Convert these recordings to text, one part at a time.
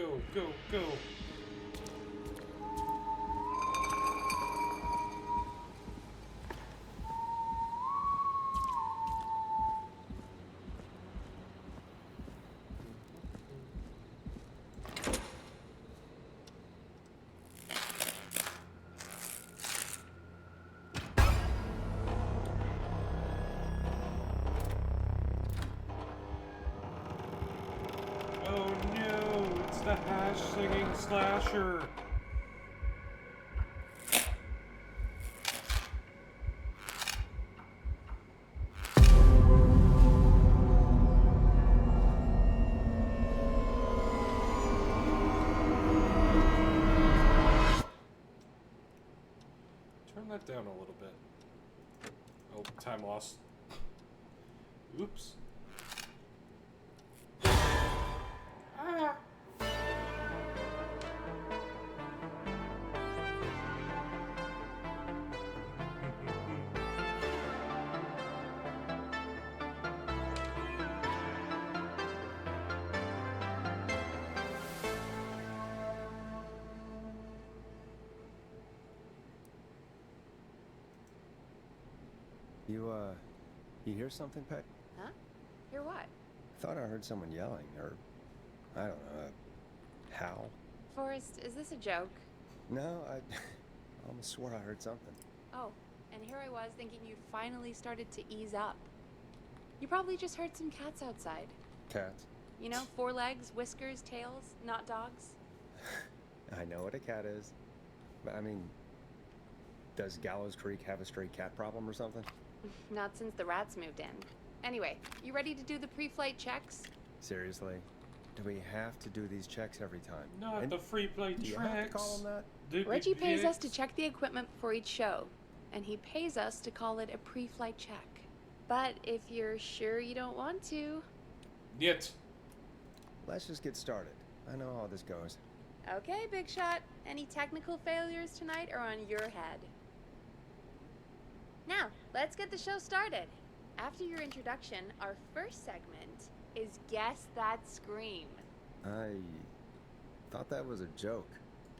Go, go, go. Oh no, it's the hash singing slasher. Turn that down a little bit. Oh, time lost. Oops. Ah. You hear something, Peg? Huh? Hear what? Thought I heard someone yelling, or, I don't know, a howl. Forrest, is this a joke? No, I almost swore I heard something. Oh, and here I was thinking you'd finally started to ease up. You probably just heard some cats outside. Cats? You know, 4 legs, whiskers, tails, not dogs. I know what a cat is. But, I mean, does Gallows Creek have a stray cat problem or something? Not since the rats moved in. Anyway, you ready to do the pre-flight checks? Seriously? Do we have to do these checks every time? Not And the free play do you tracks. have to call them that? Reggie pays us to check the equipment before each show, and he pays us to call it a pre-flight check. But if you're sure you don't want to... Yet. Let's just get started. I know how this goes. Okay, Big Shot. Any technical failures tonight are on your head. Now, let's get the show started. After your introduction, our first segment is Guess That Scream. I thought that was a joke.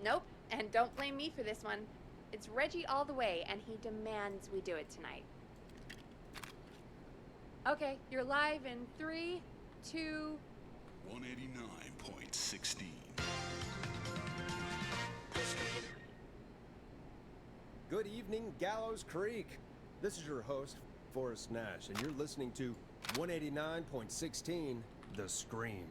Nope, and don't blame me for this one. It's Reggie all the way, and he demands we do it tonight. Okay, you're live in 3, 2... 189.16. Good evening, Gallows Creek. This is your host, Forrest Nash, and you're listening to 189.16, The Scream.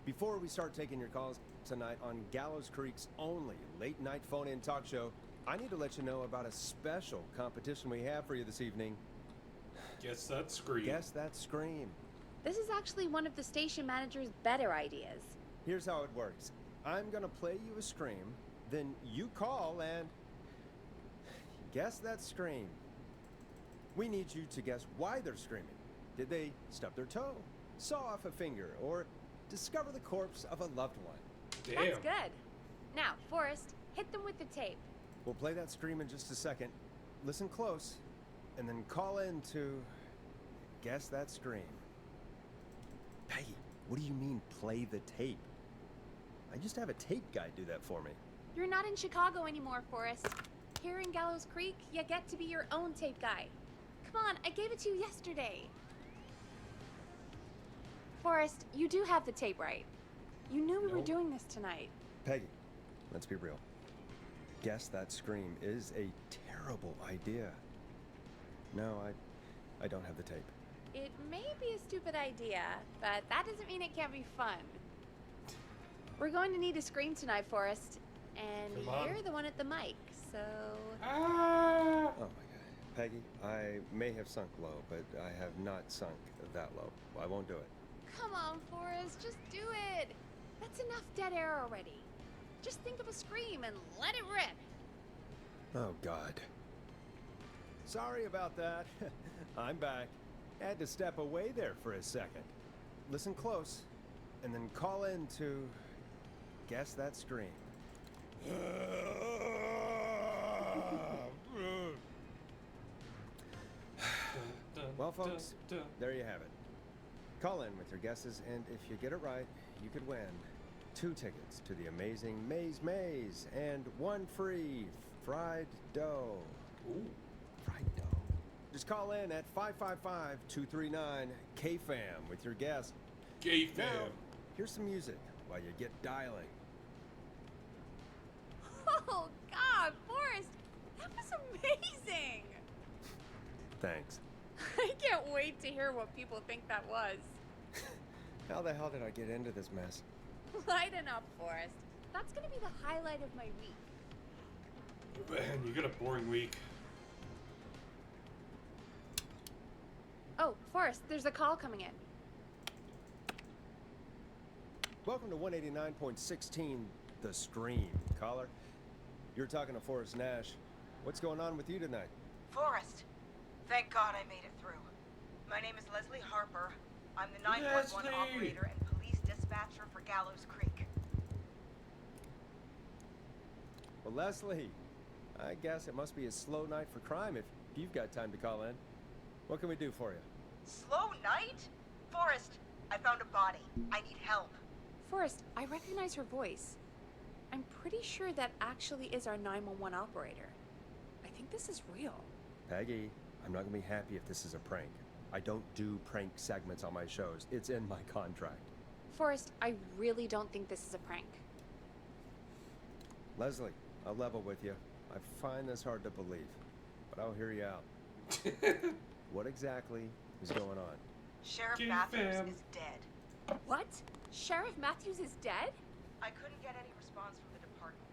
Before we start taking your calls tonight on Gallows Creek's only late-night phone-in talk show, I need to let you know about a special competition we have for you this evening. Guess that scream. Guess That Scream. This is actually one of the station manager's better ideas. Here's how it works. I'm gonna play you a scream, then you call and guess that scream. We need you to guess why they're screaming. Did they stub their toe, saw off a finger, or discover the corpse of a loved one? Damn. That's good. Now, Forrest, hit them with the tape. We'll play that scream in just a second. Listen close, and then call in to guess that scream. Peggy, what do you mean play the tape? I used to have a tape guy do that for me. You're not in Chicago anymore, Forrest. Here in Gallows Creek, you get to be your own tape guy. Come on, I gave it to you yesterday. Forrest, you do have the tape right. You knew we were Nope. doing this tonight. Peggy, let's be real. Guess that scream is a terrible idea. No, I don't have the tape. It may be a stupid idea, but that doesn't mean it can't be fun. We're going to need a scream tonight, Forrest. And Come on. you're the one at the mic, so... Ah! Oh my god. Peggy, I may have sunk low, but I have not sunk that low. I won't do it. Come on, Forrest, just do it. That's enough dead air already. Just think of a scream and let it rip. Oh god. Sorry about that. I'm back. Had to step away there for a second. Listen close, and then call in to guess that scream. Well, folks, there you have it. Call in with your guesses, and if you get it right, you could win 2 tickets to the amazing Maze Maze and 1 free fried dough. Ooh. Fried dough. Just call in at 555-239-KFAM with your guess. Gay Now, fam. here's some music while you get dialing. Oh, God, Forrest, that was amazing. Thanks. I can't wait to hear what people think that was. How the hell did I get into this mess? Lighten up, Forrest. That's gonna be the highlight of my week. Man, you got a boring week. Oh, Forrest, there's a call coming in. Welcome to 189.16, The Scream. Caller, you're talking to Forrest Nash. What's going on with you tonight? Forrest, thank God I made it through. My name is Leslie Harper. I'm the 911 Leslie! operator and police dispatcher for Gallows Creek. Well, Leslie, I guess it must be a slow night for crime if you've got time to call in. What can we do for you? Slow night? Forrest, I found a body. I need help. Forrest, I recognize her voice. I'm pretty sure that actually is our 911 operator. I think this is real. Peggy, I'm not gonna be happy if this is a prank. I don't do prank segments on my shows. It's in my contract. Forrest, I really don't think this is a prank. Leslie, I'll level with you. I find this hard to believe, but I'll hear you out. What exactly is going on? Sheriff Gay Matthews fam. is dead. What? Sheriff Matthews is dead? I couldn't get any response from the department.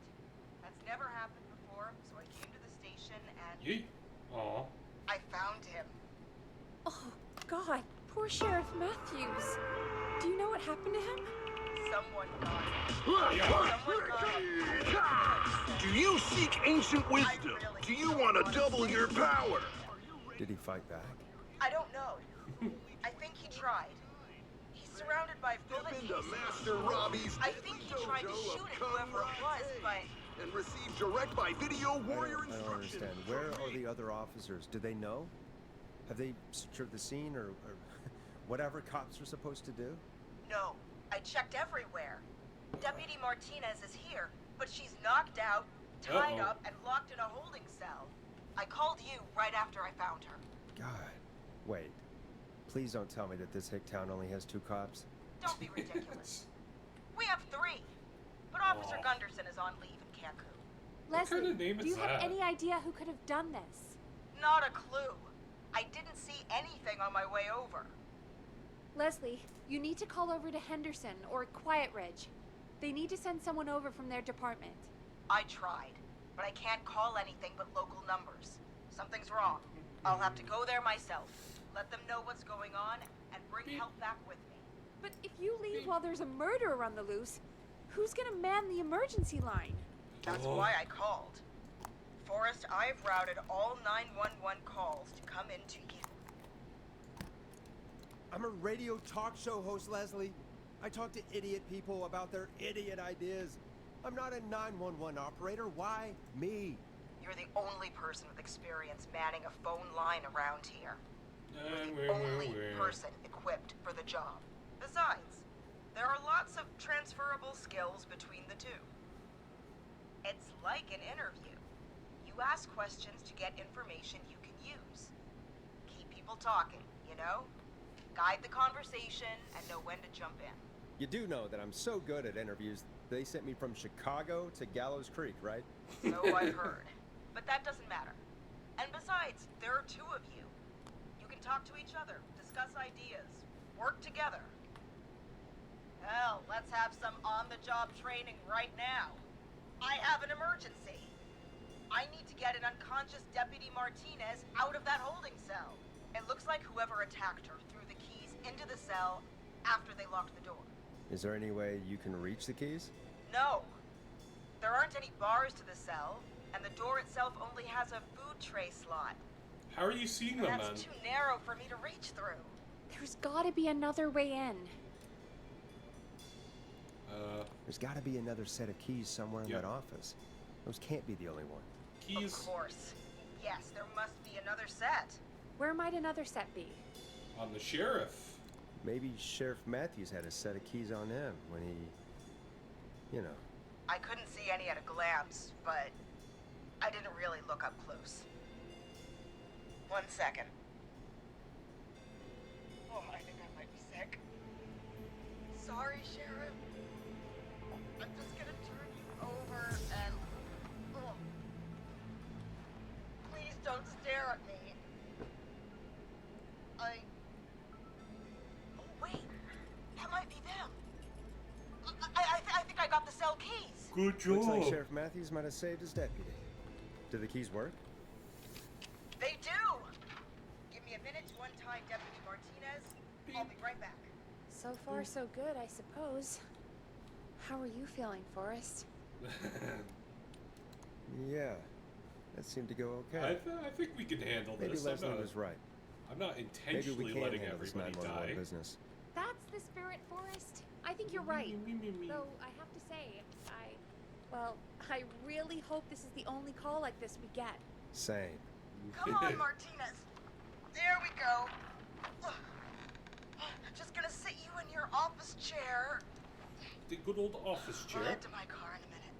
That's never happened before, so I came to the station and Yeet. Aw. I found him. Oh, God, poor Sheriff Matthews. Do you know what happened to him? Someone got him. Yeah. Someone got him. Do you seek ancient wisdom? Do you want to double your power? Did he fight back? I don't know. I think he tried. He's surrounded by bullet Step into casings. Master Robbie's I think he tried to dojo of shoot at whoever it was, but and receive direct by video warrior I don't instructions. understand. Where are the other officers? Do they know? Have they secured the scene or whatever cops are supposed to do? no. I checked everywhere. Deputy Martinez is here, but she's knocked out, tied Uh-oh. up, and locked in a holding cell. I called you right after I found her. God. Wait. Please don't tell me that this hick town only has 2 cops. Don't be ridiculous. We have 3, but Officer Aw. Gunderson is on leave in Cancun. What kind Leslie, of name do is you have that? any idea who could have done this? Not a clue. I didn't see anything on my way over. Leslie, you need to call over to Henderson or Quiet Ridge. They need to send someone over from their department. I tried, but I can't call anything but local numbers. Something's wrong. I'll have to go there myself, let them know what's going on, and bring help back with me. But if you leave while there's a murderer on the loose, who's gonna man the emergency line? That's Oh. why I called. Forrest, I've routed all 911 calls to come into you. I'm a radio talk show host, Leslie. I talk to idiot people about their idiot ideas. I'm not a 911 operator. Why me? You're the only person with experience manning a phone line around here. You're the only person equipped for the job. Besides, there are lots of transferable skills between the two. It's like an interview. You ask questions to get information you can use. Keep people talking, you know? Guide the conversation and know when to jump in. You do know that I'm so good at interviews, they sent me from Chicago to Gallows Creek, right? So I've heard. But that doesn't matter. And besides, there are 2 of you. You can talk to each other, discuss ideas, work together. Hell, let's have some on-the-job training right now. I have an emergency. I need to get an unconscious Deputy Martinez out of that holding cell. It looks like whoever attacked her threw the keys into the cell after they locked the door. Is there any way you can reach the keys? No. There aren't any bars to the cell, and the door itself only has a food tray slot. How are you seeing And them, that's man? too narrow for me to reach through. There's gotta be another way in. There's got to be another set of keys somewhere in Yep. that office. Those can't be the only one. Keys Of course. Yes, there must be another set. Where might another set be? on the sheriff. Maybe Sheriff Matthews had a set of keys on him when he... You know. I couldn't see any at a glance, but I didn't really look up close. 1 second. Oh, I think I might be sick. Sorry, Sheriff. I'm just gonna turn you over and... Oh. Please don't stare at me. Oh, wait. That might be them. I think I got the cell keys. Good job. Looks like Sheriff Matthews might have saved his deputy. Do the keys work? They do! Give me a minute to untie Deputy Martinez. I'll be right back. So far, so good, I suppose. How are you feeling, Forrest? Yeah. That seemed to go okay. I think we can handle Maybe this. Leslie was right. I'm not Maybe intentionally we can letting handle this everybody 911 die. business. That's the spirit, Forrest. I think you're right. Though I have to say, I really hope this is the only call like this we get. Same. Come on, Martinez. There we go. Just gonna sit you in your office chair. The good old office I'll chair. head to my car in a minute.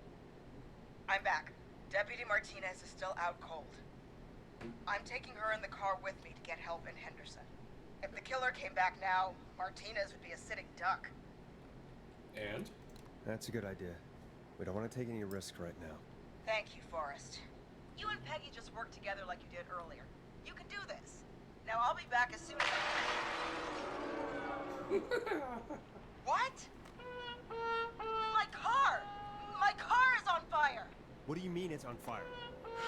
I'm back. Deputy Martinez is still out cold. I'm taking her in the car with me to get help in Henderson. If the killer came back now, Martinez would be a sitting duck. And? That's a good idea. We don't want to take any risk right now. Thank you, Forrest. You and Peggy just worked together like you did earlier. You can do this. Now I'll be back as soon as I can. What? My car! My car is on fire! What do you mean it's on fire?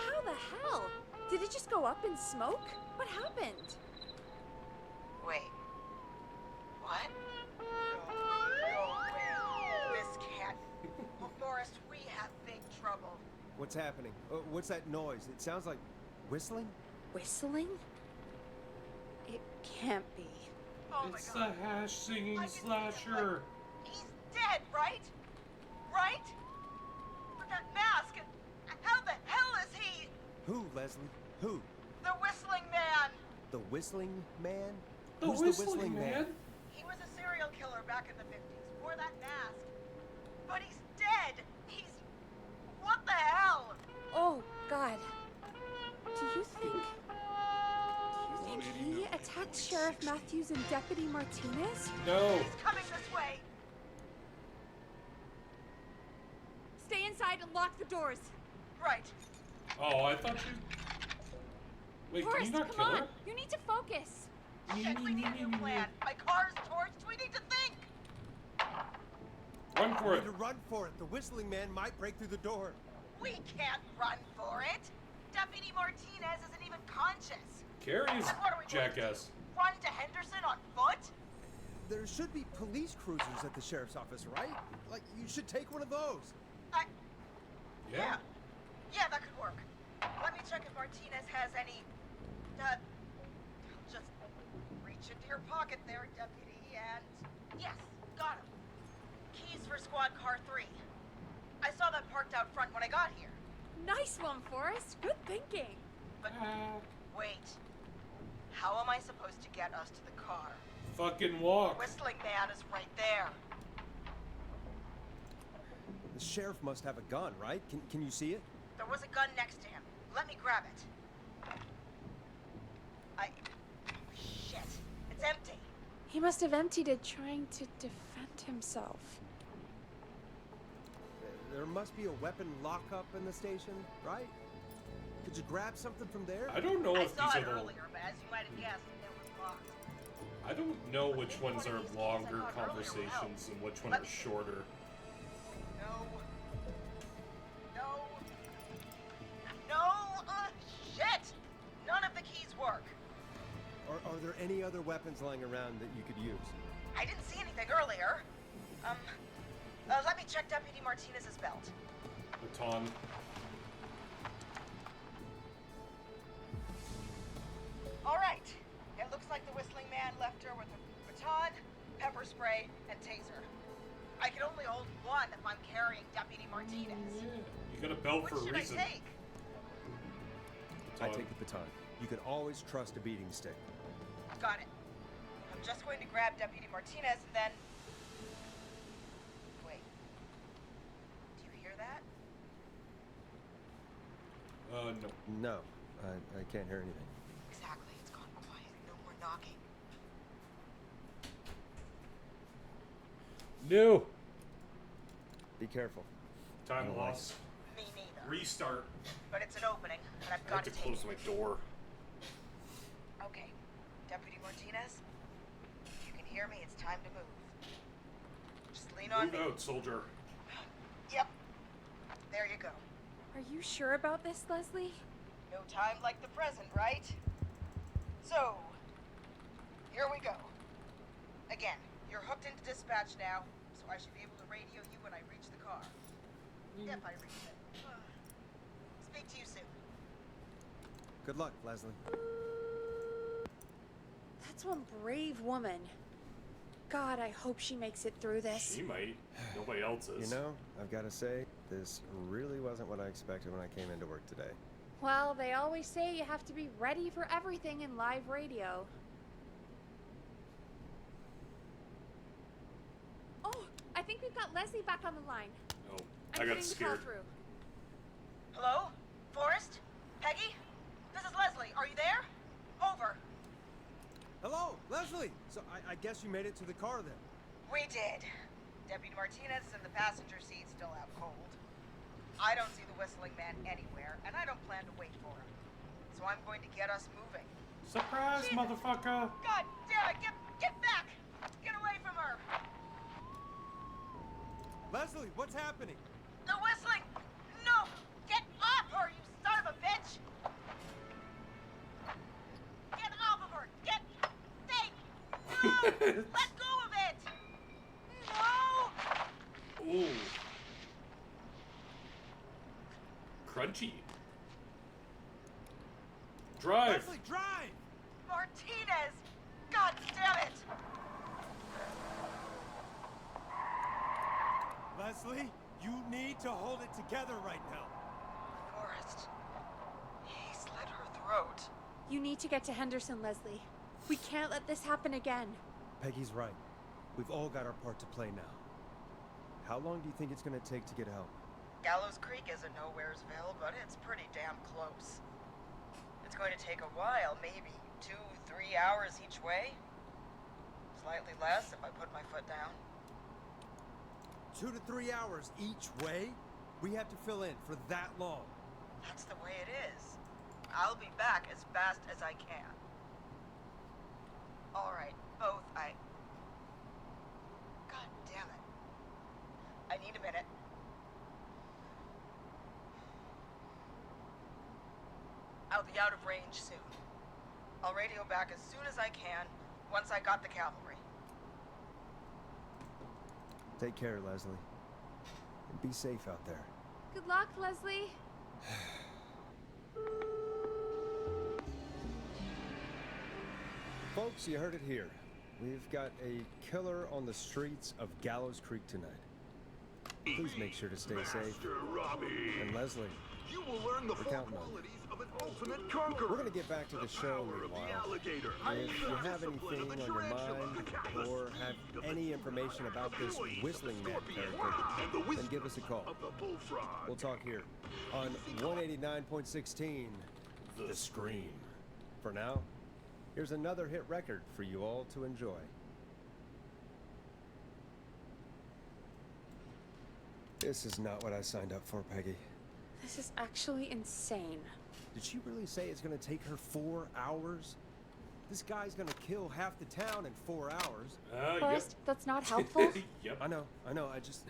How the hell? Did it just go up in smoke? What happened? Wait. What? No way. This can't. Oh, Forrest, we have big trouble. What's happening? What's that noise? It sounds like whistling? Whistling? It can't be. Oh my It's god. the hash singing I can see him, slasher. like, he's dead, right? Right? With that mask. How the hell is he? Who, Leslie? Who? The whistling man. The whistling man? The Who's whistling man? He was a serial killer back in the 50s. Wore that mask. But he's dead. He's... What the hell? Oh, God. Do you think he attacked Sheriff Matthews and Deputy Martinez? No. He's coming this way. Stay inside and lock the doors. Right. Oh, I thought you. Wait, Forrest, can you not come kill on. her? You need to focus. Shit, we need a new plan. My car's torched. We need to think. Run for We it. need to run for it. The whistling man might break through the door. We can't run for it. Deputy Martinez isn't even conscious. Carrie is Then what are we going to do? jackass. Run to Henderson on foot? There should be police cruisers at the sheriff's office, right? Like, you should take one of those. Yeah. Yeah, that could work. Let me check if Martinez has any... just reach into your pocket there, Deputy, and... Yes, got him. Keys for squad car 3. I saw that parked out front when I got here. Nice one, Forrest. Good thinking. But wait. How am I supposed to get us to the car? Fucking walk. Whistling man is right there. The sheriff must have a gun, right? Can you see it? There was a gun next to him. Let me grab it. Shit. It's empty. He must have emptied it trying to defend himself. There must be a weapon lockup in the station, right? Could you grab something from there? I don't know I if saw these it are the. earlier, but as you might have guessed, it was locked. I don't know which Maybe ones one are of these keys I longer got earlier will help. conversations and which one Let are me- shorter. No. No. No! Shit! None of the keys work. Are there any other weapons lying around that you could use? I didn't see anything earlier. Let me check Deputy Martinez's belt. Baton. All right. It looks like the whistling man left her with a baton, pepper spray, and taser. I can only hold one if I'm carrying Deputy Martinez. You got a belt Which for a should reason. I take? I Baton. take the baton. You can always trust a beating stick. Got it. I'm just going to grab Deputy Martinez and then... Wait. No. No, I can't hear anything. Exactly. It's gone quiet. No more knocking. No. Be careful. Time don't lost. Me neither. Restart. But it's an opening, and I've I have got to to take close it. my door. Okay. Deputy Martinez, if you can hear me, it's time to move. Just lean on Move me. out, soldier. Yep. There you go. Are you sure about this, Leslie? No time like the present, right? So, here we go. Again, you're hooked into dispatch now, so I should be able to radio you when I reach the car. If I reach it. Speak to you soon. Good luck, Leslie. That's one brave woman. God, I hope she makes it through this. She might. Nobody else is. You know, I've got to say, this really wasn't what I expected when I came into work today. Well, they always say you have to be ready for everything in live radio. Oh, I think we've got Leslie back on the line. Oh, I'm I got putting the scared. call through. Hello? Forrest? Peggy? This is Leslie. Are you there? Over. Hello, Leslie! So I guess you made it to the car then. We did. Deputy Martinez is in the passenger seat, still out cold. I don't see the whistling man anywhere, and I don't plan to wait for him. So I'm going to get us moving. Surprise, Jesus. motherfucker! God damn it! Get back! Get away from her! Leslie, what's happening? The whistling! No! Get off her, you son of a bitch! Get off of her! Get... Stay! No! Let go of it! No! Ooh. Crunchy. Drive! Leslie, drive! Martinez! God damn it! Leslie, you need to hold it together right now. Forrest. He slit her throat. You need to get to Henderson, Leslie. We can't let this happen again. Peggy's right. We've all got our part to play now. How long do you think it's going to take to get help? Gallows Creek isn't Nowheresville, but it's pretty damn close. It's going to take a while, maybe 2-3 hours each way. Slightly less if I put my foot down. 2 to 3 hours each way? We have to fill in for that long. That's the way it is. I'll be back as fast as I can. All right, both God damn it. I need a minute. I'll be out of range soon. I'll radio back as soon as I can, once I got the cavalry. Take care, Leslie. And be safe out there. Good luck, Leslie. Folks, you heard it here. We've got a killer on the streets of Gallows Creek tonight. Please make sure to stay safe. Master Robbie. And Leslie, You will learn the We're full counting on you. qualities of an ultimate conqueror. we're going to get back to the show in Power a of the while. alligator. If you have Discipline of anything the on your tarantula. mind The catalyst or have speed of the any zebra. information about The this voice of Whistling the Man scorpion. character, And the then wisdom give us a call. of the bullfrog. We'll talk here on 189.16 The Scream. For now, here's another hit record for you all to enjoy. This is not what I signed up for, Peggy. This is actually insane. Did she really say it's going to take her 4 hours? This guy's going to kill half the town in 4 hours. Forrest, that's not helpful. Yep. I know, I just...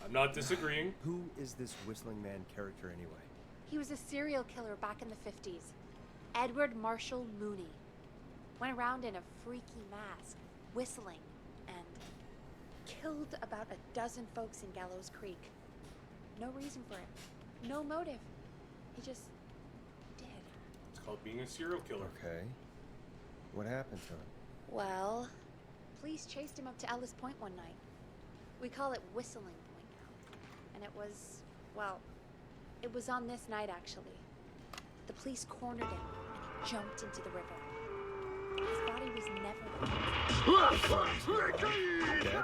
I'm not disagreeing. Who is this Whistling Man character anyway? He was a serial killer back in the 50s. Edward Marshall Mooney. Went around in a freaky mask, whistling, and killed about a dozen folks in Gallows Creek. No reason for it. No motive. He just did. It's called being a serial killer. Okay. What happened to him? Well, police chased him up to Ellis Point one night. We call it Whistling Point now. And it was, well, it was on this night actually. The police cornered him and he jumped into the river. His body was never found. Dead?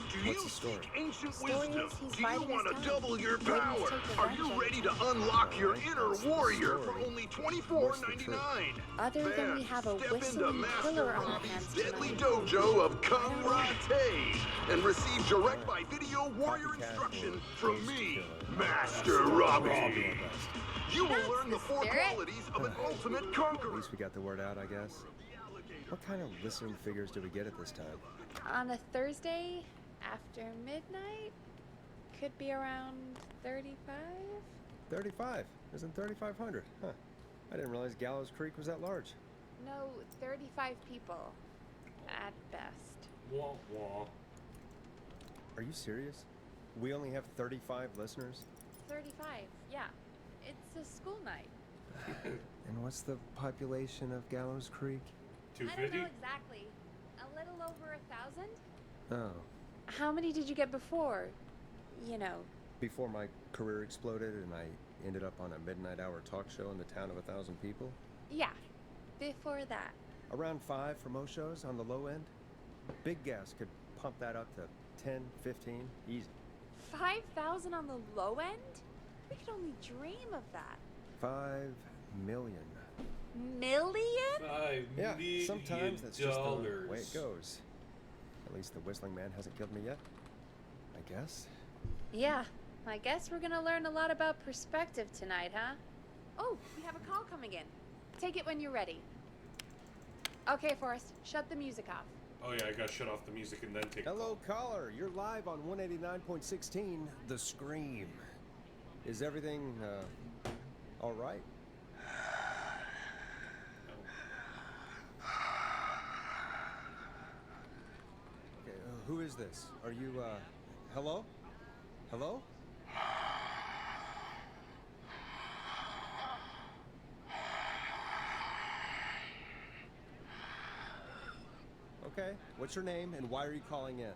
Do What's you the story? seek ancient Story wisdom? is he's Do you biding his want to time, double your waiting to power? take Are revenge you on ready to people. unlock your Alright, inner that's the warrior for story. only What's the $24.99? Other than we have a Step into whistling Master killer on our Robbie's hands deadly tonight. dojo of karate and receive direct by video warrior Copycat instruction or from ghost me, killer. Master I'll do Robbie. our best. You will That's learn the the four spirit. qualities of an ultimate At conqueror. least we got the word out, I guess. What kind of listening figures do we get at this time? On a Thursday after midnight, could be around 35. 35. Isn't 3,500? Huh. I didn't realize Gallows Creek was that large. No, 35 people at best. Wah wah. Are you serious? We only have 35 listeners? 35, yeah. It's a school night. And what's the population of Gallows Creek? I don't 250? know exactly. A little over 1,000? Oh, How many did you get before? You know, before my career exploded and I ended up on a midnight hour talk show in the town of 1,000 people? yeah. Before that. Around 5 for most shows on the low end. Big Gas could pump that up to 10, 15, easy. 5,000 on the low end? We could only dream of that. 5 million. Million? Yeah, sometimes that's just the dollars. way it goes. At least the Whistling Man hasn't killed me yet. I guess. Yeah. I guess we're gonna learn a lot about perspective tonight, huh? Oh, we have a call coming in. Take it when you're ready. Okay, Forrest, shut the music off. Oh yeah, I gotta shut off the music and then take a Hello, call. caller. You're live on 189.16, The Scream. Is everything, all right? Okay, who is this? Are you, hello? Hello? Okay, what's your name and why are you calling in?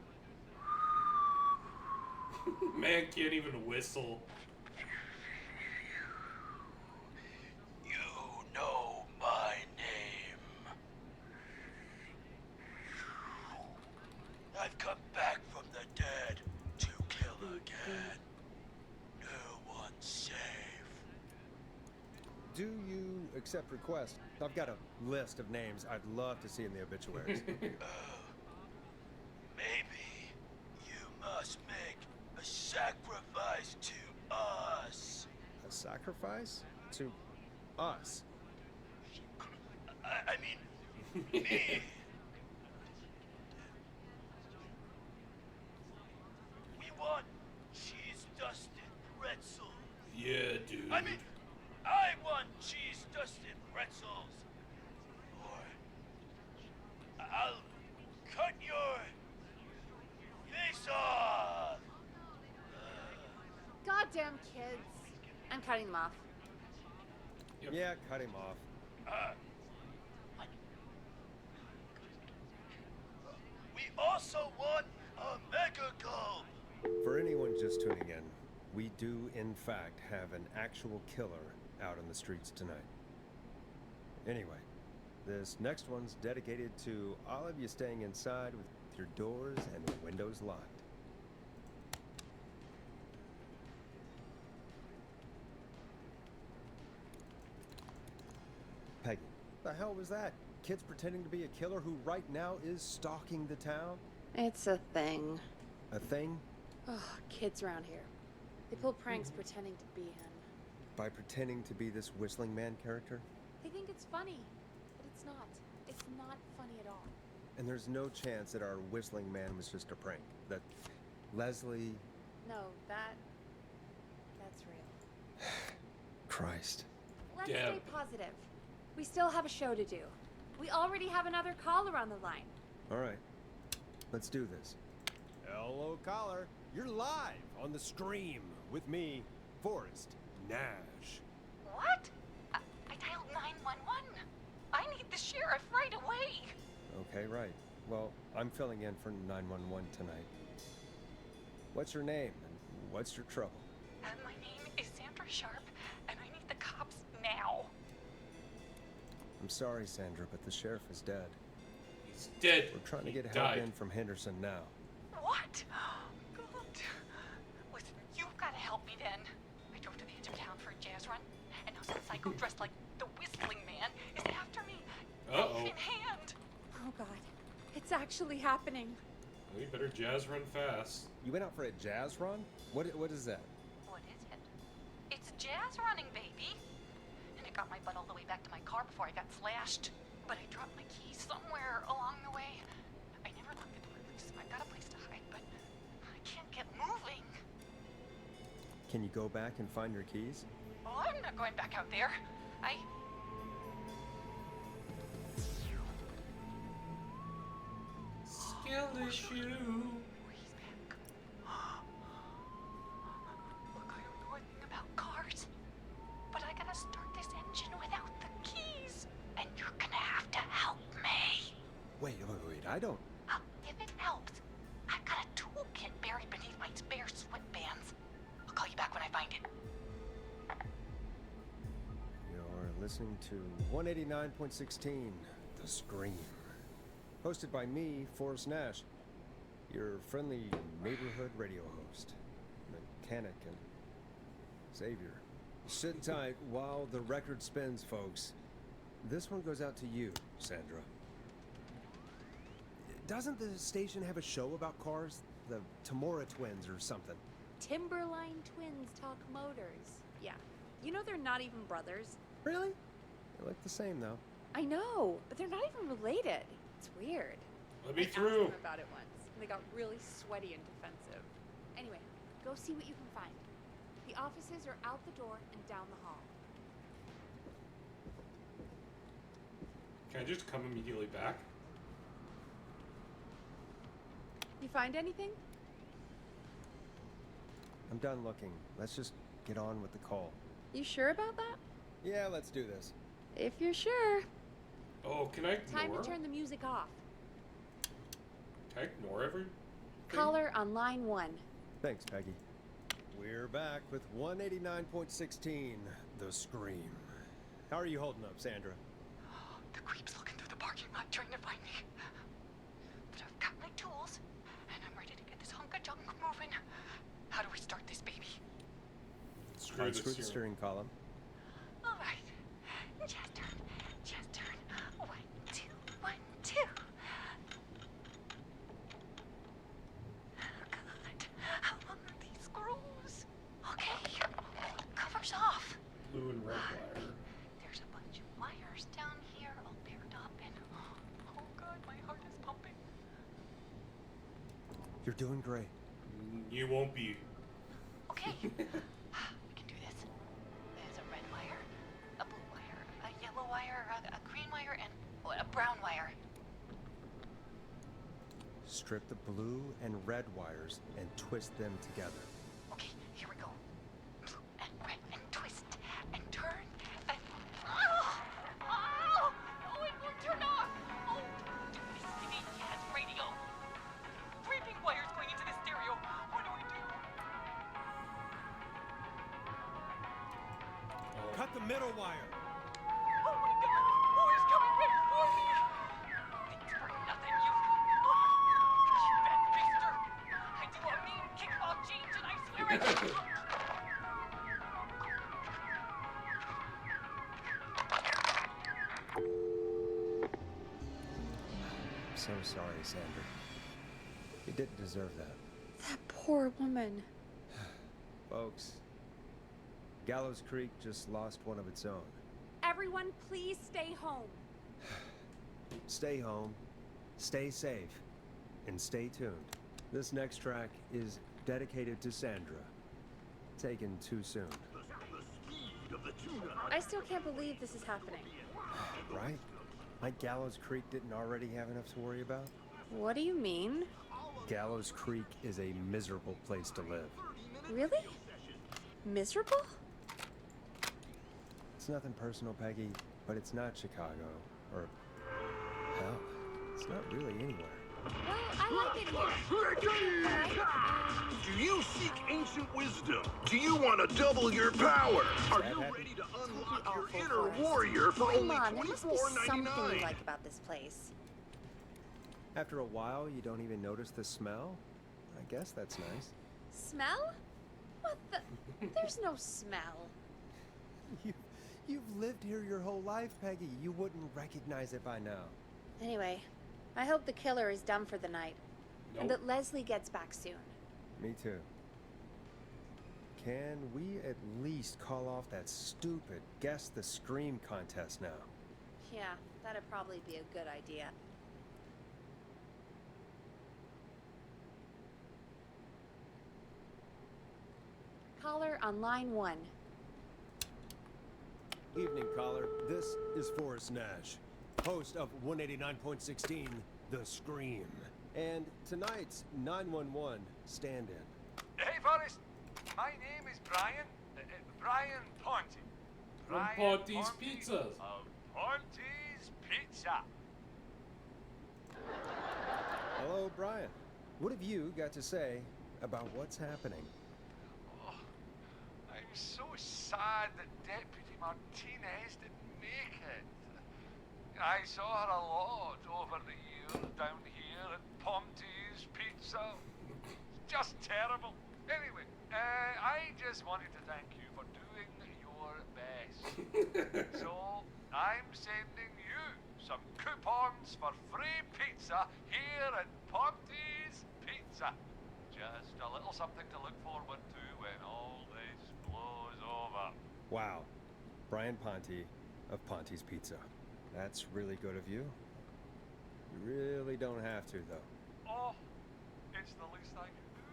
Man can't even whistle. You know my name. I've come back from the dead to kill again. No one's safe. Do you accept requests? I've got a list of names I'd love to see in the obituaries. Maybe you must make a sacrifice to us. A sacrifice? To us? I mean, me. We want cheese-dusted pretzels. Yeah, dude. I mean, I want cheese-dusted pretzels. Or I'll cut your face off. Goddamn kids. I'm cutting them off. Yep. Yeah, cut him off. We also want a mega gulp. For anyone just tuning in, we do in fact have an actual killer out in the streets tonight. Anyway, this next one's dedicated to all of you staying inside with your doors and windows locked. Peggy, the hell was that? Kids pretending to be a killer who right now is stalking the town? It's a thing. A thing? Oh, kids around here. They pull pranks pretending to be him. By pretending to be this Whistling Man character? They think it's funny, but it's not. It's not funny at all. And there's no chance that our Whistling Man was just a prank. That Leslie... No, that's real. Christ. Let's Damn. stay positive. We still have a show to do. We already have another caller on the line. All right. Let's do this. Hello, caller. You're live on The Scream with me, Forrest Nash. What? I dialed 911. I need the sheriff right away. Okay, right. Well, I'm filling in for 911 tonight. What's your name and what's your trouble? My name is Sandra Sharp, and I need the cops now. I'm sorry, Sandra, but the sheriff is dead. He's dead. We're trying to He get help died. in from Henderson now. What? God. Listen, you've got to help me then. I drove to the edge of town for a jazz run, and now some psycho dressed like the Whistling Man is after me. Uh-oh. Knife in hand. Oh god. It's actually happening. We better jazz run fast. You went out for a jazz run? What is that? What is it? It's jazz running, baby. And it got my butt all the way back to my car before I got slashed. But I dropped my keys somewhere along the way. I never locked the door loose. I got a place to hide, but I can't get moving. Can you go back and find your keys? Oh, I'm not going back out there. Skill issue. Oh, he's back. Look, I don't know anything about cars, but I gotta start this engine without the keys. And you're gonna have to help me. Wait, I don't... If it helps, I've got a toolkit buried beneath my spare sweatbands. I'll call you back when I find it. You're listening to 189.16, The Scream. Hosted by me, Forrest Nash, your friendly neighborhood radio host, mechanic, and savior. Sit tight while the record spins, folks. This one goes out to you, Sandra. Doesn't the station have a show about cars? The Tamora twins or something? Timberline twins talk motors. Yeah. You know they're not even brothers. Really? They look the same, though. I know, but they're not even related. It's weird. Let me I asked through. them about it once, and they got really sweaty and defensive. Anyway, go see what you can find. The offices are out the door and down the hall. Can I just come immediately back? You find anything? I'm done looking. Let's just get on with the call. You sure about that? Yeah, let's do this. If you're sure. Oh, can I ignore? Time to turn the music off. Can I ignore everything? Caller on line 1. Thanks, Peggy. We're back with 189.16, The Scream. How are you holding up, Sandra? The creep's looking through the parking lot trying to find me. But I've got my tools, and I'm ready to get this hunk of junk moving. How do we start this baby? Screw Unscrew this the here. steering column. All right. Just turn. Just turn. 1, 2, 1, 2. Oh, God. How long are these screws? Okay. Cover's off. Blue and red wire. There's a bunch of wires down here all paired up, and oh God, my heart is pumping. You're doing great. You won't be. Okay, we can do this. There's a red wire, a blue wire, a yellow wire, a green wire, and a brown wire. Strip the blue and red wires and twist them together. Okay, here we go. Blue and red, and twist, and turn, and oh, it won't turn off. Oh, this TV has radio. 3 pink wires going into the stereo. What do I do? Oh. Cut the middle wire. Oh my God! Boy's coming right for me! Thanks for nothing, you bad beaster! I do a mean kickball change and I swear I I'm so sorry, Sandra. You didn't deserve that. That poor woman. Folks, Gallows Creek just lost one of its own. Everyone, please stay home. Stay home, stay safe, and stay tuned. This next track is dedicated to Sandra. Taken too soon. I still can't believe this is happening. Right? Like Gallows Creek didn't already have enough to worry about? What do you mean? Gallows Creek is a miserable place to live. Really? Miserable? It's nothing personal, Peggy, but it's not Chicago. Or, hell, it's not really anywhere. Well, I like it here. Right? Do you seek ancient wisdom? Do you want to double your power? Are you ready to unlock your Awful inner Forrest. warrior for Come only on, there must be something you $24.99? like about this place. After a while, you don't even notice the smell? I guess that's nice. Smell? What the? There's no smell. You've lived here your whole life, Peggy. You wouldn't recognize it by now. Anyway, I hope the killer is done for the night. And Nope. that Leslie gets back soon. Me too. Can we at least call off that stupid Guess the Scream contest now? Yeah, that'd probably be a good idea. Caller on line 1. Evening, caller. This is Forrest Nash, host of 189.16, The Scream. And tonight's 911 stand-in. Hey, Forrest. My name is Brian. Brian Ponty. From Brian Ponty's Ponty Pizzas. Of Ponty's Pizza. Hello, Brian. What have you got to say about what's happening? Oh, I'm so sad that Deputy Martinez didn't make it. I saw her a lot over the years down here at Ponty's Pizza. Just terrible. Anyway, I just wanted to thank you for doing your best. So, I'm sending you some coupons for free pizza here at Ponty's Pizza. Just a little something to look forward to when all this blows over. Wow. Brian Ponty of Ponty's Pizza. That's really good of you. You really don't have to, though. Oh, it's the least I can do.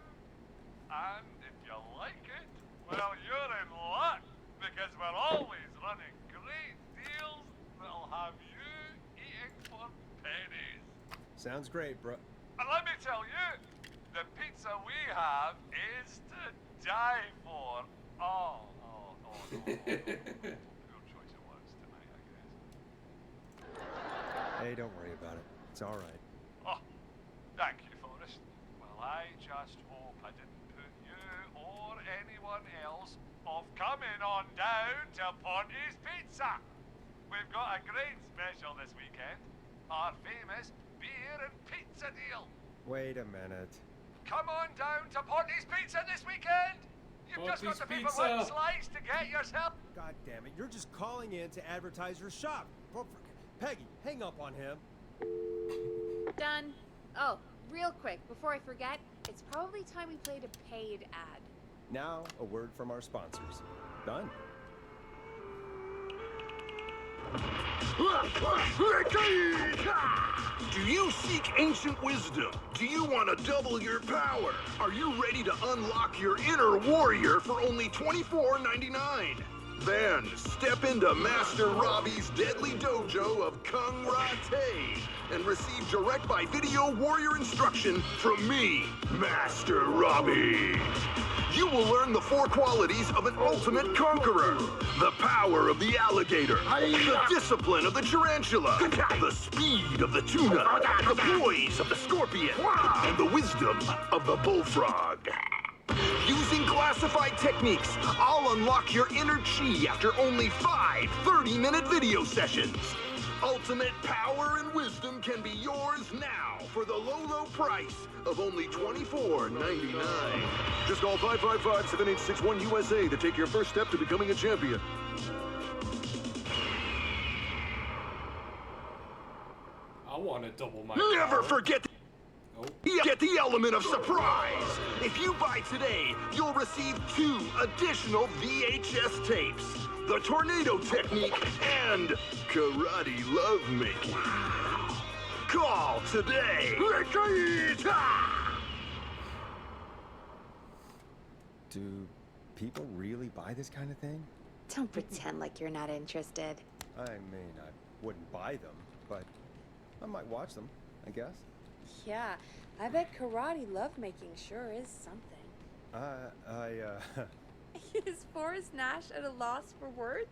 And if you like it, well, you're in luck, because we're always running great deals that'll have you eating for pennies. Sounds great, bro. And let me tell you, the pizza we have is to die for. Oh. Poor choice it was tonight, I guess. Hey, don't worry about it. It's all right. Oh, thank you, Forrest. Well, I just hope I didn't put you or anyone else off coming on down to Ponty's Pizza. We've got a great special this weekend. Our famous beer and pizza deal. Wait a minute. Come on down to Ponty's Pizza this weekend. You've just got Ponty's to pay for Pizza. one slice to get yourself. God damn it, you're just calling in to advertise your shop. Peggy, hang up on him. Done. Oh, real quick, before I forget, it's probably time we played a paid ad. Now, a word from our sponsors. Done. Do you seek ancient wisdom? Do you want to double your power? Are you ready to unlock your inner warrior for only $24.99? Then step into Master Robbie's deadly dojo of Kung Rate and receive direct by video warrior instruction from me, Master Robbie. You will learn the 4 qualities of an ultimate conqueror. The power of the alligator, the discipline of the tarantula, the speed of the tuna, the poise of the scorpion, and the wisdom of the bullfrog. Using classified techniques, I'll unlock your inner chi after only 5 30-minute video sessions. Ultimate power and wisdom can be yours now for the low price of only $24.99. Just call 555-7861 USA to take your first step to becoming a champion. I want to double my Never power. forget Oh, Get the element of surprise! If you buy today, you'll receive 2 additional VHS tapes. The Tornado Technique and Karate Lovemaking. Call today! Do people really buy this kind of thing? Don't pretend like you're not interested. I mean, I wouldn't buy them, but I might watch them, I guess. Yeah, I bet karate lovemaking sure is something. Is Forrest Nash at a loss for words?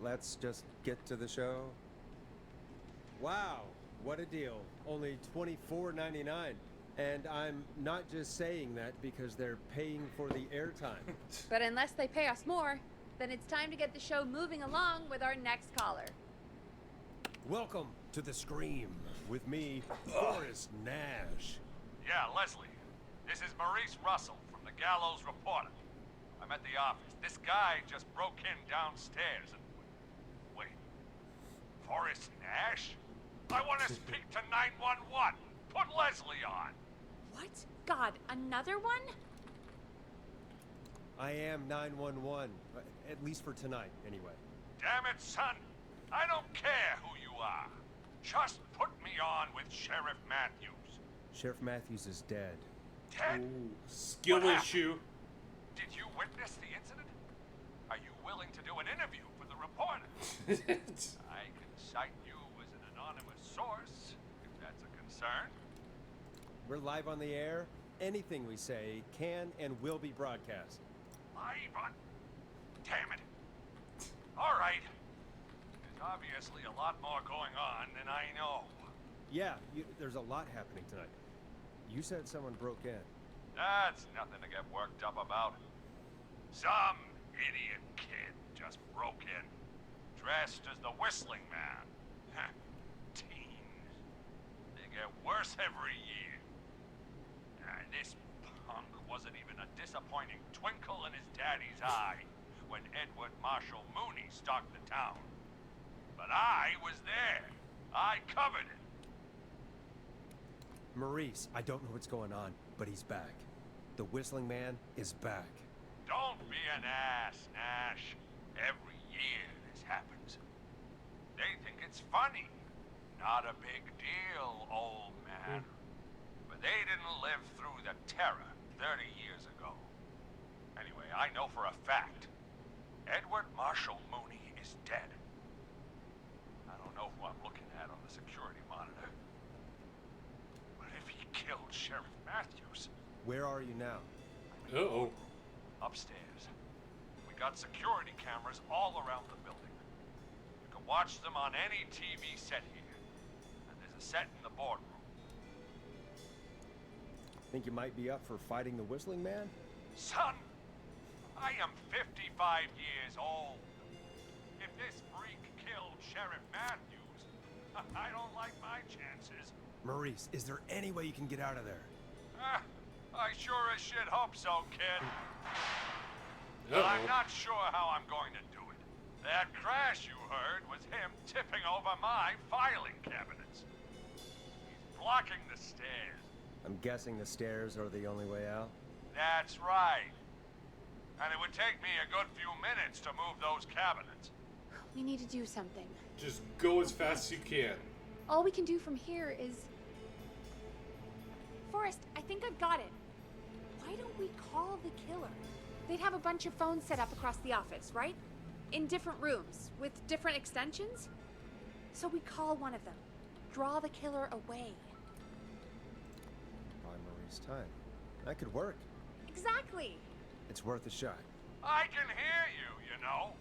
Let's just get to the show. Wow, What a deal. Only $24.99. And I'm not just saying that because they're paying for the airtime. But unless they pay us more, then it's time to get the show moving along with our next caller. Welcome to The Scream with me, Forrest Nash. Yeah, Leslie. This is Maurice Russell from the Gallows Reporter. I'm at the office. This guy just broke in downstairs and... Wait. Forrest Nash? I want to speak to 911. Put Leslie on. What? God, another one? I am 911, at least for tonight, anyway. Damn it, son. I don't care who you are. Just put me on with Sheriff Matthews. Sheriff Matthews is dead. Dead? Ooh, skill What happened? issue. Did you witness the incident? Are you willing to do an interview for the reporter? I can cite you as an anonymous source, if that's a concern. We're live on the air. Anything we say can and will be broadcast. Live on... Damn it. All right. There's obviously a lot more going on than I know. Yeah, there's a lot happening tonight. You said someone broke in. That's nothing to get worked up about. Some idiot kid just broke in, dressed as the Whistling Man. Teens. They get worse every year. This punk wasn't even a disappointing twinkle in his daddy's eye when Edward Marshall Mooney stalked the town. But I was there. I covered it. Maurice, I don't know what's going on, but he's back. The Whistling Man is back. Don't be an ass, Nash. Every year this happens. They think it's funny. Not a big deal, old man. But they didn't live through the terror 30 years ago. Anyway, I know for a fact, Edward Marshall Mooney is dead. I don't know who I'm looking at on the security monitor. But if he killed Sheriff Matthews... Where are you now? Uh-oh. Upstairs. We got security cameras all around the building. You can watch them on any TV set here. And there's a set in the boardroom. Think you might be up for fighting the Whistling Man? Son, I am 55 years old. If this freak killed Sheriff Matthews, I don't like my chances. Maurice, is there any way you can get out of there? I sure as shit hope so, kid. But I'm not sure how I'm going to do it. That crash you heard was him tipping over my filing cabinets. He's blocking the stairs. I'm guessing the stairs are the only way out? That's right. And it would take me a good few minutes to move those cabinets. We need to do something. Just go as fast as you can. All we can do from here is... Forrest, I think I've got it. Why don't we call the killer? They'd have a bunch of phones set up across the office, right? In different rooms, with different extensions. So we call one of them. Draw the killer away. Buy Maurice time. That could work. Exactly. It's worth a shot. I can hear you, you know.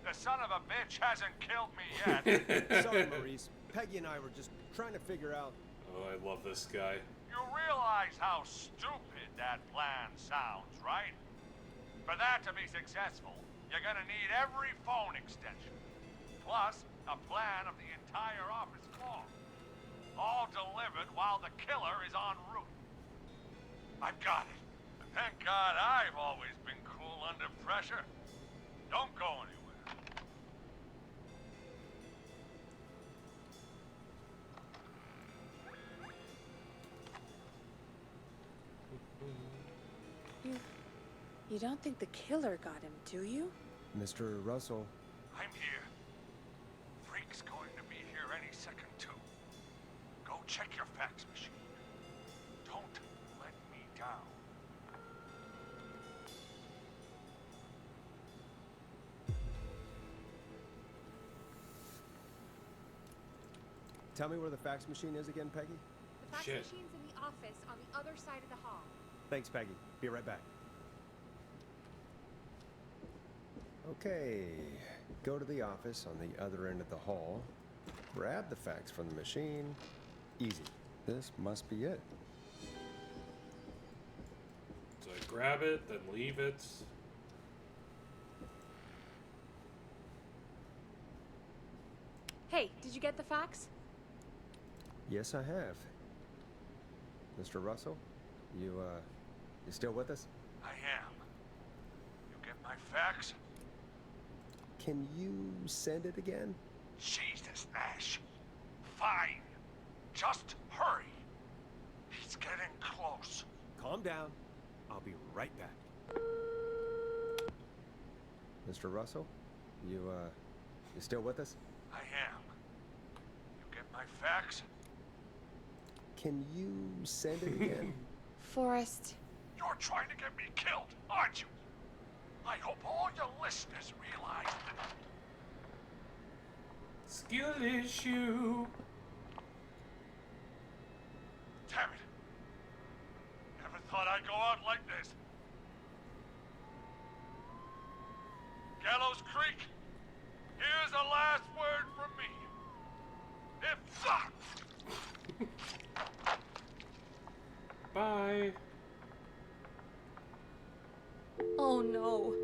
The son of a bitch hasn't killed me yet. Sorry, Maurice. Peggy and I were just trying to figure out... Oh, I love this guy. You realize how stupid that plan sounds, right? For that to be successful, you're gonna need every phone extension. Plus, a plan of the entire office floor. All delivered while the killer is en route. I've got it. And thank God I've always been cool under pressure. Don't go anywhere. You don't think the killer got him, do you? Mr. Russell, I'm here. Freak's going to be here any second, too. Go check your fax machine. Don't let me down. tell me where the fax machine is again, Peggy? The fax Shit. machine's in the office on the other side of the hall. Thanks, Peggy. Be right back. Okay, go to the office on the other end of the hall, grab the fax from the machine, Easy. This must be it. So I grab it, then leave it. Hey, did you get the fax? Yes, I have. Mr. Russell, you still with us? I am. You get my fax? Can you send it again? Jesus, Nash. Fine. Just hurry. He's getting close. Calm down. I'll be right back. Mr. Russell, you still with us? I am. You get my fax? Can you send it again? Forrest. You're trying to get me killed, aren't you? I hope all your listeners realize that. Skill issue. Damn it. Never thought I'd go out like this. Gallows Creek, here's a last word from me. Bye. Oh no.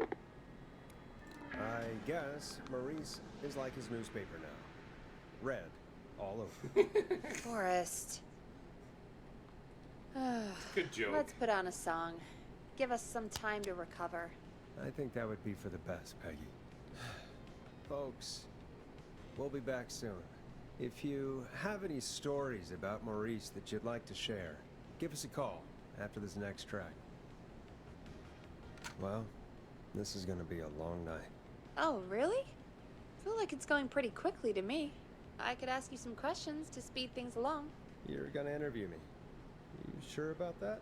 I guess Maurice is like his newspaper now. Red all over. Forrest. Good joke. Let's put on a song. Give us some time to recover. I think that would be for the best, Peggy. Folks, we'll be back soon. If you have any stories about Maurice that you'd like to share, give us a call after this next track. Well, this is gonna be a long night. Oh, really? I feel like it's going pretty quickly to me. I could ask you some questions to speed things along. You're gonna interview me. You sure about that?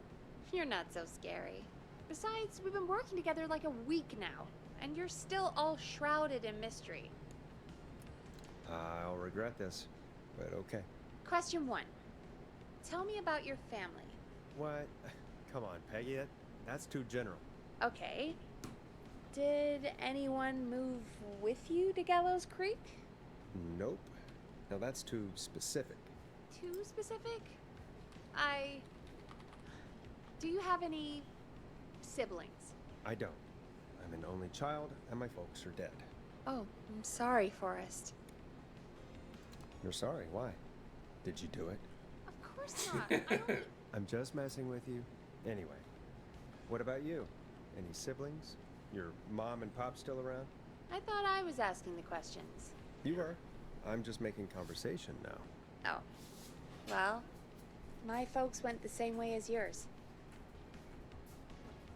You're not so scary. Besides, we've been working together like a week now, and you're still all shrouded in mystery. I'll regret this, but okay. Question 1. Tell me about your family. What? Come on, Peggy, that's too general. Okay. Did anyone move with you to Gallows Creek? Nope. Now that's too specific. Too specific? Do you have any siblings? I don't. I'm an only child, and my folks are dead. Oh, I'm sorry, Forrest. You're sorry, why? Did you do it? Of course not. I only... I'm just messing with you. Anyway, what about you? Any siblings? Your mom and pop still around? I thought I was asking the questions. You are. I'm just making conversation now. Oh. Well, my folks went the same way as yours.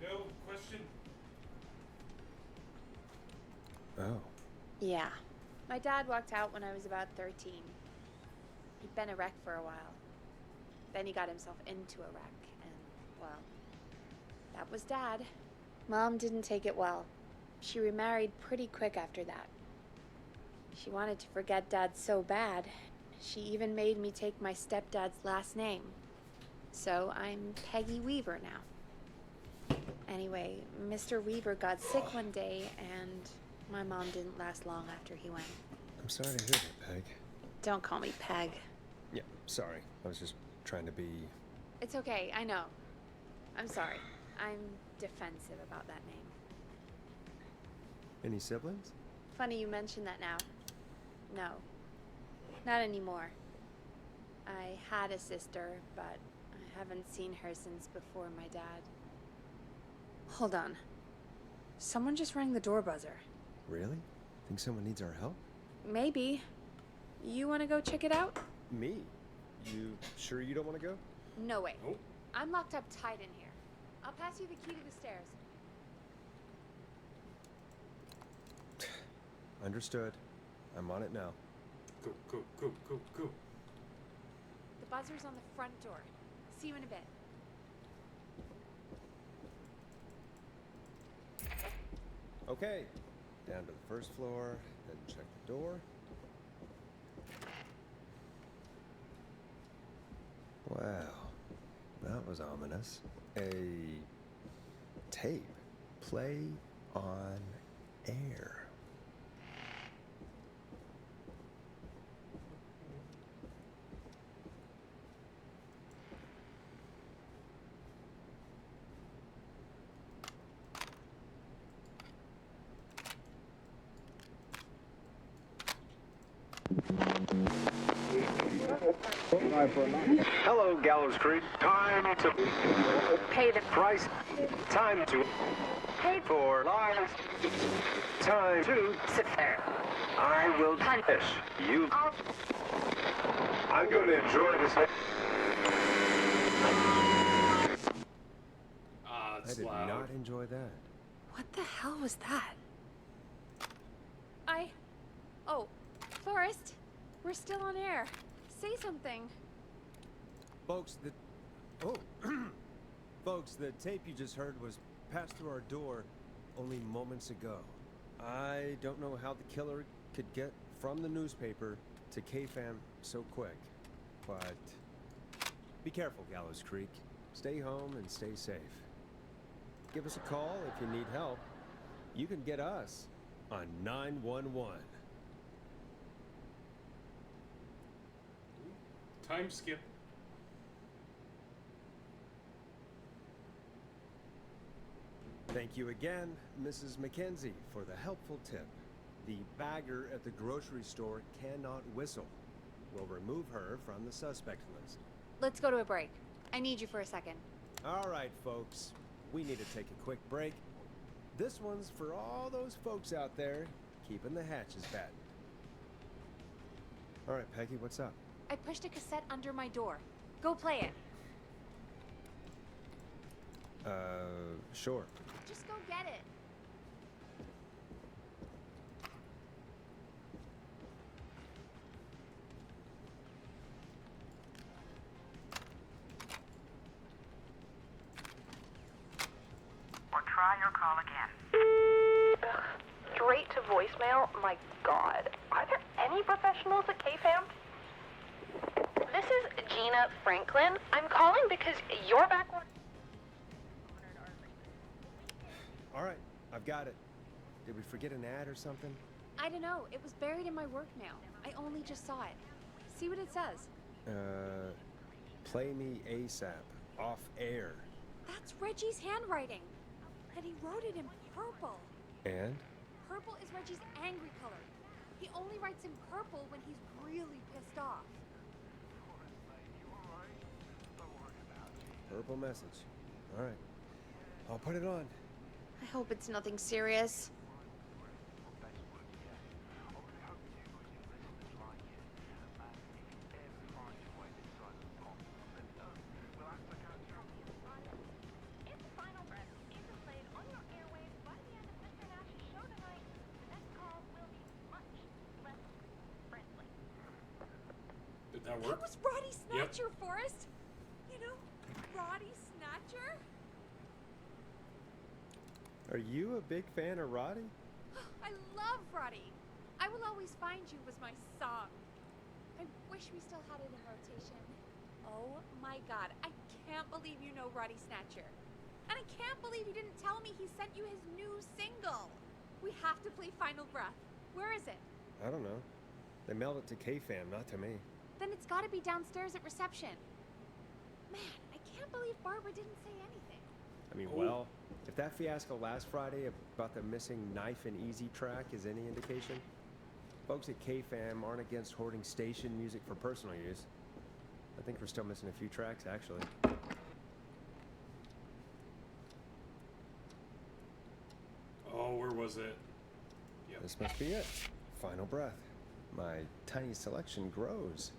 No question. Oh. Yeah. My dad walked out when I was about 13. He'd been a wreck for a while. Then he got himself into a wreck, and, well, that was Dad. Mom didn't take it well. She remarried pretty quick after that. She wanted to forget Dad so bad, she even made me take my stepdad's last name. So I'm Peggy Weaver now. Anyway, Mr. Weaver got sick one day, and my mom didn't last long after he went. I'm sorry to hear that, Peg. Don't call me Peg. Yeah, sorry. I was just trying to be... It's okay, I know. I'm sorry. I'm defensive about that name. Any siblings? Funny you mention that now. No. Not anymore. I had a sister, but I haven't seen her since before my dad. Hold on. Someone just rang the door buzzer. Really? Think someone needs our help? Maybe. You want to go check it out? Me? You sure you don't want to go? No way. Nope. I'm locked up tight in here. I'll pass you the key to the stairs. Understood. I'm on it now. Go. The buzzer's on the front door. See you in a bit. Okay. Down to the first floor, then check the door. Wow. That was ominous. A tape. Play on air. Hello, Gallows Creek. Time to Pay the Price. Time to pay for lies. Time to sit there. I will punish you. I'm going to enjoy this. Ah, I it's did loud. not enjoy that. What the hell was that? Oh, Forrest, we're still on air. Say something. Folks, Folks, the tape you just heard was passed through our door only moments ago. I don't know how the killer could get from the newspaper to KFAM so quick, but be careful, Gallows Creek. Stay home and stay safe. Give us a call if you need help. You can get us on 911. Time skip. Thank you again, Mrs. Mackenzie, for the helpful tip. The bagger at the grocery store cannot whistle. We'll remove her from the suspect list. Let's go to a break. I need you for a second. All right, folks. We need to take a quick break. This one's for all those folks out there keeping the hatches battened. All right, Peggy, what's up? I pushed a cassette under my door. Go play it. Sure. Just go get it. Or try your call again. Straight to voicemail? My God. Are there any professionals at KFAM? This is Gina Franklin. I'm calling because you're back on. All right, I've got it. Did we forget an ad or something? I don't know. It was buried in my work mail. I only just saw it. See what it says. Play me ASAP. Off air. That's Reggie's handwriting. And he wrote it in purple. And? Purple is Reggie's angry color. He only writes in purple when he's really pissed off. Purple message. All right. I'll put it on. I hope it's nothing serious. Did that That work? was Roddy Snatcher, Forrest. You know, Roddy Snatcher? Are you a big fan of Roddy? I love Roddy. I Will Always Find You was my song. I wish we still had it in rotation. Oh my God, I can't believe you know Roddy Snatcher. And I can't believe you didn't tell me he sent you his new single. We have to play Final Breath. Where is it? I don't know. They mailed it to KFAM, not to me. Then it's gotta be downstairs at reception. Man, I can't believe Barbara didn't say anything. I mean, Oh. well, if that fiasco last Friday about the missing Knife and Easy track is any indication, folks at KFAM aren't against hoarding station music for personal use. I think we're still missing a few tracks, actually. Oh, where was it? Yep. This must be it. Final Breath. My tiny selection grows.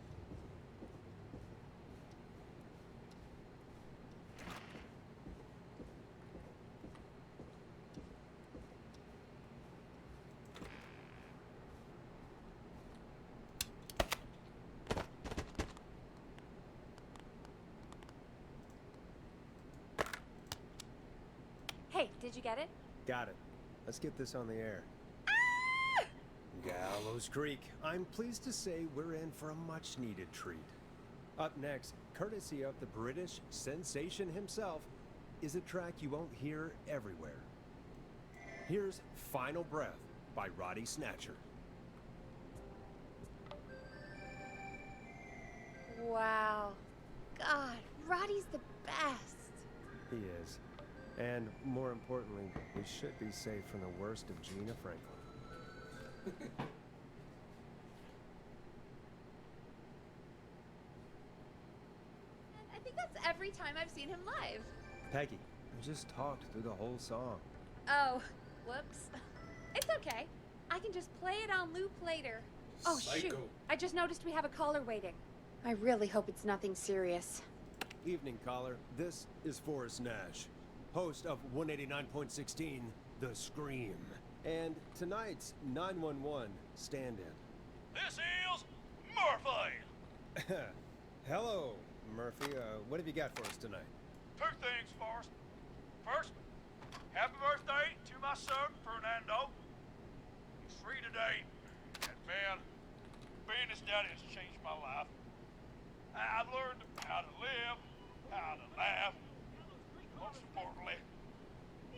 Hey, did you get it? Got it. Let's get this on the air. Gallows Creek. I'm pleased to say we're in for a much-needed treat. Up next, courtesy of the British sensation himself, is a track you won't hear everywhere. Here's Final Breath by Roddy Snatcher. Wow. God, Roddy's the best. He is. And more importantly, we should be safe from the worst of Gina Franklin. think that's every time I've seen him live. Peggy, we just talked through the whole song. Oh, whoops. It's okay. I can just play it on loop later. Oh, shoot. Psycho. I just noticed we have a caller waiting. I really hope it's nothing serious. Evening, caller. This is Forrest Nash, host of 189.16, The Scream. And tonight's 911 stand-in. This is Murphy. Hello, Murphy. What have you got for us tonight? Two things, Forrest. First, happy birthday to my son, Fernando. He's 3 today. And man, being his daddy has changed my life. I've learned how to live, how to laugh, most importantly,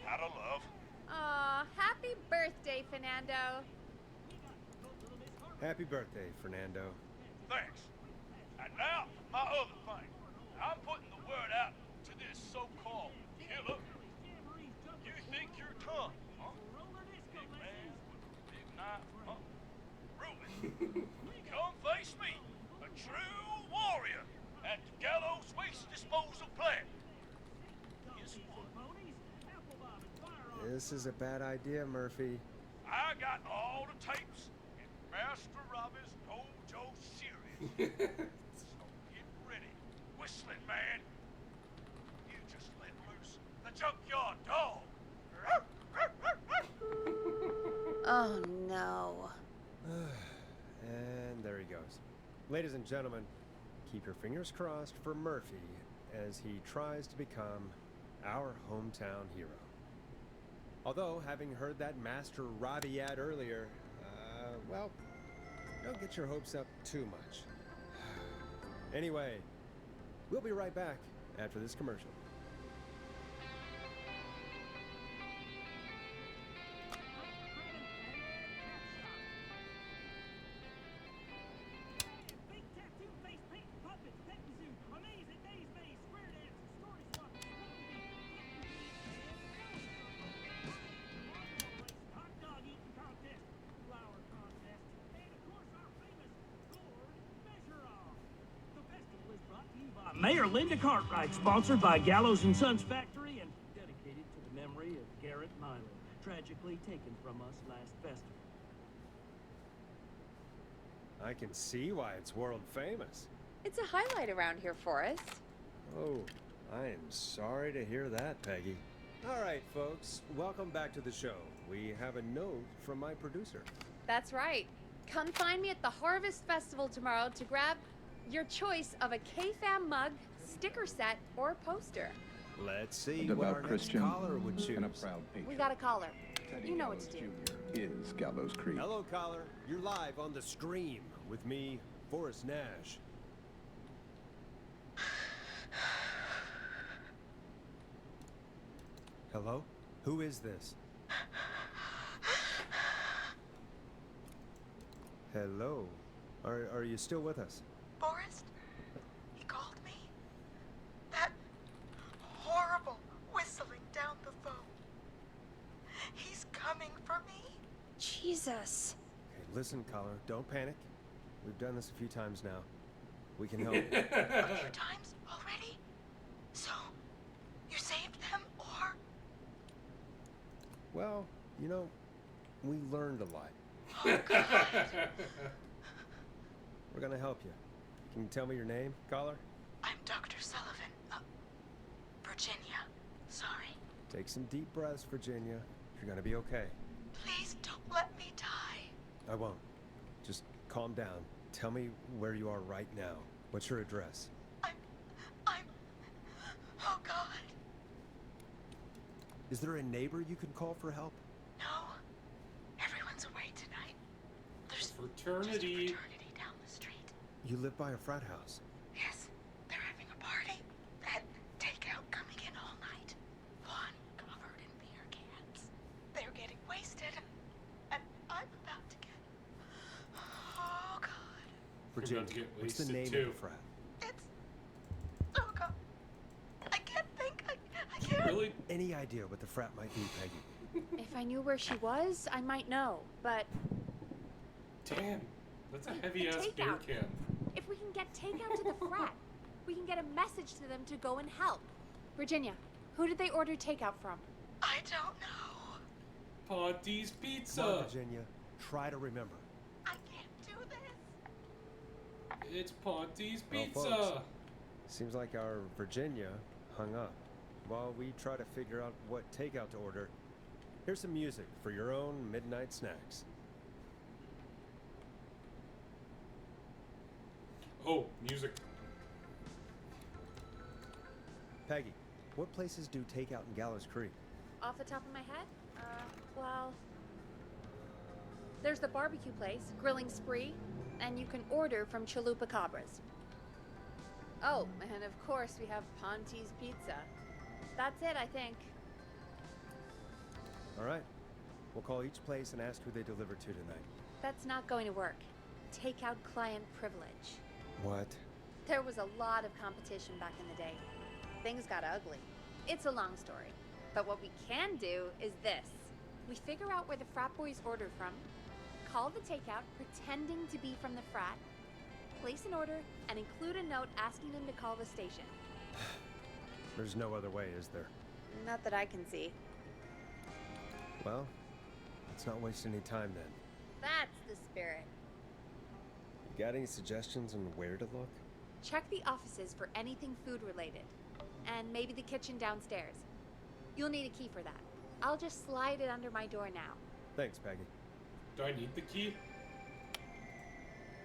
how to love. Aw, happy birthday, Fernando. Happy birthday, Fernando. Thanks. And now, my other thing. I'm putting the word out to this so-called killer. You think you're tough, huh? Big man, big knife, huh? Ruben, come face me, a true warrior at the Gallows Waste Disposal Plant. Guess what? This is a bad idea, Murphy. I got all the tapes in Master Robbie's Dojo series. So get ready, whistling man. You just let loose the junkyard dog. Oh, no. And there he goes. Ladies and gentlemen, keep your fingers crossed for Murphy as he tries to become our hometown hero. Although, having heard that Master Robbie ad earlier, well, don't get your hopes up too much. Anyway, we'll be right back after this commercial. Mayor Linda Cartwright, sponsored by Gallows & Sons Factory and dedicated to the memory of Garrett Milo, tragically taken from us last festival. I can see why it's world famous. It's a highlight around here for us. Oh, I am sorry to hear that, Peggy. All right, folks, welcome back to the show. We have a note from my producer. That's right. Come find me at the Harvest Festival tomorrow to grab your choice of a KFAM mug, sticker set, or poster. Let's see A what our devout next Christian caller would choose. and a proud patriot. We got a caller. Teddy You know what Gallows to do. Jr. is Gallows Creek. Hello, caller. You're live on The Scream with me, Forrest Nash. Hello? Who is this? Hello? Are you still with us? Forrest? He called me? That horrible whistling down the phone. He's coming for me? Jesus. Okay, listen, caller, don't panic. We've done this a few times now. We can help. A few times already? So, you saved them, or? Well, you know, we learned a lot. Oh, God. We're gonna help you. Can you tell me your name, caller? I'm Dr. Sullivan. Virginia. Sorry. Take some deep breaths, Virginia. You're gonna be okay. Please don't let me die. I won't. Just calm down. Tell me where you are right now. What's your address? Oh, God. Is there a neighbor you can call for help? No. Everyone's away tonight. There's Fraternity. just a fraternity down the street. You live by a frat house. Yes, they're having a party. That takeout coming in all night. Lawn covered in beer cans. They're getting wasted. And I'm about to get... Oh, God. Virginia, about to get what's the wasted, name too. of the frat? It's... Oh, God. I can't think. I can't. Really? Any idea what the frat might be, Peggy? If I knew where she was, I might know. But Damn. That's a Wait, heavy ass beer takeout. can. if we can get takeout to the frat, We can get a message to them to go and help. Virginia, who did they order takeout from? I don't know. Ponty's Come on, Pizza. Virginia. Try to remember. I can't do this. It's Ponty's Well, Pizza. folks, seems like our Virginia hung up. While we try to figure out what takeout to order, here's some music for your own midnight snacks. Oh, music. Peggy, what places do takeout in Gallows Creek? Off the top of my head? Well... There's the barbecue place, Grilling Spree, and you can order from Chalupa Cabras. Oh, and of course we have Ponty's Pizza. That's it, I think. All right. We'll call each place and ask who they deliver to tonight. That's not going to work. Takeout client privilege. What? There was a lot of competition back in the day. Things got ugly. It's a long story. But what we can do is this. We figure out where the frat boys ordered from, call the takeout pretending to be from the frat, place an order, and include a note asking them to call the station. There's no other way, is there? Not that I can see. Well, let's not waste any time then. That's the spirit. You got any suggestions on where to look? Check the offices for anything food related. And maybe the kitchen downstairs. You'll need a key for that. I'll just slide it under my door now. Thanks, Peggy. Do I need the key?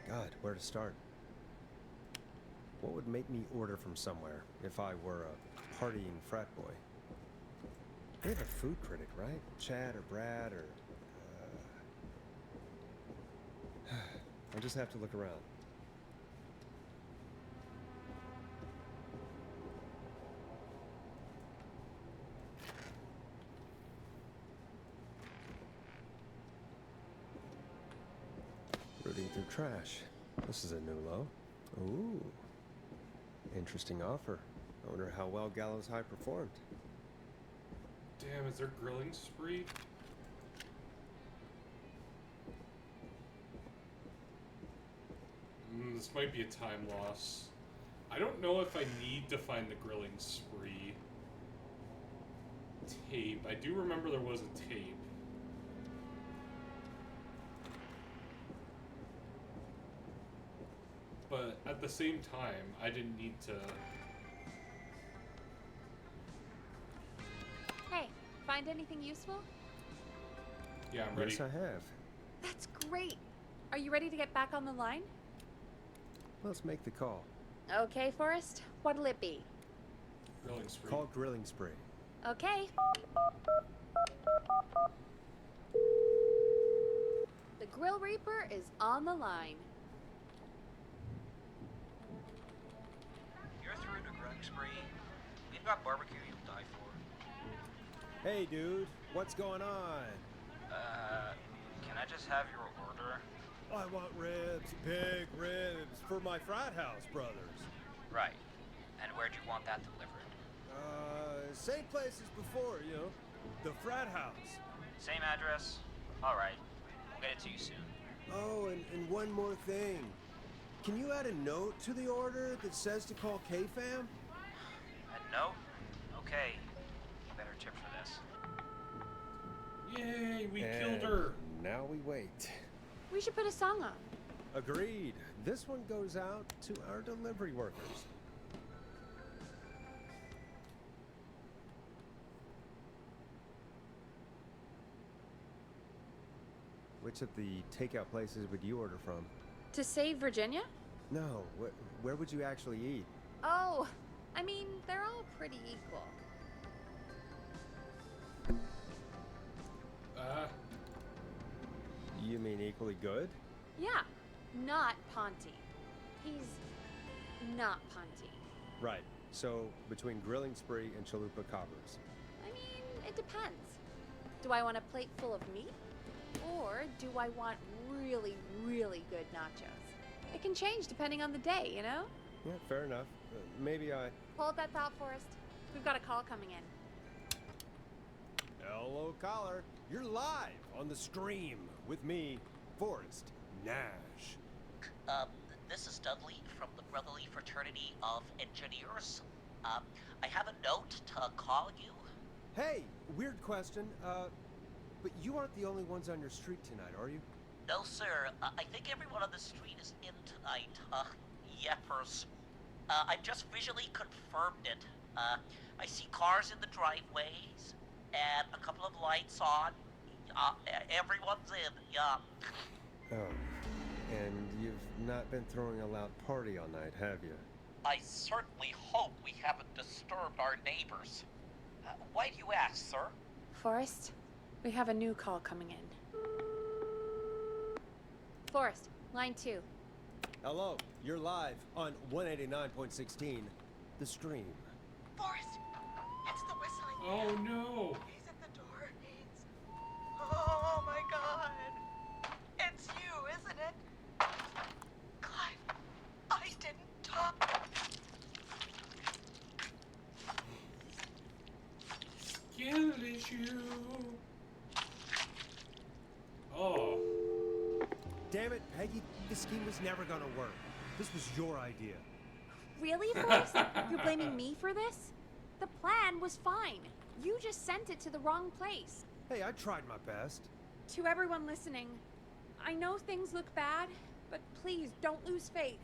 God, where to start? What would make me order from somewhere if I were a partying frat boy? We have a food critic, right? Chad or Brad or... I'll just have to look around. Rooting through trash. This is a new low. Ooh. Interesting offer. I wonder how well Gallows High performed. Damn, is there Grilling Spree? This might be a time loss. I don't know if I need to find the Grilling Spree tape. I do remember there was a tape. But at the same time, I didn't need to... Hey, find anything useful? Yeah, I'm ready. Yes, I have. That's great. Are you ready to get back on the line? Let's make the call. Okay, Forrest. What'll it be? Grilling Spree. Call Grilling Spree. Okay. The Grill Reaper is on the line. You're through to Grilling Spree. We've got barbecue you'll die for. Hey, dude. What's going on? Can I just have your order? I want ribs, big ribs, for my frat house brothers. Right. And where'd you want that delivered? Same place as before, you know. The frat house. Same address? Alright. We'll get it to you soon. Oh, and one more thing. Can you add a note to the order that says to call K-Fam? A note? Okay. Better tip for this. Yay, we And killed her. Now we wait. We should put a song on. Agreed. This one goes out to our delivery workers. Which of the takeout places would you order from? To save Virginia? No, where would you actually eat? Oh, I mean, they're all pretty equal. You mean equally good? Yeah, not Ponty. He's not Ponty. Right. So, between Grilling Spree and Chalupa Cabras. I mean, it depends. Do I want a plate full of meat? Or do I want really, really good nachos? It can change depending on the day, you know? Yeah, fair enough. Maybe I... Hold that thought, Forrest. We've got a call coming in. Hello, caller. You're live on the Scream with me, Forrest Nash. this is Dudley from the Brotherly Fraternity of Engineers. I have a note to call you. Hey, weird question. But you aren't the only ones on your street tonight, are you? No, sir. I think everyone on the street is in tonight. Yepers. I've just visually confirmed it. I see cars in the driveways, and a couple of lights on. Everyone's in, yeah. Oh. And you've not been throwing a loud party all night, have you? I certainly hope we haven't disturbed our neighbors. Why do you ask, sir? Forrest, we have a new call coming in. Forrest, line 2. Hello, you're live on 189.16, The Scream. Forrest, it's the whistling. Oh no! He's at the door. Oh my God! It's you, isn't it? Clive, I didn't talk. Skin issue. Oh. Damn it, Peggy, this scheme was never gonna work. This was your idea. Really, Forrest? You're blaming me for this? The plan was fine. You just sent it to the wrong place. Hey, I tried my best. To everyone listening, I know things look bad, but please don't lose faith.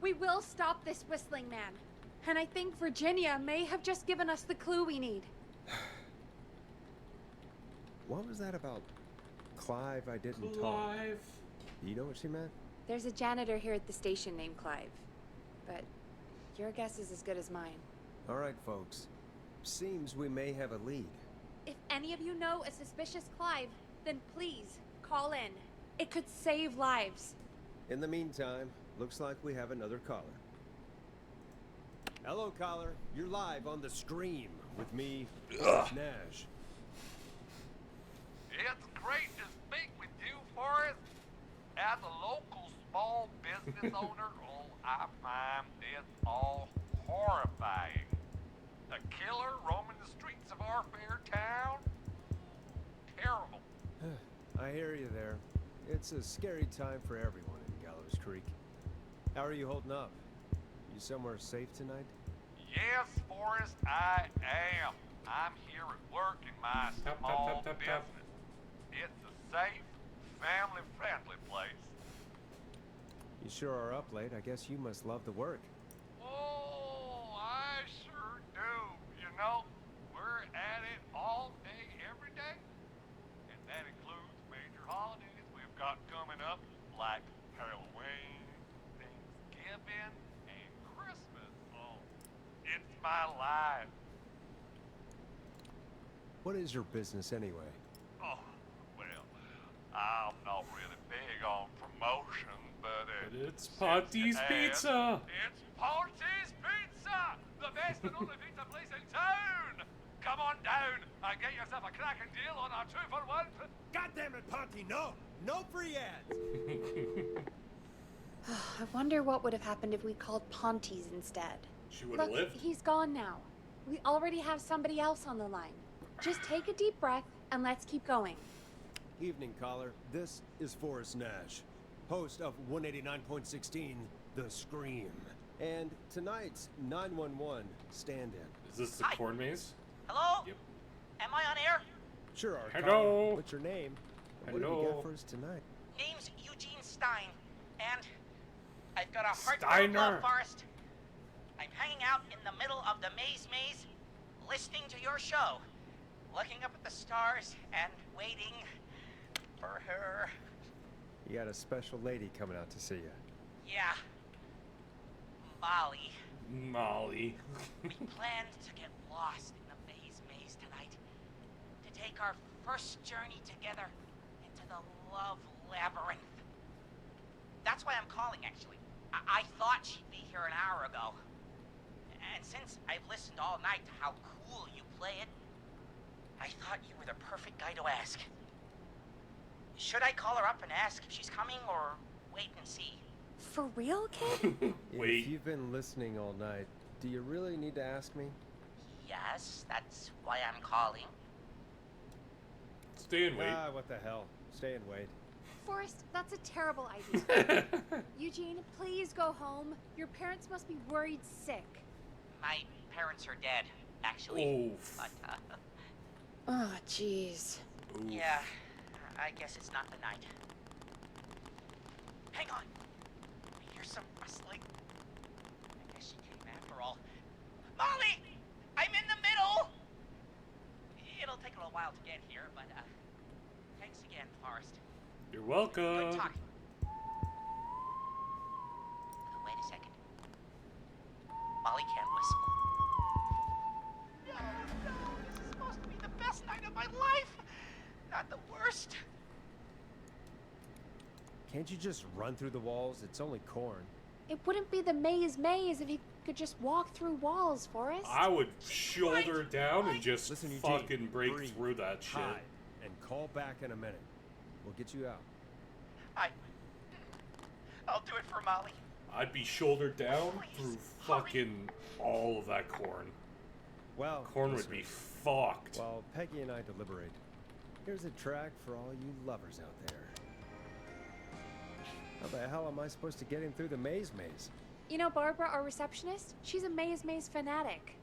We will stop this whistling man. And I think Virginia may have just given us the clue we need. What was that about Clive I didn't talk? Clive. You know what she meant? There's a janitor here at the station named Clive. But your guess is as good as mine. All right, folks. Seems we may have a lead. If any of you know a suspicious Clive, then please call in. It could save lives. In the meantime, looks like we have another caller. Hello, caller. You're live on The Scream with me, Nash. It's great to speak with you, Forrest. As a local small business owner, I find this all horrifying. A killer roaming the streets of our fair town? Terrible. I hear you there. It's a scary time for everyone in Gallows Creek. How are you holding up? You somewhere safe tonight? Yes, Forrest, I am. I'm here at work in my small business. It's a safe, family-friendly place. You sure are up late. I guess you must love the work. Oh, I sure do. You know, we're at it all day, every day. And that includes major holidays we've got coming up, like Halloween, Thanksgiving, and Christmas. Oh, it's my life. What is your business anyway? Oh, well, I'm not really big on promotion, but it's Ponti's Pizza! It's Ponti's Pizza! The best and only pizza place in town! Come on down and get yourself a cracking deal on our 2-for-1. God damn it, Ponty, no! No free ads! I wonder what would have happened if we called Ponty's instead. She would have Look, lived. he's gone now. We already have somebody else on the line. Just take a deep breath and let's keep going. Evening, caller. This is Forrest Nash, host of 189.16, The Scream. And tonight's 911 stand-in. Is this the Hi. corn maze? Hello? Yep. Am I on air? Sure are. Hello. Caller. What's your name? And what do we Hello. got for us tonight? Name's Eugene Stein, and I've got a heart for Steiner. love, Forrest. I'm hanging out in the middle of the maze, listening to your show, looking up at the stars and waiting for her. You got a special lady coming out to see you. Yeah. Molly. Molly. We planned to get lost in the maze tonight. To take our first journey together into the love labyrinth. That's why I'm calling, actually. I thought she'd be here an hour ago. And since I've listened all night to how cool you play it, I thought you were the perfect guy to ask. Should I call her up and ask if she's coming, or wait and see? For real, kid? Wait. If you've been listening all night, do you really need to ask me? Yes, that's why I'm calling. Stay and wait. Ah, what the hell. Stay and wait. Forrest, that's a terrible idea. Eugene, please go home. Your parents must be worried sick. My parents are dead, actually. Oof. But, Oh, jeez. yeah, I guess it's not the night. Hang on. I hear some rustling. I guess she came after all. Molly! I'm in the middle! It'll take a little while to get here, but, thanks again, Forrest. You're Good welcome. talking. Wait a second. Molly can't whistle. No, this is supposed to be the best night of my life! Not the worst. Can't you just run through the walls? It's only corn. It wouldn't be the maze if you could just walk through walls, Forrest. I would shoulder down and just Listen, Eugene, fucking break breathe, through that shit. hide, and call back in a minute. We'll get you out. I'll do it for Molly. I'd be shouldered down Please, through hurry. fucking all of that corn. Well, Corn would listen, be fucked. while Peggy and I deliberate, here's a track for all you lovers out there. How the hell am I supposed to get him through the maze? You know Barbara, our receptionist? She's a maze fanatic.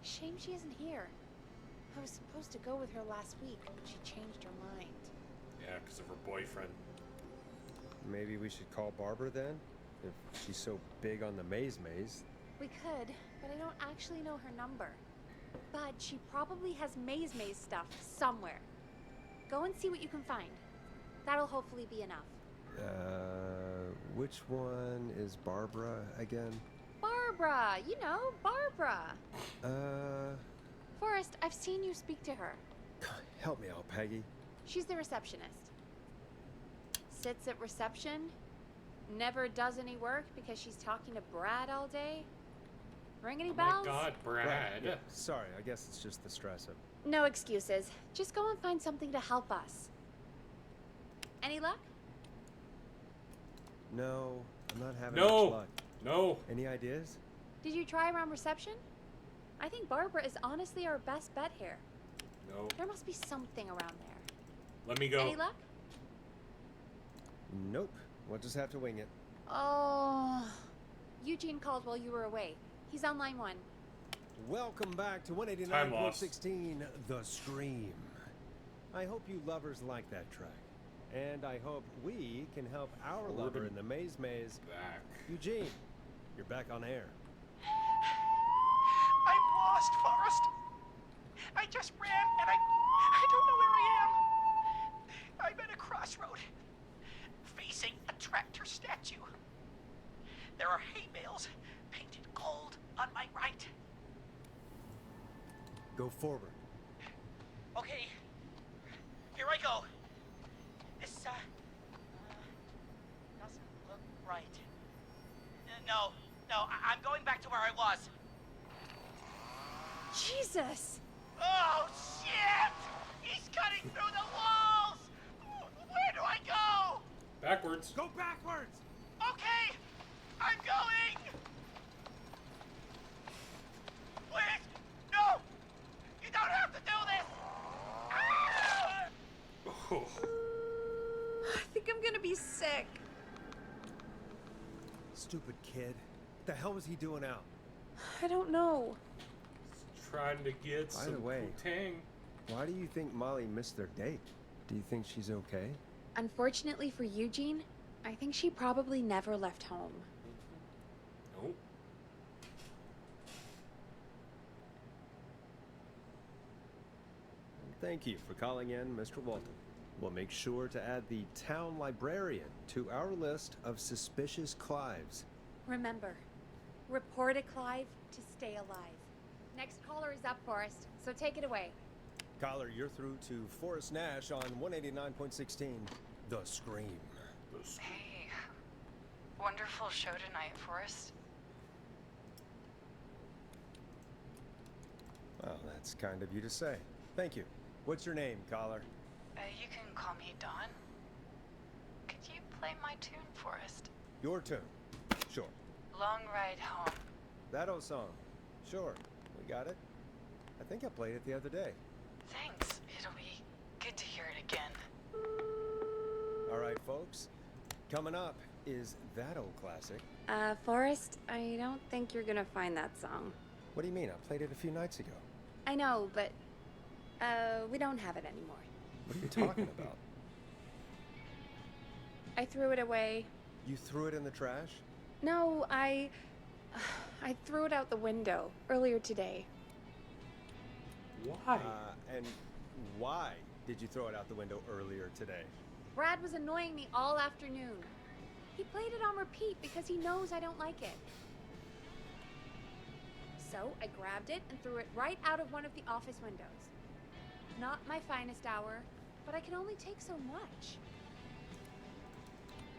Shame she isn't here. I was supposed to go with her last week, but she changed her mind. Yeah, because of her boyfriend. Maybe we should call Barbara then? If she's so big on the maze. We could, but I don't actually know her number. But she probably has maze stuff somewhere. Go and see what you can find. That'll hopefully be enough. Which one is Barbara again? Barbara! You know, Barbara! Forrest, I've seen you speak to her. Help me out, Peggy. She's the receptionist. Sits at reception, never does any work because she's talking to Brad all day. Ring any Oh bells? my god, Brad. Yeah, sorry, I guess it's just the stress of... No excuses. Just go and find something to help us. Any luck? No, I'm not having No. much luck. No. Any ideas? Did you try around reception? I think Barbara is honestly our best bet here. No. There must be something around there. Let me go. Any luck? Nope. We'll just have to wing it. Oh. Eugene called while you were away. He's on line 1. Welcome back to Time lost. 189.16 The Scream. I hope you lovers like that track. And I hope we can help our Forward lover and in the maze. Back. Eugene, you're back on air. I'm lost, Forrest. I just ran and I don't know where I am. I'm at a crossroad, facing a tractor statue. There are hay bales painted gold on my right. Go forward. Okay, here I go. This, doesn't look right. No, I'm going back to where I was. Jesus! Oh, shit! He's cutting through the walls! Where do I go? Backwards. Go backwards! Okay, I'm going! Please, no! You don't have to do this! Ah! Oh. I think I'm gonna be sick. Stupid kid. What the hell was he doing out? I don't know. Trying to get By some the way, tang. Why do you think Molly missed their date? Do you think she's okay? Unfortunately for Eugene, I think she probably never left home. Nope. Thank you for calling in, Mr. Walton. We'll make sure to add the town librarian to our list of suspicious Clives. Remember, report a Clive to stay alive. Next caller is up, Forrest, so take it away. Caller, you're through to Forrest Nash on 189.16 The Scream. Hey, wonderful show tonight, Forrest. Well, that's kind of you to say. Thank you. What's your name, caller? You can call me Dawn. Could you play my tune, Forrest? Your tune. Sure. Long Ride Home. That old song. Sure. We got it. I think I played it the other day. Thanks. It'll be good to hear it again. All right, folks. Coming up is that old classic. Forrest, I don't think you're gonna find that song. What do you mean? I played it a few nights ago. I know, but, we don't have it anymore. What are you talking about? I threw it away. You threw it in the trash? No, I threw it out the window earlier today. Why? And why did you throw it out the window earlier today? Brad was annoying me all afternoon. He played it on repeat because he knows I don't like it. So I grabbed it and threw it right out of one of the office windows. Not my finest hour, but I can only take so much.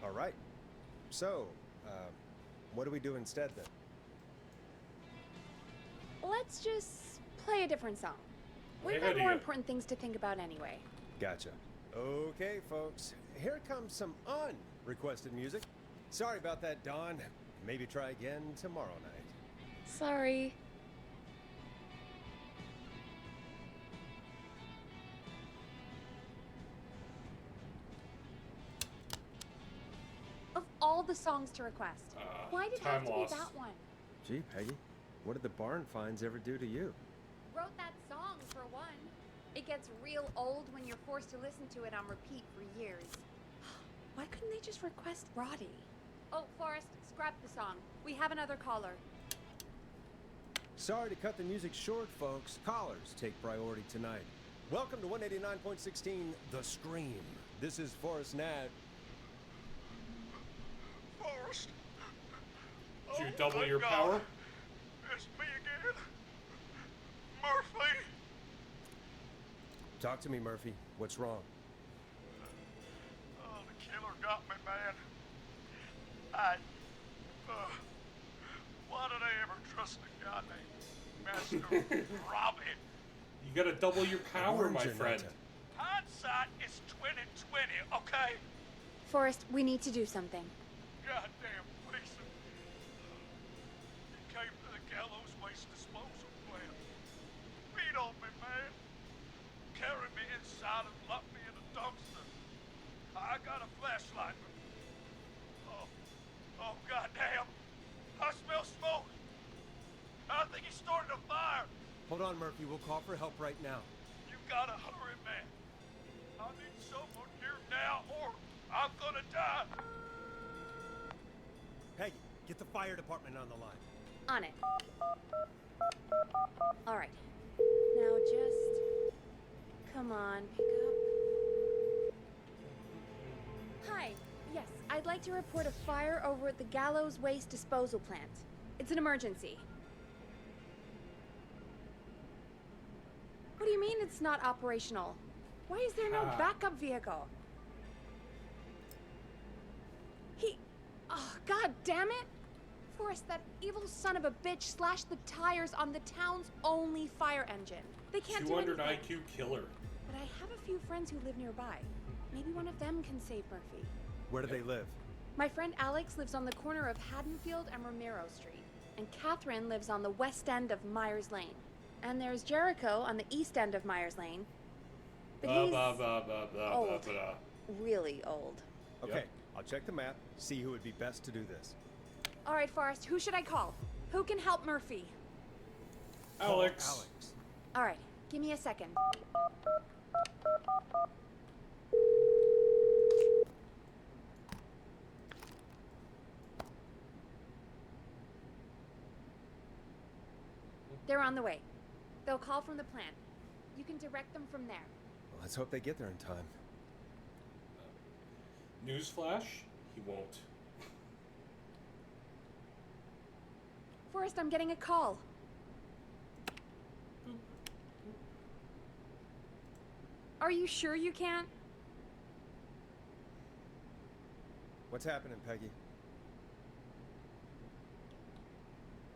All right. So, what do we do instead then? Let's just play a different song. We've Great got more idea. important things to think about anyway. Gotcha. Okay, folks. Here comes some unrequested music. Sorry about that, Dawn. Maybe try again tomorrow night. Sorry. Of all the songs to request, why did it have time to lost. be that one? Gee, Peggy, what did the barn finds ever do to you? Wrote that song for one. It gets real old when you're forced to listen to it on repeat for years. Why couldn't they just request Roddy? Oh, Forrest, scrap the song. We have another caller. Sorry to cut the music short, folks. Callers take priority tonight. Welcome to 189.16 The Scream. This is Forrest Nat. Forrest. Did you double your power? It's me again. Murphy. Talk to me, Murphy. What's wrong? Oh, the killer got me, man. Why did I ever trust a guy named Master Robbie? You gotta double your power, my Warned you not friend. to. Hindsight is 20/20, okay? Forrest, we need to do something. Goddamn Gleason. He came to the gallows waste disposal plant. Beat on me, man. Carried me inside and locked me in a dumpster. I got a flashlight. Oh, goddamn. I smell smoke. I think he started a fire. Hold on, Murphy. We'll call for help right now. You gotta hurry, man. I need someone here now or I'm gonna die. Peggy, get the fire department on the line. On it. All right. Now just... Come on, pick up. Hi. Yes, I'd like to report a fire over at the Gallows Waste Disposal Plant. It's an emergency. What do you mean it's not operational? Why is there no backup vehicle? Oh, god damn it! Forrest, that evil son of a bitch slashed the tires on the town's only fire engine. They can't do 200 anything. IQ killer. But I have a few friends who live nearby. Maybe one of them can save Murphy. Where do they live? My friend Alex lives on the corner of Haddonfield and Romero Street. And Catherine lives on the west end of Myers Lane. And there's Jericho on the east end of Myers Lane. But he's old. Really old. Okay, Yep. I'll check the map, see who would be best to do this. All right, Forrest, who should I call? Who can help Murphy? Alex. Call Alex. All right, give me a second. They're on the way. They'll call from the plant. You can direct them from there. Well, let's hope they get there in time. Newsflash, he won't. Forrest, I'm getting a call. Are you sure you can't? What's happening, Peggy?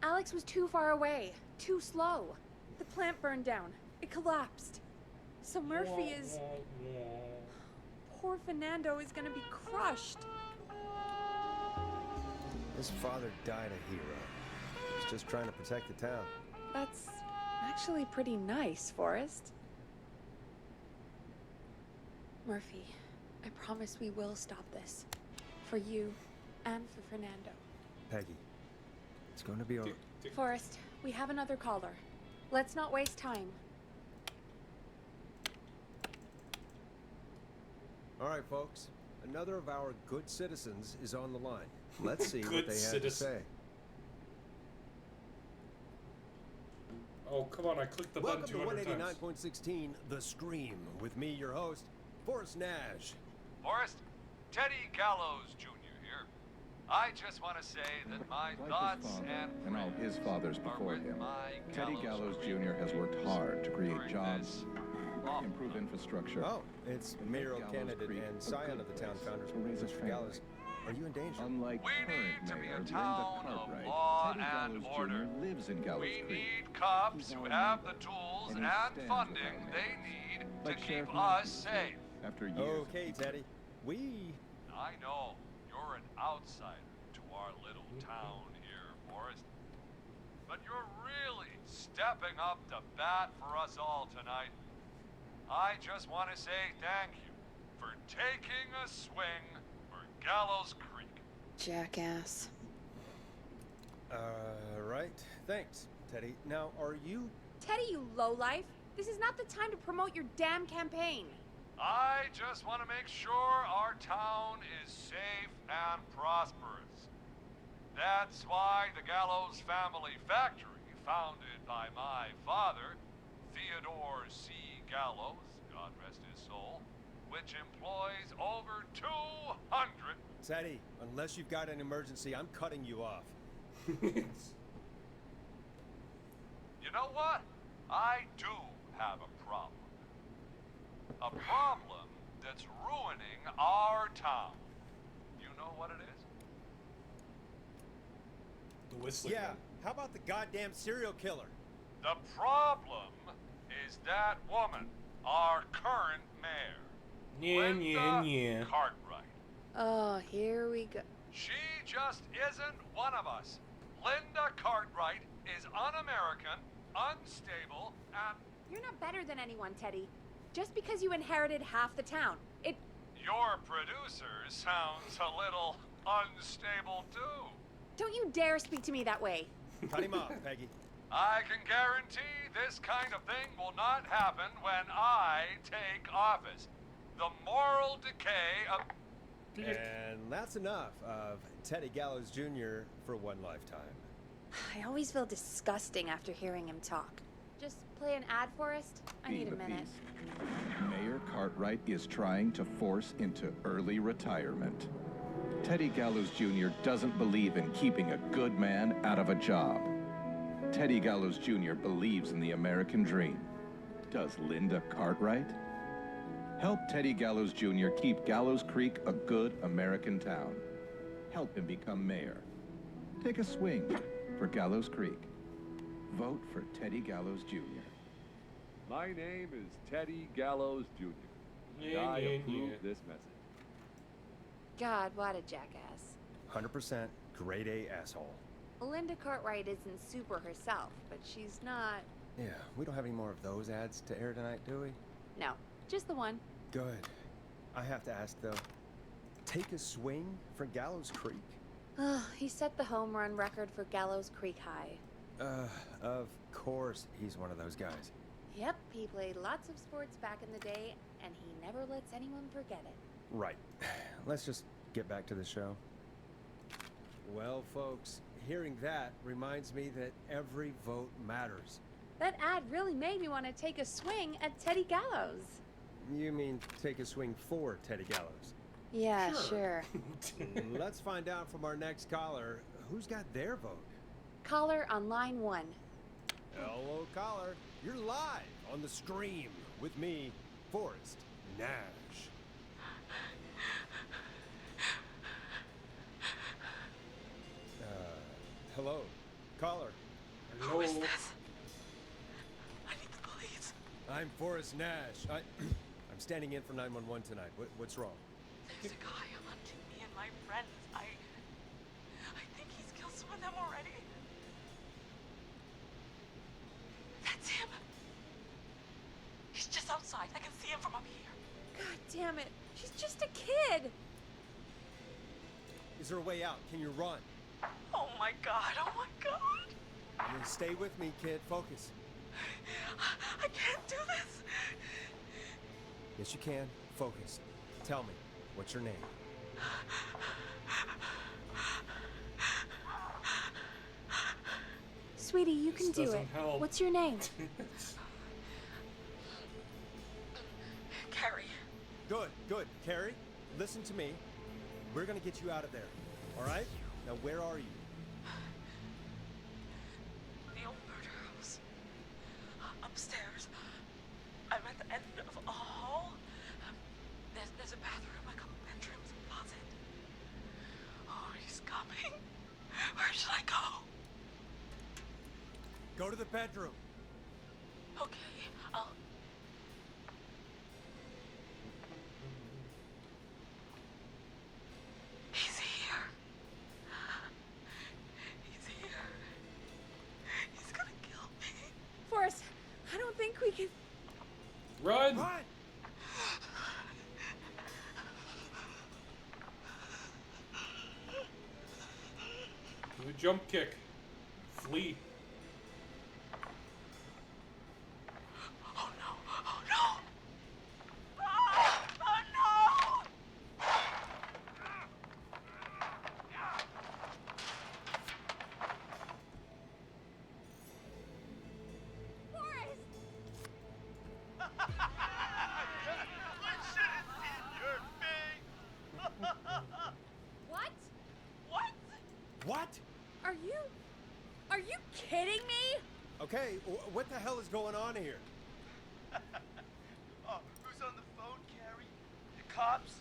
Alex was too far away, too slow. The plant burned down. It collapsed. So Murphy is... Poor Fernando is gonna be crushed. His father died a hero. He's just trying to protect the town. That's actually pretty nice, Forrest. Murphy, I promise we will stop this. For you and for Fernando. Peggy, it's going to be all... Forrest, we have another caller. Let's not waste time. All right, folks. Another of our good citizens is on the line. Let's see what Good they have to citizen. say. Oh, come on, I clicked the button Welcome 200 to times. 189.16, The Scream, with me, your host, Forrest Nash. Forrest, Teddy Gallows Jr. here. I just want to say that my thoughts and all his fathers are before with him. my Teddy Gallows Jr. has worked hard to create jobs, improve infrastructure. Oh, it's and make mayoral Gallows candidate Creek and a scion good of the town place founders, to raise a Mr. family. Gallows. Are you in danger? Unlike We current need to be mayor a Linda town of Cartwright, law Teddy and Gallows order. Jr. lives in Gallows We Creek. need cops He's who our have neighbor, the tools and and he stands funding with our they neighbors. need to Like keep Sheriff us Martin safe. After years. Okay, Teddy. We... I know you're an outsider to our little town here, Forrest. But you're really stepping up to bat for us all tonight. I just want to say thank you for taking a swing for Gallows Creek. Jackass. Right. Thanks, Teddy. Now, are you... Teddy, you lowlife! This is not the time to promote your damn campaign. I just want to make sure our town is safe and prosperous. That's why the Gallows Family Factory, founded by my father, Theodore C. Gallows, God rest his soul, which employs over 200... Teddy, unless you've got an emergency, I'm cutting you off. You know what? I do have a problem. A problem that's ruining our town. You know what it is? The whistling Yeah, man. how about the goddamn serial killer? The problem is that woman, our current mayor. Linda Cartwright. Oh, here we go. She just isn't one of us. Linda Cartwright is un-American, unstable, and... You're not better than anyone, Teddy. Just because you inherited half the town. Your producer sounds a little unstable, too. Don't you dare speak to me that way. Cut him off, Peggy. I can guarantee this kind of thing will not happen when I take office. The moral decay of... And that's enough of Teddy Gallows Jr. for one lifetime. I always feel disgusting after hearing him talk. Just play an ad, Forrest? I need a minute. Mayor Cartwright is trying to force into early retirement. Teddy Gallows Jr. doesn't believe in keeping a good man out of a job. Teddy Gallows Jr. believes in the American dream. Does Linda Cartwright? Help Teddy Gallows Jr. keep Gallows Creek a good American town. Help him become mayor. Take a swing for Gallows Creek. Vote for Teddy Gallows Jr. My name is Teddy Gallows Jr. Yeah, I yeah, approve yeah. this message. God, what a jackass. 100% grade A asshole. Linda Cartwright isn't super herself, but she's not... Yeah, we don't have any more of those ads to air tonight, do we? No, just the one. Good. I have to ask, though. Take a swing for Gallows Creek? He set the home run record for Gallows Creek High. Of course he's one of those guys. Yep, he played lots of sports back in the day, and he never lets anyone forget it. Right. Let's just get back to the show. Well, folks, hearing that reminds me that every vote matters. That ad really made me want to take a swing at Teddy Gallows. You mean take a swing for Teddy Gallows? Yeah, sure. Let's find out from our next caller who's got their vote. Caller on line 1. Hello, caller. You're live on The Scream with me, Forrest Nash. Hello, caller. Who is this? I need the police. I'm Forrest Nash. I'm standing in for 911 tonight. What's wrong? There's a guy hunting me and my friends. I think he's killed some of them already. That's him. He's just outside. I can see him from up here. God damn it. He's just a kid. Is there a way out? Can you run? Oh my god, oh my god. You stay with me, kid. Focus. I can't do this. Yes, you can. Focus. Tell me, what's your name? Sweetie, you can do it. help. What's your name? Carrie. Good, good. Carrie, listen to me. We're gonna get you out of there. All right? Now, where are you? The old murder house. Upstairs. I'm at the end of a hall. There's a bathroom, a couple bedrooms, a closet. Oh, he's coming. Where should I go? Go to the bedroom. Okay, I'll... He's here. He's here. He's gonna kill me. Forrest, I don't think we can... Run! Run! Do a jump kick. Flee. Oh no! Oh no! Oh no! What? What? What? Are you kidding me? Okay, what the hell is going on here? Oh, who's on the phone, Carrie? The cops?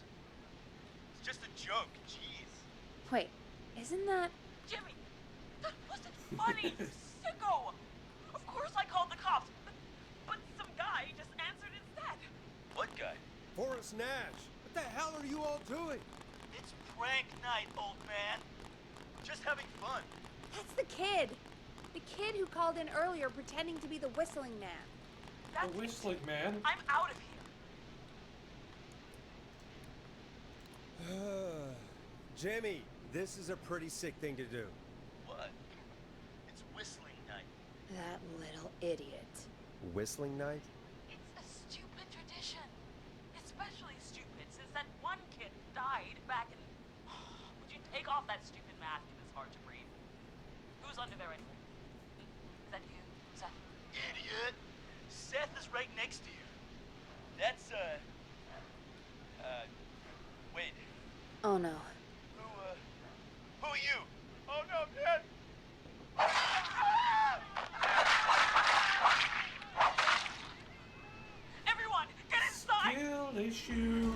It's just a joke, jeez. Wait, isn't that... Jimmy, that wasn't funny, you sicko! Of course I called the cops, but some guy just answered instead. What guy? Forrest Nash. What the hell are you all doing? It's prank night, old man. Just having fun. That's the kid. The kid who called in earlier pretending to be the whistling man. That's The whistling man. I'm out of here. Jimmy, this is a pretty sick thing to do. What? It's whistling night. That little idiot. Whistling night? It's a stupid tradition. Especially stupid since that one kid died back in... Would you take off that stupid mask if it's hard to breathe? Who's under there anyway? Is that you? Is that... Idiot! Seth is right next to you. That's, wait. Oh no. Who are you? Oh no, Dad! Everyone, get inside! Skill issue.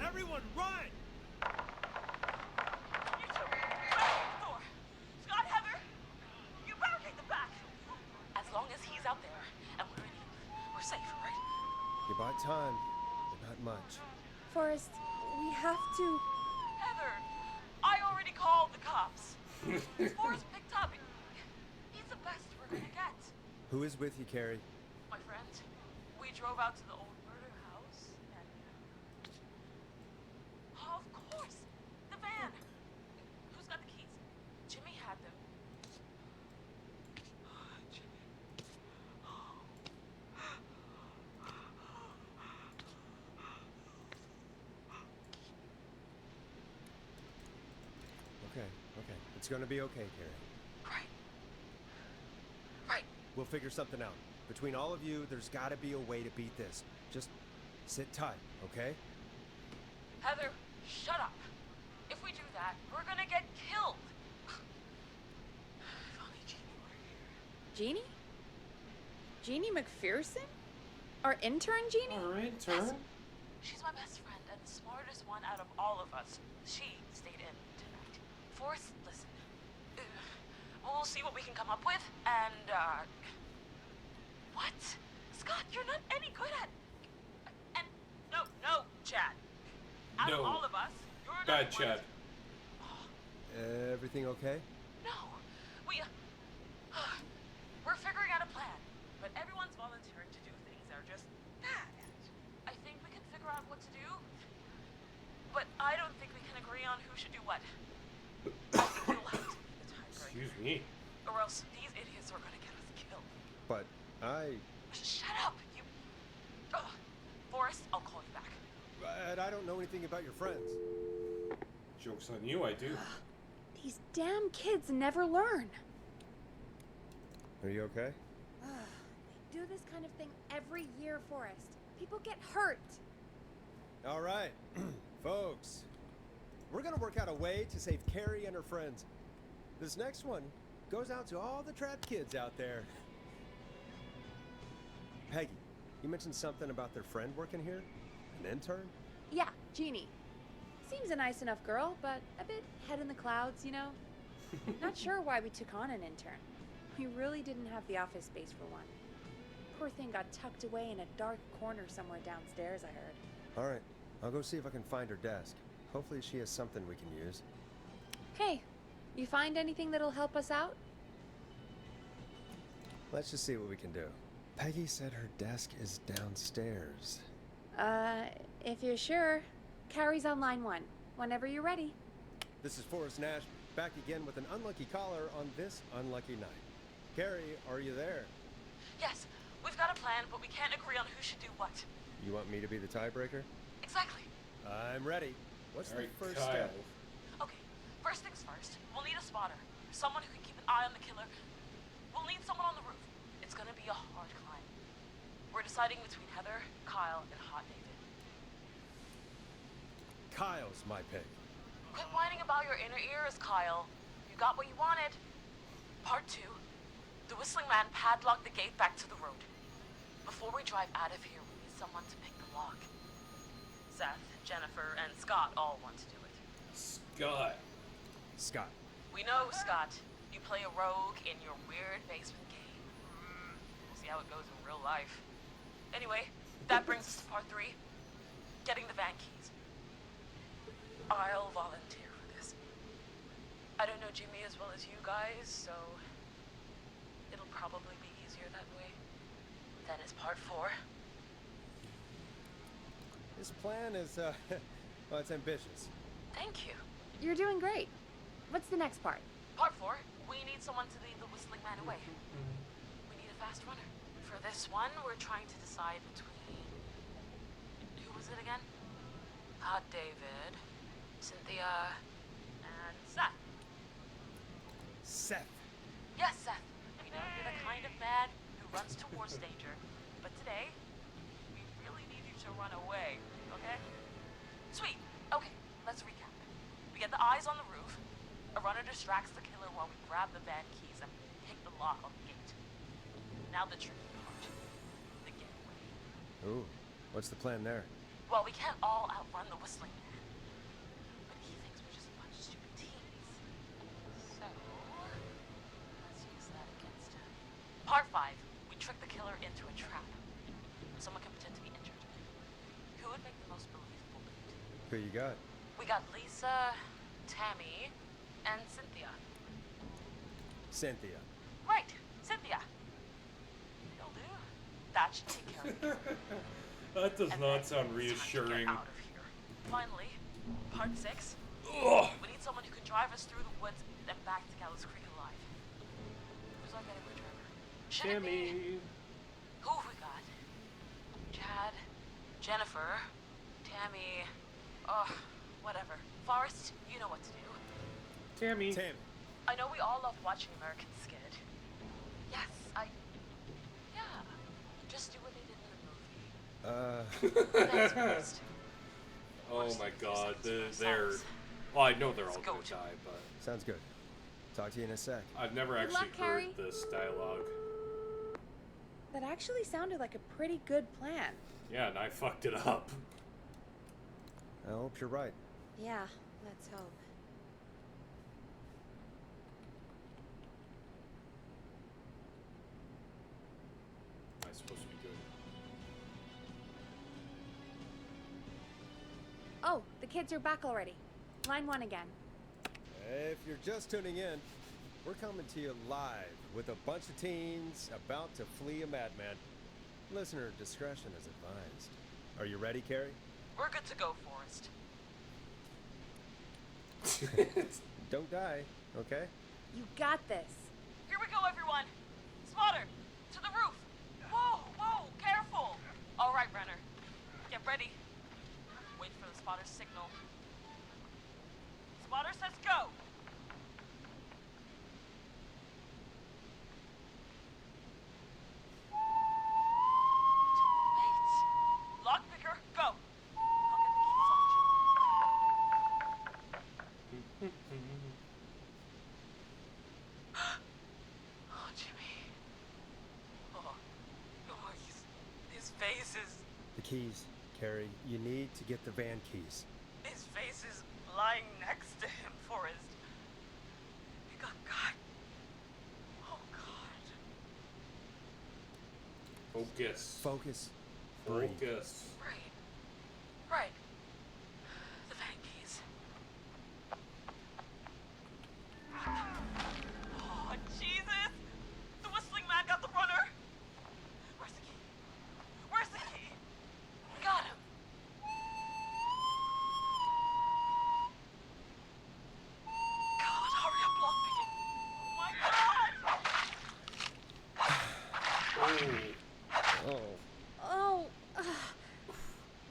Everyone, run! You two, barricade the door. Scott, Heather, you barricade the back. As long as he's out there and we're in here, we're safe, right? You bought time, but not much. Forrest, we have to... Heather, I already called the cops. Forrest picked up. He's the best we're gonna get. Who is with you, Carrie? My friend, we drove out to the old murder house and... Oh, of course! The van! Who's got the keys? Jimmy had them. Jimmy. Okay. It's gonna be okay, Carrie. Right. We'll figure something out. Between all of you, there's gotta be a way to beat this. Just sit tight, okay? Heather, shut up. If we do that, we're gonna get killed. If only Jeannie were here. Jeannie? Jeannie McPherson? Our intern, Jeannie? Our intern? She's my best friend and the smartest one out of all of us. She stayed in tonight. Forrest, listen. We'll see what we can come up with, and, What? Scott, you're not any good at... And, no, Chad. Out of No. all of us, you're the Bad one Chad. Everything okay? No, we're figuring out a plan, but everyone's volunteering to do things they're just bad at. I think we can figure out what to do. but I don't think we can agree on who should do what. I think you'll have to be the tiebreaker. Excuse me. Or else these idiots are gonna get us killed. But I... Shut up, you... Ugh. Forrest, I'll call you back. But I don't know anything about your friends. Joke's on you, I do. These damn kids never learn. Are you okay? They do this kind of thing every year, Forrest. People get hurt. All right, folks. We're gonna work out a way to save Carrie and her friends. This next one goes out to all the trapped kids out there. Peggy, you mentioned something about their friend working here? An intern? Yeah, Jeannie. Seems a nice enough girl, but a bit head in the clouds, you know? Not sure why we took on an intern. We really didn't have the office space for one. Poor thing got tucked away in a dark corner somewhere downstairs, I heard. All right, I'll go see if I can find her desk. Hopefully she has something we can use. Hey, you find anything that'll help us out? Let's just see what we can do. Peggy said her desk is downstairs. If you're sure. Carrie's on line 1, whenever you're ready. This is Forrest Nash, back again with an unlucky caller on this unlucky night. Carrie, are you there? Yes, we've got a plan, but we can't agree on who should do what. You want me to be the tiebreaker? Exactly. I'm ready. What's the first Kyle. step? Okay, first things first, we'll need a spotter. Someone who can keep an eye on the killer. We'll need someone on the roof. It's gonna be a hard climb. We're deciding between Heather, Kyle, and Hot David. Kyle's my pick. Quit whining about your inner ears, Kyle. You got what you wanted. Part 2. The Whistling Man padlocked the gate back to the road. Before we drive out of here, we need someone to pick the lock. Seth, Jennifer, and Scott all want to do it. Scott. Scott. We know, Scott. You play a rogue in your weird basement game. We'll see how it goes in real life. Anyway, that brings us to part 3. Getting the van keys. I'll volunteer for this. I don't know Jimmy as well as you guys, so it'll probably be easier that way. Then it's part 4. This plan is, well, it's ambitious. Thank you. You're doing great. What's the next part? Part 4, we need someone to lead the Whistling Man away. We need a fast runner. For this one, we're trying to decide between... Who was it again? Hot David, Cynthia, and Seth. Seth. Yes, Seth. We know you're the kind of man who runs towards danger. But today, we really need you to run away, okay? Sweet. Okay, let's recap. We get the eyes on the roof. A runner distracts the killer while we grab the van keys and pick the lock on the gate. Now the tricky part. The getaway. Ooh, what's the plan there? Well, we can't all outrun the Whistling Man. But he thinks we're just a bunch of stupid teens. So, let's use that against him. Part 5. We trick the killer into a trap. Someone can pretend to be injured. Who would make the most believable lead? Who you got? We got Lisa, Tammy, and Cynthia. Cynthia. Right, Cynthia. Will do. That should take care of it. That does And not then sound it's reassuring. time to get out of here. Finally, part 6. Ugh. We need someone who can drive us through the woods and back to Gallows Creek alive. Who's our getaway driver? Should it be... Who have we got? Chad, Jennifer, Tammy, whatever. Forrest, you know what to do. Tammy. I know we all love watching American Skid. Yes, yeah. Just do what they did in the movie. That's worst. Oh my god, they're... Well, I know they're all gonna die, but... Sounds good. Talk to you in a sec. I've never Good actually luck, heard Harry. this dialogue. That actually sounded like a pretty good plan. Yeah, and I fucked it up. I hope you're right. Yeah, let's hope. Am I supposed to be good? Oh, the kids are back already. Line 1 again. If you're just tuning in, we're coming to you live with a bunch of teens about to flee a madman. Listener discretion is advised. Are you ready, Carrie? We're good to go, Forrest. Don't die, okay? You got this. Here we go, everyone. Spotter, to the roof. Whoa, whoa, careful. All right, Renner. Get ready. Wait for the spotter's signal. Spotter says go. Wait. Lockpicker, go. I'll get the keys off Oh, Jimmy. Oh, his face is... The keys, Carrie. You need to get the van keys. His face is lying next to him, Forrest. He got cut. Oh, God. Focus. Focus. Breathe. Focus. Right. The van keys. Oh, Jesus! The whistling man got the runner! Where's the key? Where's the key? Got him! God, hurry up, lockpicking! Oh my God! Oh. Oh.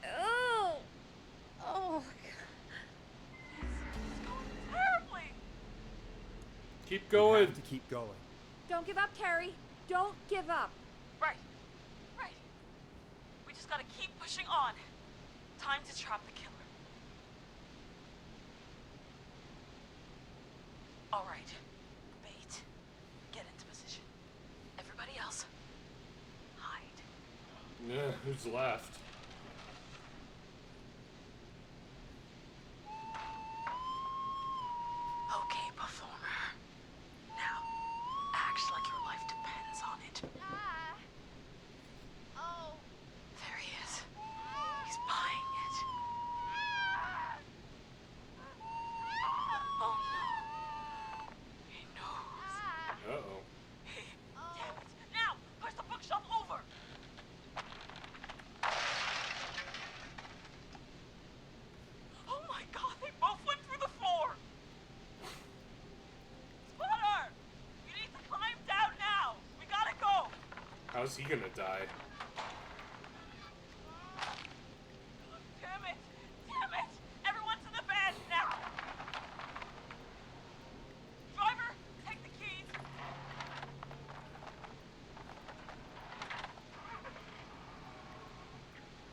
Oh. Oh. Terribly! Keep You going. have to keep going. Don't give up, Carrie. Don't give up. Right. We just gotta keep pushing on. Time to trap the killer. All right. Bait. Get into position. Everybody else, hide. Yeah, who's left? Okay, performer. Now, act like your life depends on it. Oh. There he is. He's buying it. Oh no. He knows. Uh-oh. Damn it. Now, push the bookshelf over. Oh my God, they both went through the floor. Spotter! You need to climb down now. We gotta go. How's he gonna die? Damn it! Damn it! Everyone to the van now! Driver, take the keys.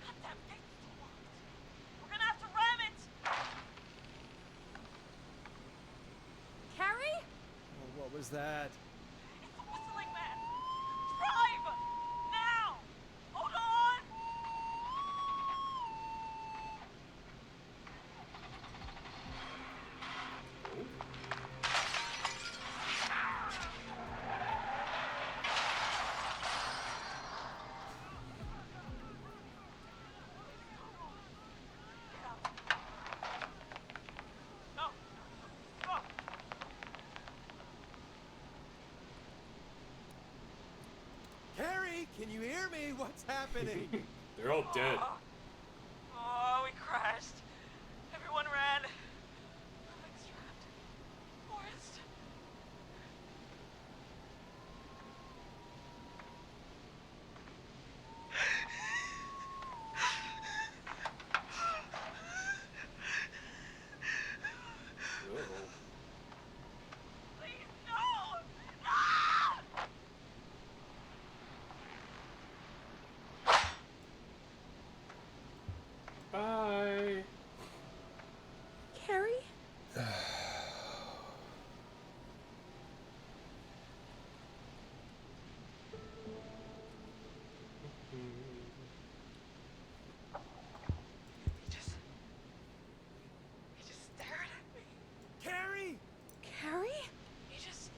Goddamn gate's still locked. We're gonna have to ram it. Carrie? Oh, what was that? It's the whistling man. Drive! Now! Hold on! No! Go! Carrie, can you hear me? What's happening? They're all dead. Oh, we crashed. Everyone ran. Alex trapped. Forrest. Uh-oh. Please, no! No! Bye. Carrie? He just stared at me. Carrie! Carrie? He just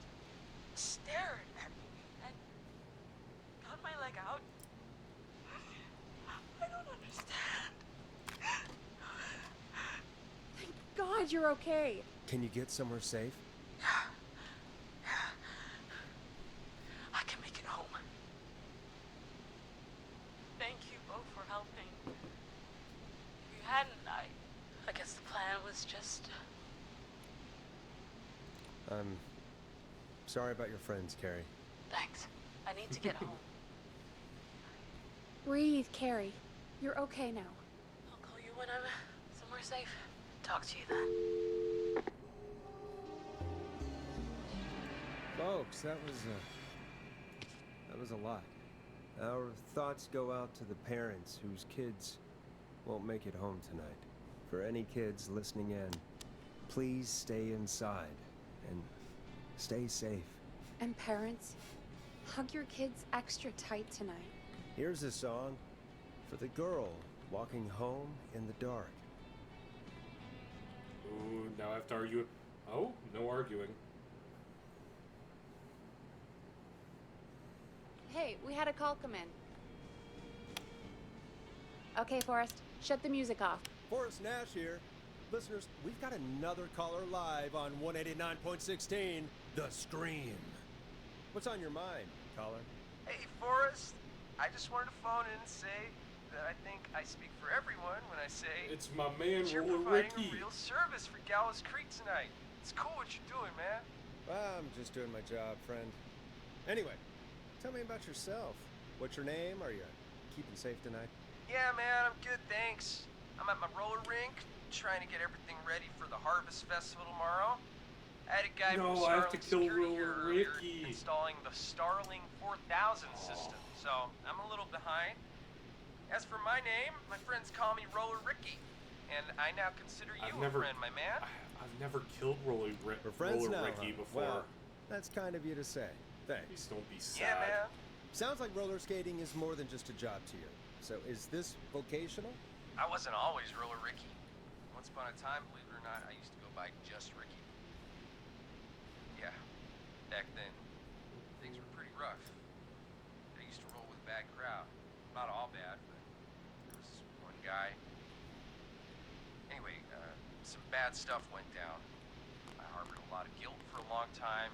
stared at me and got my leg out. I don't understand. Thank God you're okay. Can you get somewhere safe? I can make it home. Thank you both for helping. If you hadn't, I guess the plan was just I'm sorry about your friends, Carrie. Thanks. I need to get home. Breathe, Carrie. You're okay now. I'll call you when I'm somewhere safe. Talk to you then. Folks, that was a lot. Our thoughts go out to the parents whose kids won't make it home tonight. For any kids listening in, please stay inside and stay safe. And parents, hug your kids extra tight tonight. Here's a song for the girl walking home in the dark. Ooh, now I have to argue. Oh, no arguing. Hey, we had a call come in. Okay, Forrest, shut the music off. Forrest Nash here. Listeners, we've got another caller live on 189.16, The Scream. What's on your mind, caller? Hey, Forrest. I just wanted to phone in and say that I think I speak for everyone when I say it's my man, you're Roller providing Ricky. a real service for Gallows Creek tonight. It's cool what you're doing, man. Well, I'm just doing my job, friend. Anyway, tell me about yourself. What's your name? Are you keeping safe tonight? Yeah, man, I'm good, thanks. I'm at my roller rink, trying to get everything ready for the Harvest Festival tomorrow. I had a guy from No, I have to Starling kill Security here Roller earlier Ricky. installing the Starling 4000 system, so I'm a little behind. As for my name, my friends call me Roller Ricky, and I now consider you a friend, my man. I've never killed Roller We're friends now, Ricky huh? before. Well, that's kind of you to say. Thanks. Please don't be sad. Yeah, man. Sounds like roller skating is more than just a job to you. So is this vocational? I wasn't always Roller Ricky. Once upon a time, believe it or not, I used to go by just Ricky. Yeah, back then, things were pretty rough. I used to roll with a bad crowd. Not all bad, but there was this one guy. Anyway, some bad stuff went down. I harbored a lot of guilt for a long time.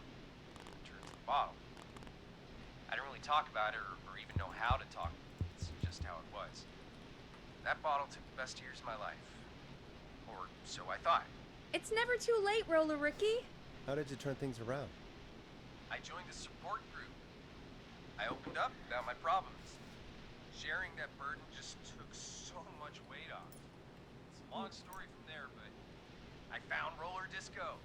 Turned to the bottle. I didn't really talk about it or even know how to talk. It's just how it was. That bottle took the best years of my life. Or so I thought. It's never too late, Roller Ricky. How did you turn things around? I joined a support group. I opened up about my problems. Sharing that burden just took so much weight off. It's a long story from there, but I found roller disco.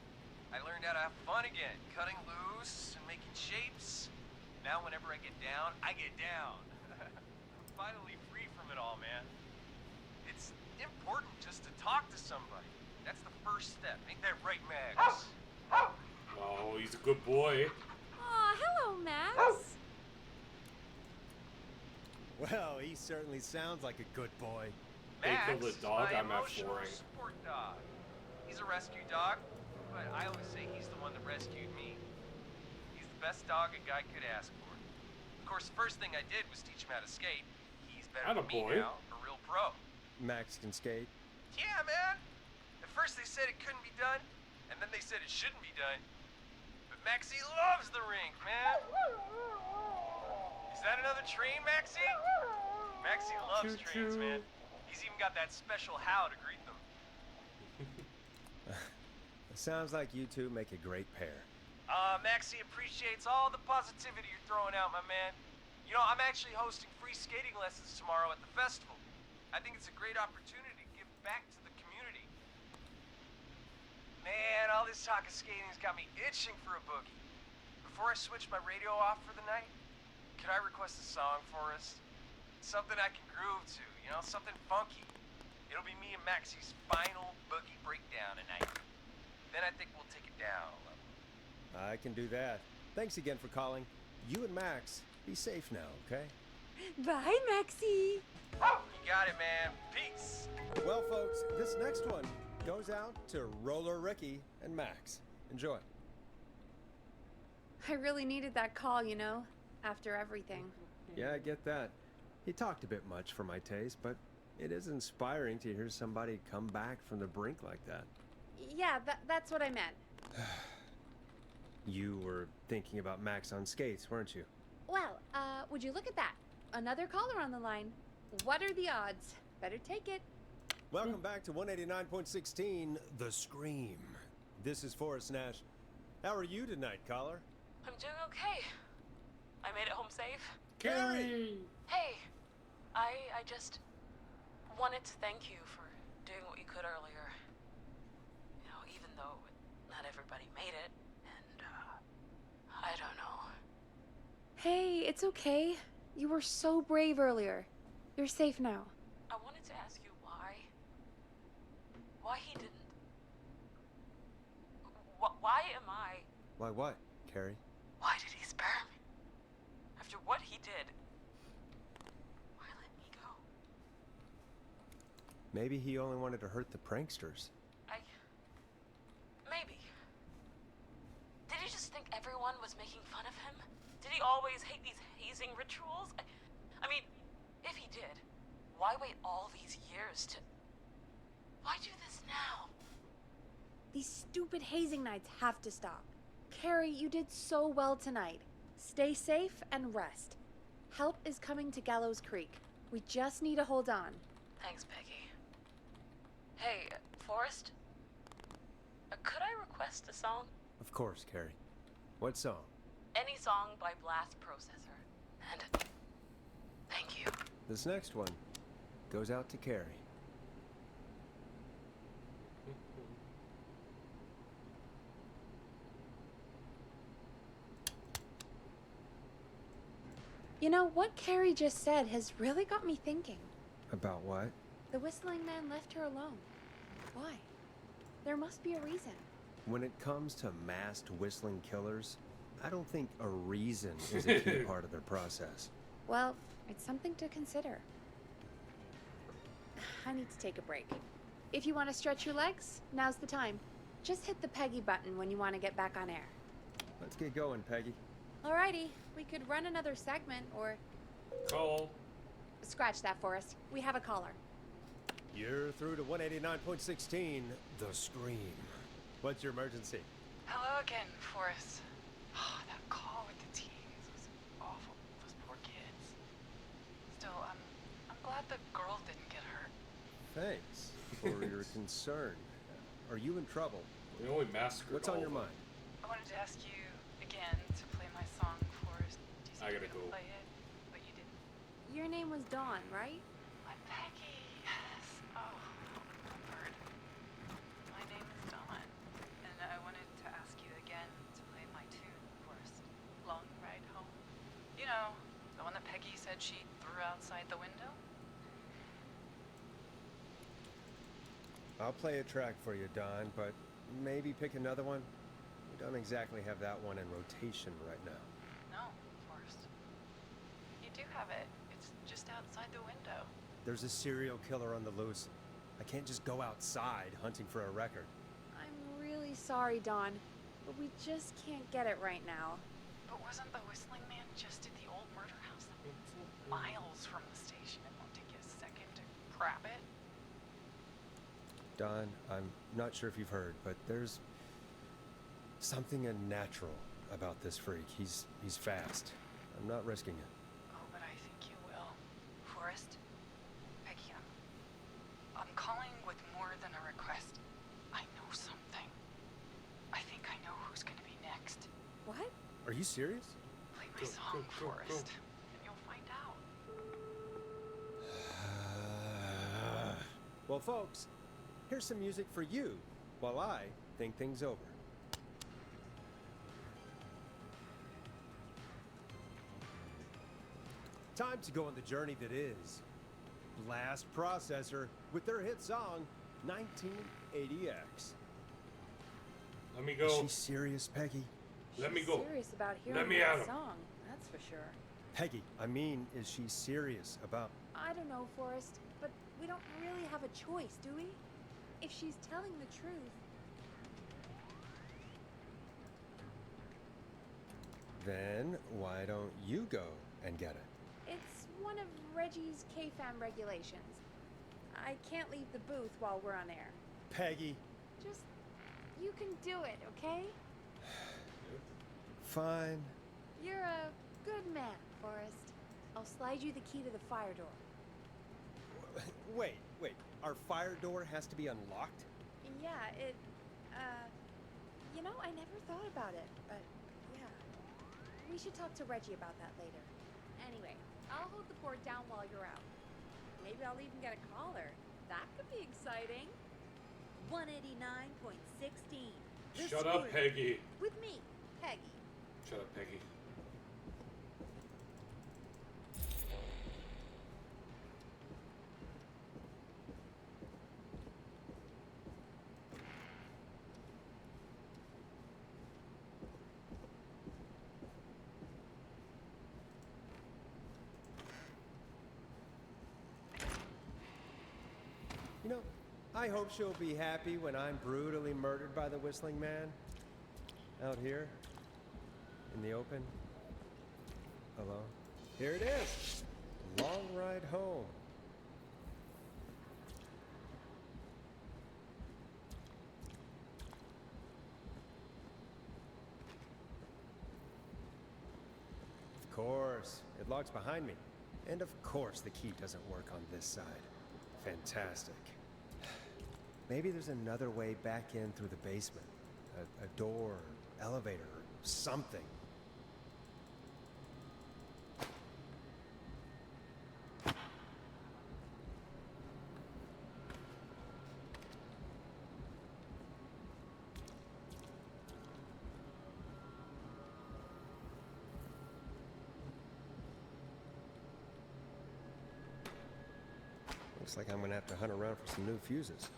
I learned how to have fun again, cutting loose and making shapes. Now whenever I get down, I get down. I'm finally free from it all, man. It's important just to talk to somebody. That's the first step. Ain't that right, Max? Oh, he's a good boy. Aw, hello, Max. Well, he certainly sounds like a good boy. They Max killed a dog is my I'm at emotional flooring. support dog. He's a rescue dog, but I always say he's the one that rescued me. He's the best dog a guy could ask for. Of course, the first thing I did was teach him how to skate. He's better than me Attaboy. now, a real pro. Max can skate. Yeah, man. At first they said it couldn't be done, and then they said it shouldn't be done. But Maxie loves the rink, man. Is that another train, Maxie? Maxie loves trains, man. He's even got that special how to greet them. It sounds like you two make a great pair. Maxie appreciates all the positivity you're throwing out, my man. You know, I'm actually hosting free skating lessons tomorrow at the festival. I think it's a great opportunity to give back to the community. Man, all this talk of skating's got me itching for a boogie. Before I switch my radio off for the night, could I request a song for us? Something I can groove to, you know, something funky. It'll be me and Maxie's final boogie breakdown tonight. Then I think we'll take it down a level. I can do that. Thanks again for calling. You and Max, be safe now, okay? Bye, Maxie. You got it, man. Peace. Well, folks, this next one goes out to Roller Ricky and Max. Enjoy. I really needed that call, you know, after everything. Yeah, I get that. He talked a bit much for my taste, but it is inspiring to hear somebody come back from the brink like that. Yeah, that's what I meant. You were thinking about Max on skates, weren't you? Well, would you look at that? Another caller on the line. What are the odds? Better take it. Welcome back to 189.16, The Scream. This is Forrest Nash. How are you tonight, caller? I'm doing okay. I made it home safe. Carrie! Hey, I just wanted to thank you for doing what you could earlier. You know, even though not everybody made it, and, I don't know. Hey, it's okay. You were so brave earlier. You're safe now. I wanted to ask you why he didn't... Why am I... Why what, Carrie? Why did he spare me? After what he did, why let me go? Maybe he only wanted to hurt the pranksters. Maybe. Did he just think everyone was making fun of him? Did he always hate these hazing rituals? I mean, if he did, why wait all these years to... Why do this now? These stupid hazing nights have to stop. Carrie, you did so well tonight. Stay safe and rest. Help is coming to Gallows Creek. We just need to hold on. Thanks, Peggy. Hey, Forrest? Could I request a song? Of course, Carrie. What song? Any song by Blast Processor. And thank you. This next one goes out to Carrie. You know, what Carrie just said has really got me thinking. About what? The whistling man left her alone. Why? There must be a reason. When it comes to masked whistling killers, I don't think a reason is a key part of their process. Well, it's something to consider. I need to take a break. If you want to stretch your legs, now's the time. Just hit the Peggy button when you want to get back on air. Let's get going, Peggy. Alrighty, we could run another segment or... Call. Scratch that, Forrest. We have a caller. You're through to 189.16, The Scream. What's your emergency? Hello again, Forrest. Oh, that call with the teens was awful. Those poor kids. Still, I'm glad the girl didn't get hurt. Thanks for your concern. Are you in trouble? We only massacred What's on your mind? I wanted to ask you again to play my song, Forrest. You said I you gotta were gonna go. play it, but you didn't. Your name was Dawn, right? I'm Peggy. Yes. Oh, bird. My name is Dawn, and I wanted to ask you again to play my tune, Forrest. Long Ride Home. You know, the one that Peggy said she threw outside the window? I'll play a track for you, Don, but maybe pick another one. We don't exactly have that one in rotation right now. No, Forrest. You do have it. It's just outside the window. There's a serial killer on the loose. I can't just go outside hunting for a record. I'm really sorry, Dawn, but we just can't get it right now. But wasn't the whistling man just at the old murder house? Miles from the station. It won't take you a second to grab it. Don, I'm not sure if you've heard, but there's something unnatural about this freak. He's fast. I'm not risking it. Oh, but I think you will. Forrest? Peggy, I'm calling with more than a request. I know something. I think I know who's gonna be next. What? Are you serious? Play my song, Forrest, and you'll find out. Well, folks, here's some music for you while I think things over. Time to go on the journey that is Blast Processor with their hit song 1980X. Let me go. Is she serious, Peggy? Let me She's go. serious about hearing Let me that at him. song, that's for sure. Peggy, I mean, is she serious about... I don't know, Forrest, but we don't really have a choice, do we? If she's telling the truth... Then why don't you go and get it? It's one of Reggie's KFAM regulations. I can't leave the booth while we're on air. Peggy. Just... you can do it, okay? Fine. You're a good man, Forrest. I'll slide you the key to the fire door. Wait. Our fire door has to be unlocked? Yeah, You know, I never thought about it, but yeah. We should talk to Reggie about that later. Anyway, I'll hold the fort down while you're out. Maybe I'll even get a collar. That could be exciting. 189.16. Shut up, Peggy. With me, Peggy. Shut up, Peggy. You know, I hope she'll be happy when I'm brutally murdered by the Whistling Man. Out here, in the open, alone. Here it is. Long ride home. Of course, it locks behind me. And of course the key doesn't work on this side. Fantastic. Maybe there's another way back in through the basement. A door, elevator, or something. Looks like I'm gonna have to hunt around for some new fuses.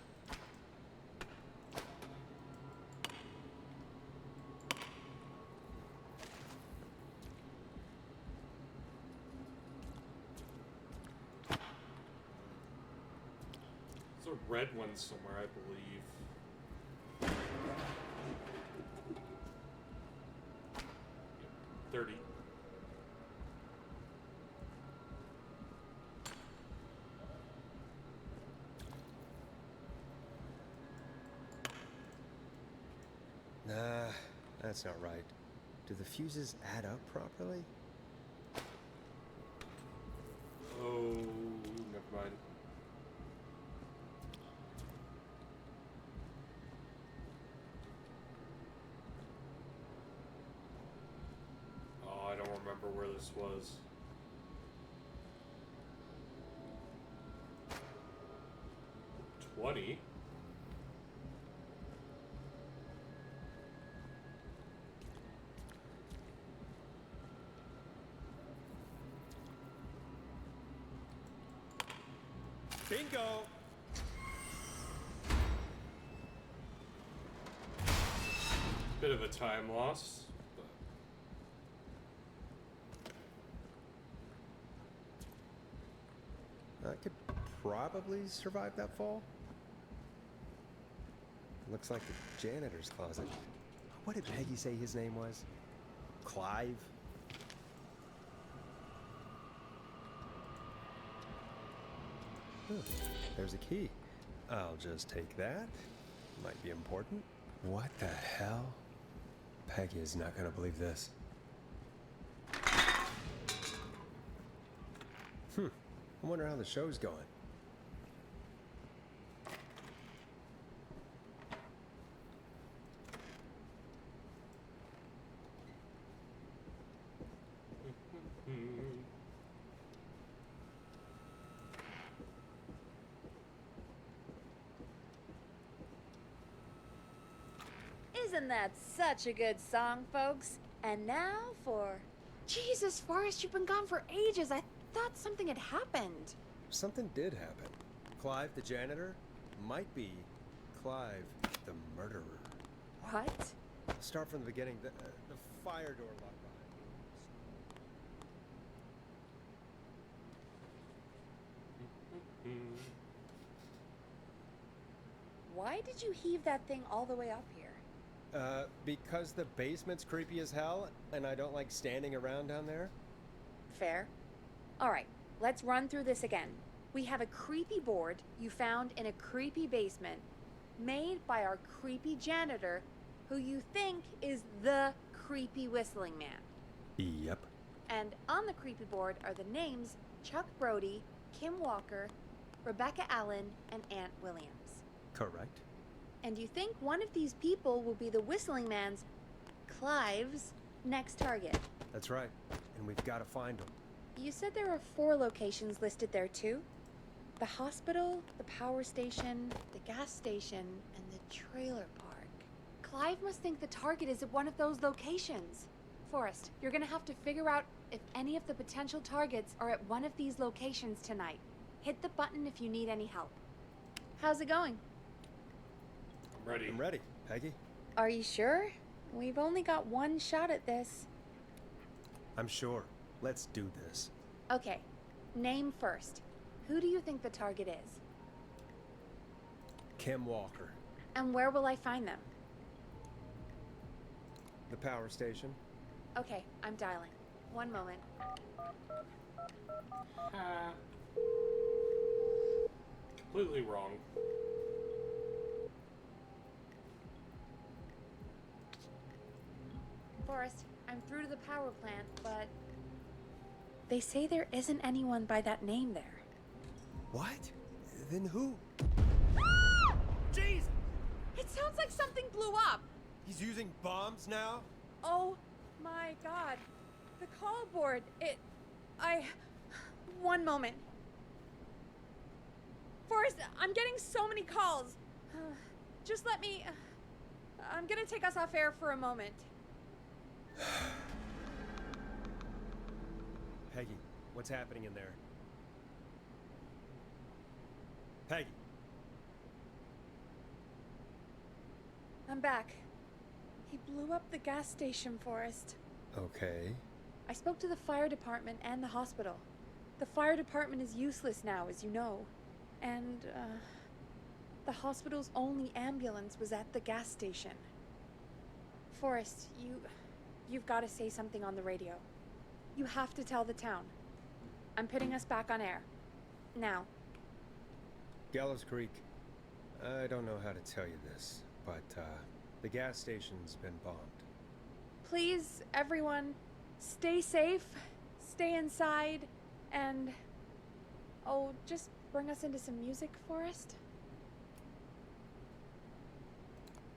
There's a red one somewhere, I believe. 30. Nah, that's not right. Do the fuses add up properly? Oh, never mind. Oh, I don't remember where this was. $20? Bingo! Bit of a time loss, but I could probably survive that fall. Looks like the janitor's closet. What did Peggy say his name was? Clive? Huh, there's a key. I'll just take that. Might be important. What the hell? Peggy is not gonna believe this. I wonder how the show's going. Isn't that such a good song, folks? And now for... Jesus, Forrest, you've been gone for ages. I thought something had happened. Something did happen. Clive the janitor might be Clive the murderer. What? Start from the beginning. The fire door locked behind me. Why did you heave that thing all the way up here? Because the basement's creepy as hell, and I don't like standing around down there. Fair. All right, let's run through this again. We have a creepy board you found in a creepy basement, made by our creepy janitor, who you think is the creepy Whistling Man. Yep. And on the creepy board are the names Chuck Brody, Kim Walker, Rebecca Allen, and Aunt Williams. Correct. And you think one of these people will be the Whistling Man's, Clive's, next target. That's right. And we've got to find him. You said there are 4 locations listed there too? The hospital, the power station, the gas station, and the trailer park. Clive must think the target is at one of those locations. Forrest, you're gonna have to figure out if any of the potential targets are at one of these locations tonight. Hit the button if you need any help. How's it going? I'm ready. I'm ready, Peggy. Are you sure? We've only got one shot at this. I'm sure. Let's do this. Okay, name first. Who do you think the target is? Kim Walker. And where will I find them? The power station. Okay, I'm dialing. One moment. Completely wrong. Forrest, I'm through to the power plant, but they say there isn't anyone by that name there. What? Then who? Jeez! It sounds like something blew up! He's using bombs now? Oh my god. The call board, one moment. Forrest, I'm getting so many calls. Just let me... I'm gonna take us off air for a moment. Peggy, what's happening in there? Peggy. I'm back. He blew up the gas station, Forrest. Okay. I spoke to the fire department and the hospital. The fire department is useless now, as you know. And, the hospital's only ambulance was at the gas station. Forrest, you've got to say something on the radio. You have to tell the town. I'm putting us back on air. Now. Gallows Creek, I don't know how to tell you this, but, the gas station's been bombed. Please, everyone, stay safe, stay inside, and... oh, just bring us into some music, Forrest?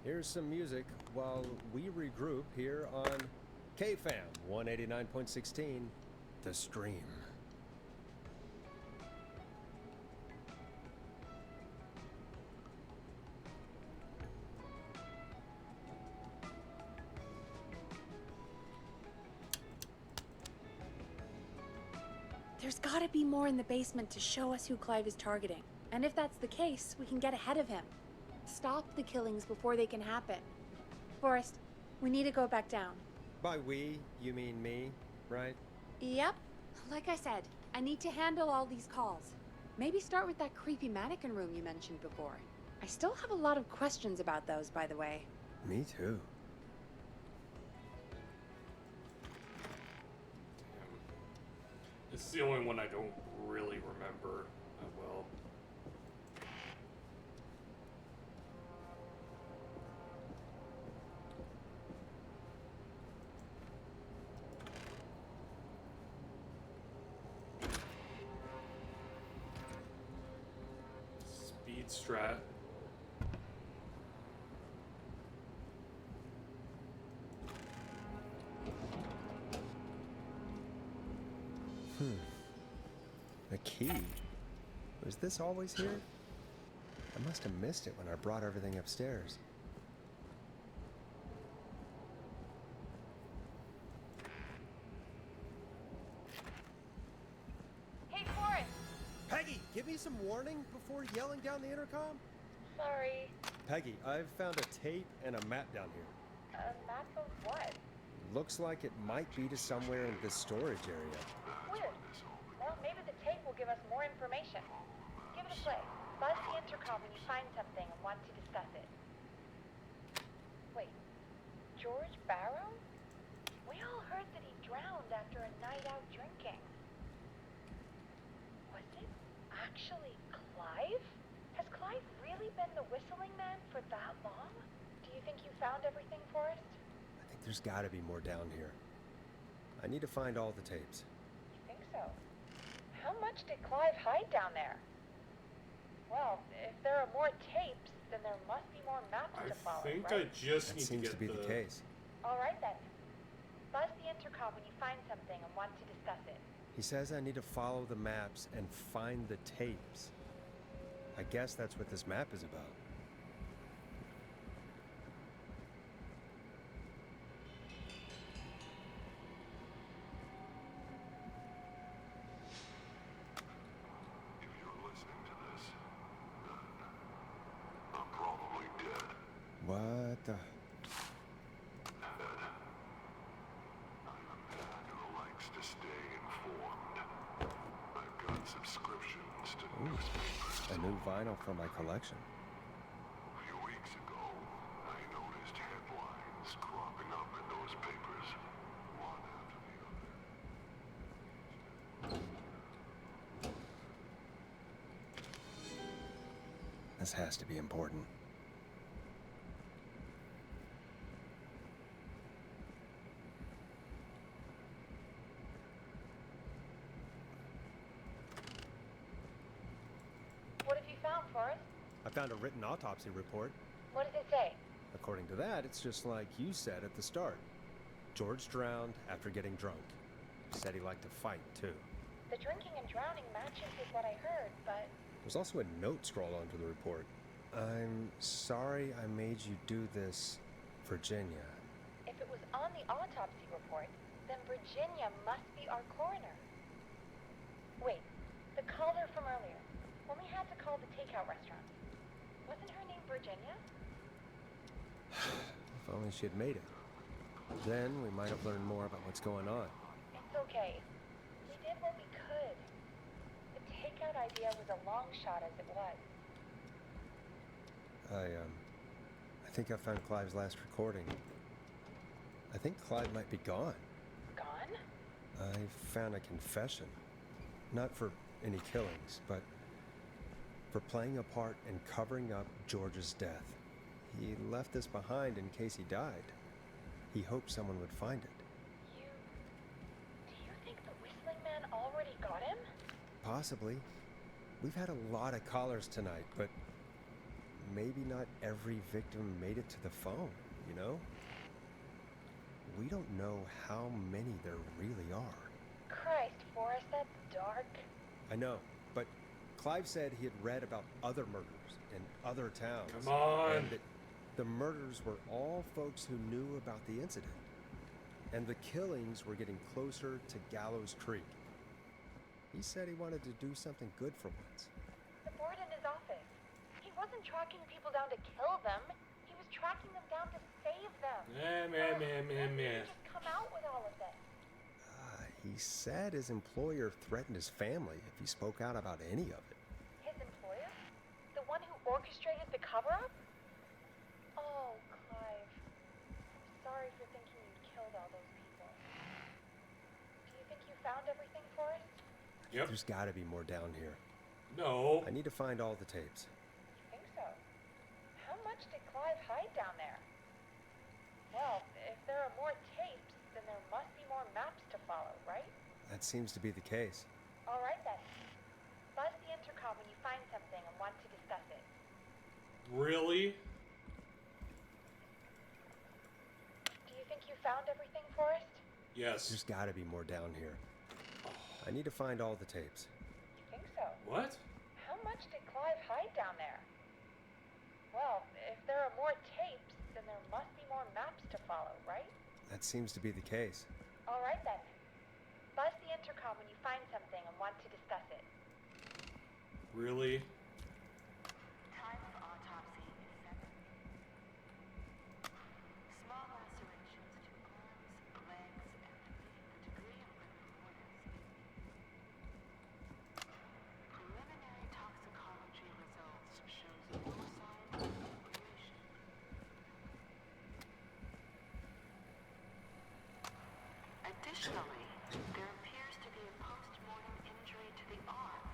Here's some music while we regroup here on KFAM 189.16, The Stream. There's gotta be more in the basement to show us who Clive is targeting. And if that's the case, we can get ahead of him. Stop the killings before they can happen. Forrest, we need to go back down. By we, you mean me, right? Yep. Like I said, I need to handle all these calls. Maybe start with that creepy mannequin room you mentioned before. I still have a lot of questions about those, by the way. Me too. This is the only one I don't really remember that well. Speed strat. A key? Was this always here? I must have missed it when I brought everything upstairs. Hey, Forrest! Peggy, give me some warning before yelling down the intercom? Sorry. Peggy, I've found a tape and a map down here. A map of what? Looks like it might be to somewhere in this storage area. Weird. Well, maybe the tape will give us more information. Give it a play. Buzz the intercom when you find something and want to discuss it. Wait, George Barrow? We all heard that he drowned after a night out drinking. Was it actually Clive? Has Clive really been the Whistling Man for that long? Do you think you found everything, Forrest? I think there's gotta be more down here. I need to find all the tapes. You think so? How much did Clive hide down there? Well, if there are more tapes, then there must be more maps I to follow, think right? I just That need seems to to get be the case. All right then. Buzz the intercom when you find something and want to discuss it. He says I need to follow the maps and find the tapes. I guess that's what this map is about. If you're listening to this, then I'm probably dead. What the? Who likes to stay informed. I've got subscriptions to newspapers. A new vinyl for my collection. A few weeks ago, I noticed headlines cropping up in those papers, one after the other. This has to be important. What have you found, Forrest? I found a written autopsy report. What does it say? According to that, it's just like you said at the start. George drowned after getting drunk. He said he liked to fight, too. The drinking and drowning matches with what I heard, but There's also a note scrawled onto the report. I'm sorry I made you do this, Virginia. if it was on the autopsy report, then Virginia must be our coroner. Wait, the caller from earlier, when we had to call the takeout restaurant, wasn't her name Virginia? If only she had made it. Then we might have learned more about what's going on. It's okay. We did what we could. The takeout idea was a long shot as it was. I think I found Clive's last recording. I think Clive might be gone. Gone? I found a confession. Not for any killings, but for playing a part in covering up George's death. He left this behind in case he died. He hoped someone would find it. Do you think the Whistling Man already got him? Possibly. We've had a lot of callers tonight, but maybe not every victim made it to the phone, you know? We don't know how many there really are. Christ, Forrest, that's dark. I know, but Clive said he had read about other murders in other towns. Come on! And that the murders were all folks who knew about the incident. And the killings were getting closer to Gallows Creek. He said he wanted to do something good for once. The board in his office. He wasn't tracking people down to kill them. He was tracking them down to save them. Man. When did he just come out with all of this? He said his employer threatened his family if he spoke out about any of it. His employer? The one who orchestrated the cover-up? Oh, Clive. I'm sorry for thinking you'd killed all those people. Do you think you found everything for us? Yep. There's gotta be more down here. No. I need to find all the tapes. You think so? How much did Clive hide down there? Well, if there are more tapes, then there must be more maps to follow, right? That seems to be the case. All right then. Buzz the intercom when you find something and want to discuss it. Really? Do you think you found everything, Forrest? Yes. There's gotta be more down here. I need to find all the tapes. You think so? What? How much did Clive hide down there? Well, if there are more tapes, then there must be more maps to follow, right? That seems to be the case. All right then. Buzz the intercom when you find something and want to discuss it. Really? Time of autopsy is 7. Small lacerations to arms, legs, and feet. The degree of living quarters. Preliminary toxicology results shows no signs of inebriation. Additionally, there appears to be a post-mortem injury to the arm.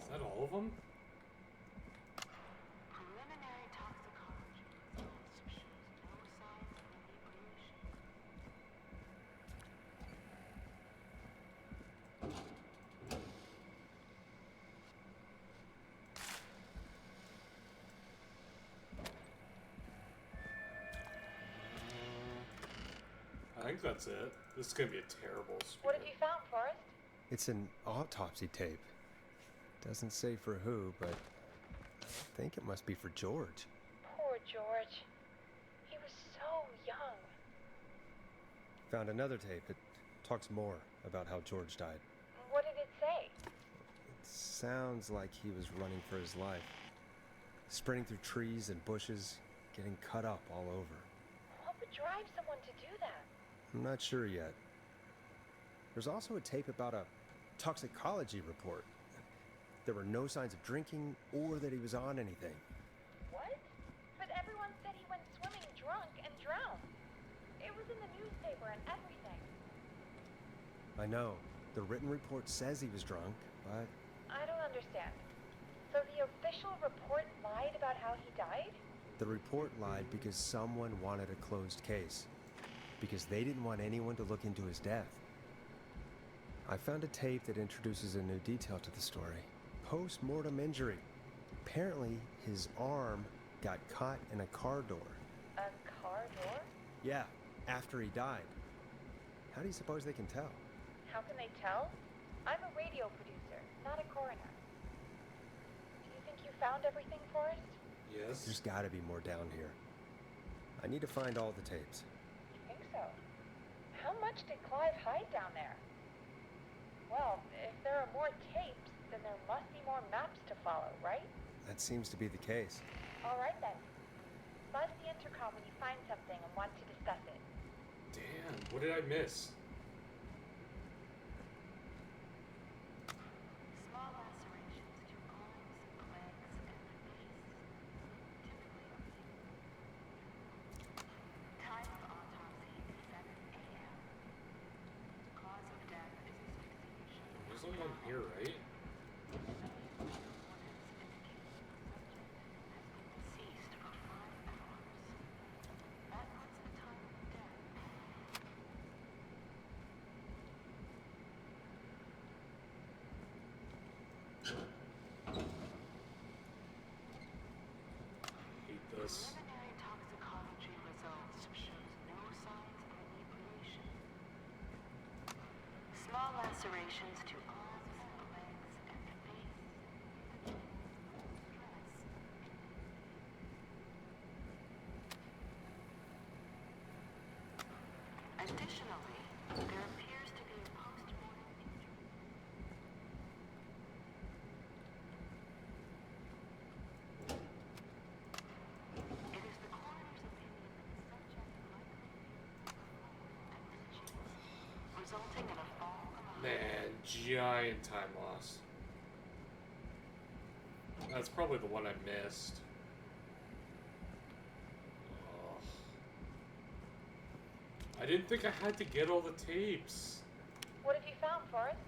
Is that all of them? Preliminary toxicology results shows no signs of inebriation. think that's it. This is gonna be a terrible What have you found, Forrest? It's an autopsy tape. Doesn't say for who, but I think it must be for George. Poor George. He was so young. Found another tape. It talks more about how George died. What did it say? It sounds like he was running for his life. Sprinting through trees and bushes, getting cut up all over. What would drive someone to do that? I'm not sure yet. There's also a tape about a toxicology report. There were no signs of drinking or that he was on anything. What? But everyone said he went swimming drunk and drowned. It was in the newspaper and everything. I know. The written report says he was drunk, but I don't understand. So the official report lied about how he died? the report lied because someone wanted a closed case. Because they didn't want anyone to look into his death. I found a tape that introduces a new detail to the story. Post-mortem injury. Apparently, his arm got caught in a car door. A car door? Yeah, after he died. How do you suppose they can tell? How can they tell? I'm a radio producer, not a coroner. Do you think you found everything, Forrest? Yes. There's gotta be more down here. I need to find all the tapes. You think so? How much did Clive hide down there? Well, if there are more tapes, then there must be more maps to follow, right? That seems to be the case. All right then. Buzz the intercom when you find something and want to discuss it. Damn, what did I miss? Small lacerations to arms, legs, and face. Typically time of autopsy 7 a.m. Cause of death is asphyxiation. There's only one here, right? Deceased for 5 hours. That puts the time of death. Hate this. Preliminary toxicology results shows no signs of inebriation. Small lacerations to arms, legs, and face. Additionally, there appears to be a post-mortem injury. It is the coroner's opinion that the subject likely resulting in a fall of a Man, giant time loss. That's probably the one I missed. Ugh. I didn't think I had to get all the tapes. What have you found, Forrest?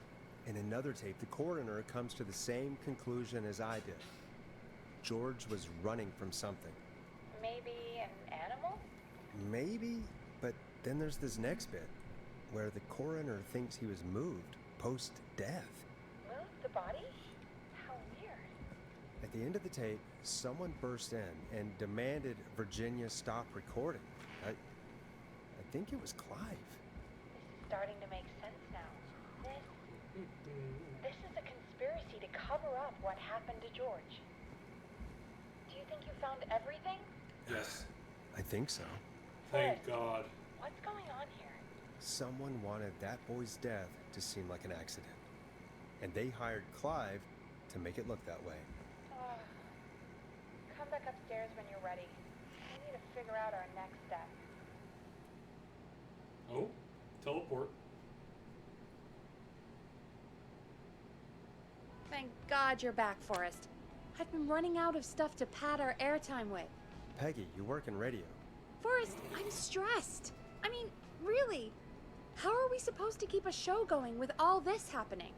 In another tape, the coroner comes to the same conclusion as I did. George was running from something. Maybe an animal? Maybe, but then there's this next bit, where the coroner thinks he was moved post-death. Moved the body? How weird. At the end of the tape, someone burst in and demanded Virginia stop recording. I think it was Clive. This is starting to make sense now. This is a conspiracy to cover up what happened to George. Do you think you found everything? Yes. I think so. Thank God. What's going on here? Someone wanted that boy's death to seem like an accident. And they hired Clive to make it look that way. Come back upstairs when you're ready. We need to figure out our next step. Oh, teleport. Thank God you're back, Forrest. I've been running out of stuff to pad our airtime with. Peggy, you work in radio. Forrest, I'm stressed. I mean, really. How are we supposed to keep a show going with all this happening?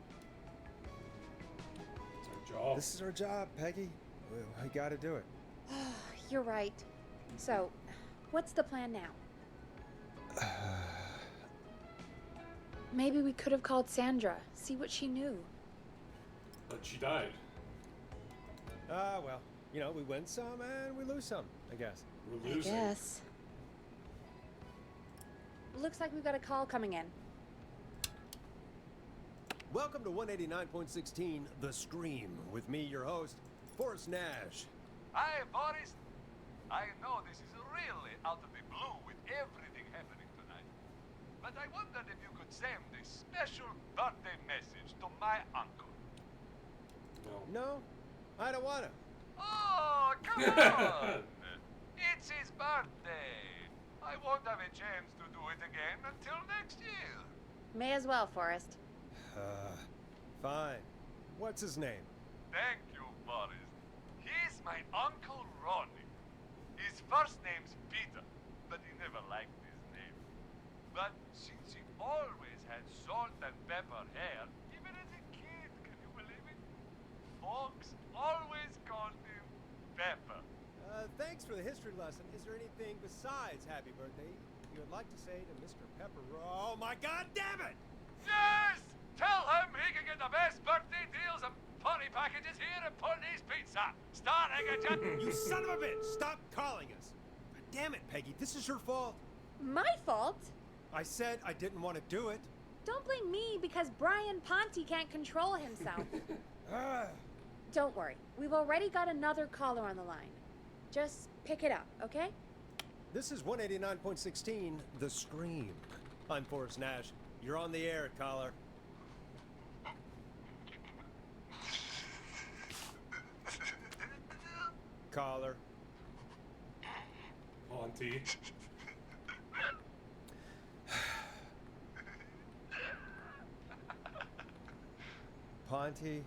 It's our job. This is our job, Peggy. We gotta do it. You're right. So, what's the plan now? Maybe we could have called Sandra, see what she knew. But she died. Well, you know, we win some and we lose some, I guess. We're I losing. guess. looks like we've got a call coming in. Welcome to 189.16 The Scream with me, your host, Forrest Nash. Hi, Boris. I know this is really out of the blue with everything happening tonight, but I wondered if you could send a special birthday message to my uncle. No, I don't want to. Oh, come on! It's his birthday. I won't have a chance to do it again until next year. May as well, Forrest. Fine. What's his name? Thank you, Boris. He's my Uncle Ronnie. His first name's Peter, but he never liked his name. But since he always had salt and pepper hair, even as a kid, can you believe it? Folks always called him Pepper. Thanks for the history lesson. Is there anything besides happy birthday you would like to say to Mr. Pepper? Oh my God, damn it! Yes! Tell him he can get the best birthday deals and party packages here at Putney's Pizza. Starting at You son of a bitch! Stop calling us! God damn it, Peggy, this is your fault. My fault? I said I didn't want to do it. Don't blame me because Brian Ponte can't control himself. Don't worry. We've already got another caller on the line. Just pick it up, okay? This is 189.16 The Scream. I'm Forrest Nash. You're on the air, caller. Caller. Auntie. Ponte.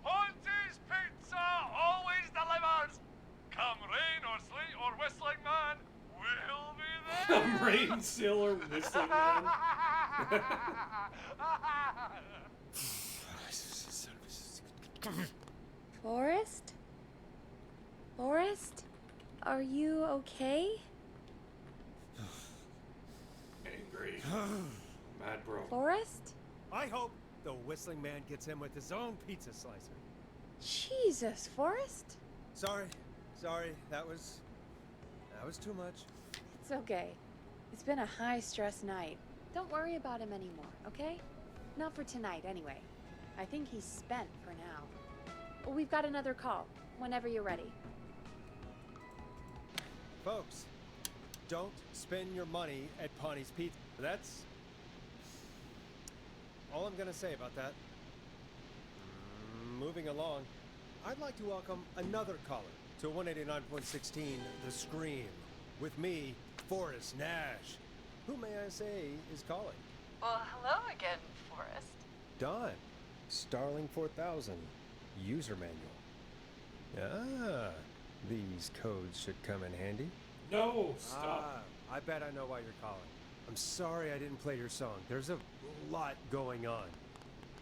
Ponte's Pizza always delivers. Come rain or sleet or whistling man, we'll be there. Rain, still, or whistling man. Forrest? Forrest? Are you okay? Angry. Mad bro. Forrest? I hope the whistling man gets him with his own pizza slicer. Jesus, Forrest? Sorry. That was too much. It's okay. It's been a high-stress night. Don't worry about him anymore, okay? Not for tonight, anyway. I think he's spent for now. We've got another call, whenever you're ready. Folks, don't spend your money at Ponte's Pizza. That's all I'm gonna say about that. Moving along, I'd like to welcome another caller to 189.16 The Scream with me, Forrest Nash. Who may I say is calling? Well, hello again, Forrest. Don, Starling 4000, user manual. These codes should come in handy. No, stop. I bet I know why you're calling. I'm sorry I didn't play your song. There's a lot going on.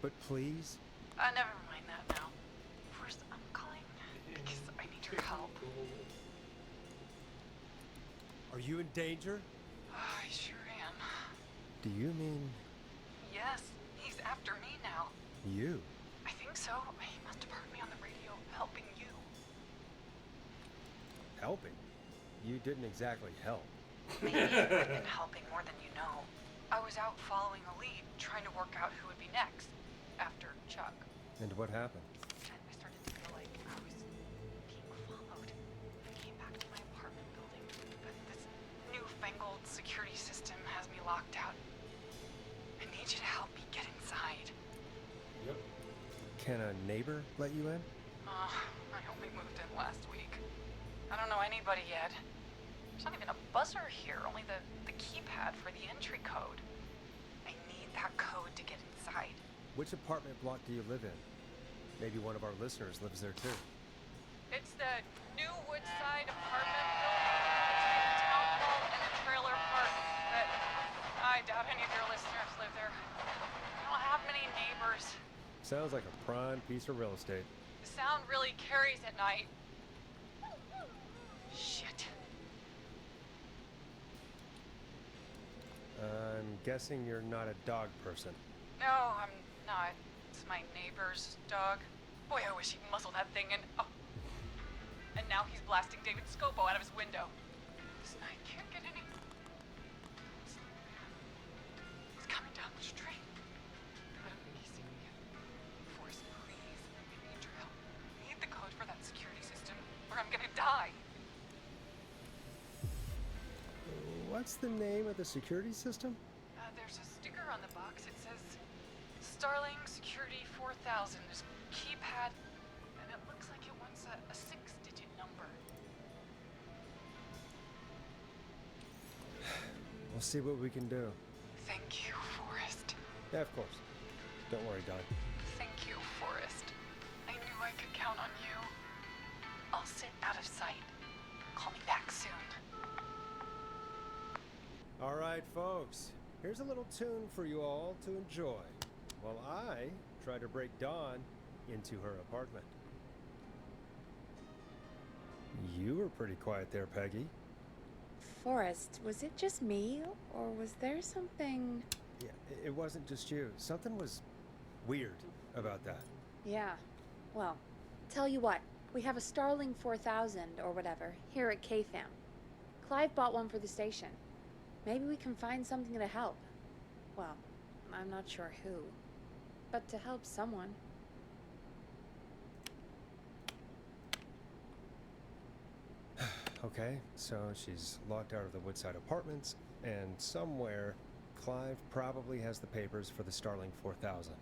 But please? Never mind that now. First, I'm calling because I need your help. Are you in danger? I sure am. Do you mean Yes, he's after me now. you? I think so. He must have heard me on the radio helping you. Helping? You didn't exactly help. Maybe I've been helping more than you know. I was out following a lead, trying to work out who would be next, after Chuck. And what happened? I started to feel like I was being followed. I came back to my apartment building, but this newfangled security system has me locked out. I need you to help me get inside. Yep. Can a neighbor let you in? I only moved in last week. I don't know anybody yet. There's not even a buzzer here, only the keypad for the entry code. I need that code to get inside. Which apartment block do you live in? Maybe one of our listeners lives there too. It's the new Woodside apartment building between the town hall and the trailer park, but I doubt any of your listeners live there. I don't have many neighbors. Sounds like a prime piece of real estate. The sound really carries at night. Shit. I'm guessing you're not a dog person. No, I'm not. It's my neighbor's dog. Boy, I wish he'd muzzle that thing and... Oh. And now he's blasting David Scopo out of his window. This night can't get any... down the street. God, I'm amazing. Forrest, please. I need your help. I need the code for that security system, or I'm gonna die. What's the name of the security system? There's a sticker on the box. It says Starling Security 4000. There's a keypad, and it looks like it wants a 6-digit number. We'll see what we can do. Thank you, Forrest. Yeah, of course. Don't worry, Don. Thank you, Forrest. I knew I could count on you. I'll sit out of sight. Call me back soon. All right, folks. Here's a little tune for you all to enjoy while I try to break Dawn into her apartment. You were pretty quiet there, Peggy. Forrest, was it just me, or was there something... Yeah, it wasn't just you. Something was weird about that. Yeah, well, tell you what, we have a Starling 4000, or whatever, here at KFAM. Clive bought one for the station. Maybe we can find something to help. Well, I'm not sure who, but to help someone. Okay, so she's locked out of the Woodside Apartments, and somewhere Clive probably has the papers for the Starling 4000.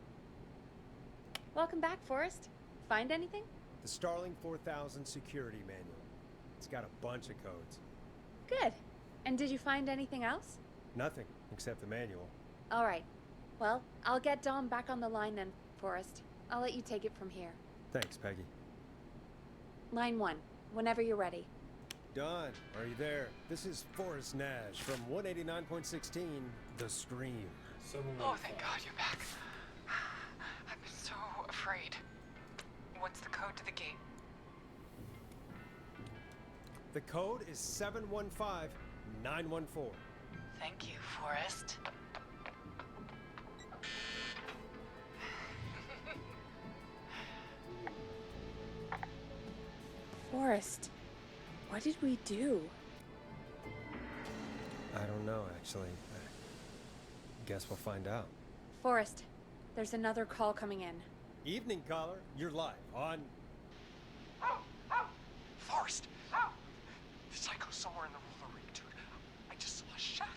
Welcome back, Forrest. Find anything? The Starling 4000 security manual. It's got a bunch of codes. Good. And did you find anything else? Nothing, except the manual. All right. Well, I'll get Dom back on the line then, Forrest. I'll let you take it from here. Thanks, Peggy. Line 1, whenever you're ready. Don, are you there? This is Forrest Nash from 189.16, The Scream. Oh, thank God you're back. I've been so afraid. What's the code to the gate? The code is 715914. Thank you, Forrest. Forrest, what did we do? I don't know, actually. I guess we'll find out. Forrest, there's another call coming in. Evening, caller. You're live on... Forrest! The psycho's somewhere in the roller ring, dude. I just saw a shadow.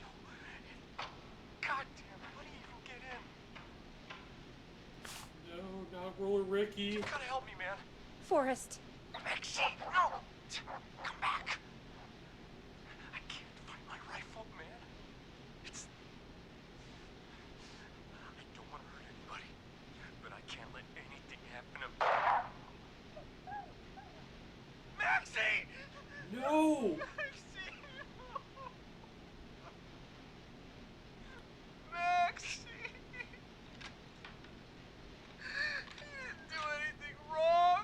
God damn, how do you even get in? No, not Roller Ricky. You gotta help me, man. Forrest. Maxie, no! Come back. I can't find my rifle, man. It's... I don't want to hurt anybody, but I can't let anything happen to... Maxie! No! Maxie! Maxie! You didn't do anything wrong!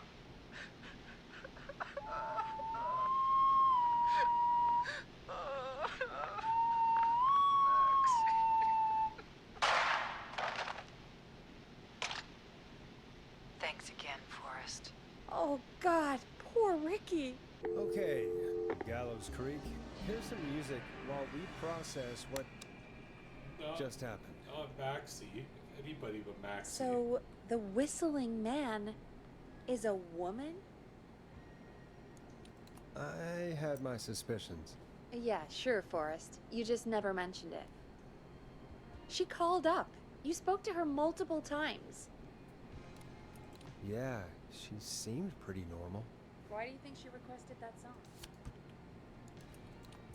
Thanks again, Forrest. Oh, God, poor Ricky. Okay, Gallows Creek. Here's some music while we process what just happened. Not Maxie. Anybody but Maxie. So, the whistling man is a woman? I had my suspicions. Yeah, sure, Forrest. You just never mentioned it. She called up. You spoke to her multiple times. Yeah, she seemed pretty normal. Why do you think she requested that song?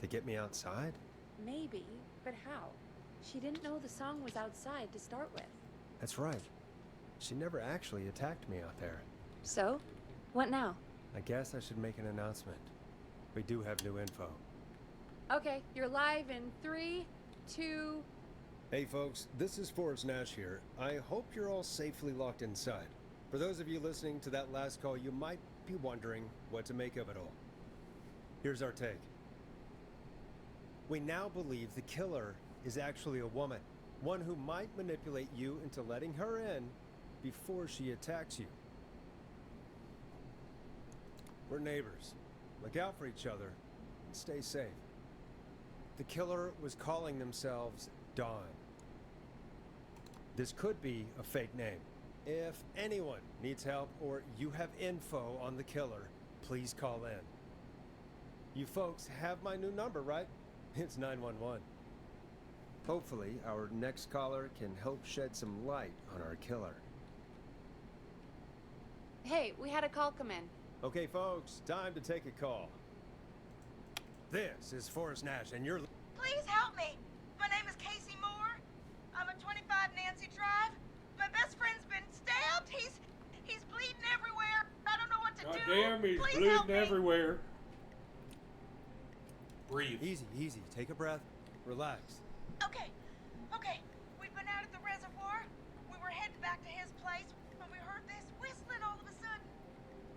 To get me outside? Maybe, but how? She didn't know the song was outside to start with. That's right. She never actually attacked me out there. So? What now? I guess I should make an announcement. We do have new info. Okay, you're live in 3, 2... Hey folks, this is Forrest Nash here. I hope you're all safely locked inside. For those of you listening to that last call, you might be wondering what to make of it all. Here's our take. We now believe the killer is actually a woman. One who might manipulate you into letting her in before she attacks you. We're neighbors. Look out for each other and stay safe. The killer was calling themselves Dawn. This could be a fake name. If anyone needs help or you have info on the killer, please call in. You folks have my new number, right? It's 911. Hopefully, our next caller can help shed some light on our killer. Hey, we had a call come in. Okay, folks, time to take a call. This is Forrest Nash, and you're... Please help me. My name is Casey Moore. I'm at 25 Nancy Drive. My best friend's been stabbed. He's bleeding everywhere. I don't know what to God do. damn, he's Please help bleeding me. everywhere. Breathe. Easy, easy. Take a breath. Relax. Okay. We've been out at the reservoir. We were heading back to his place when we heard this whistling all of a sudden.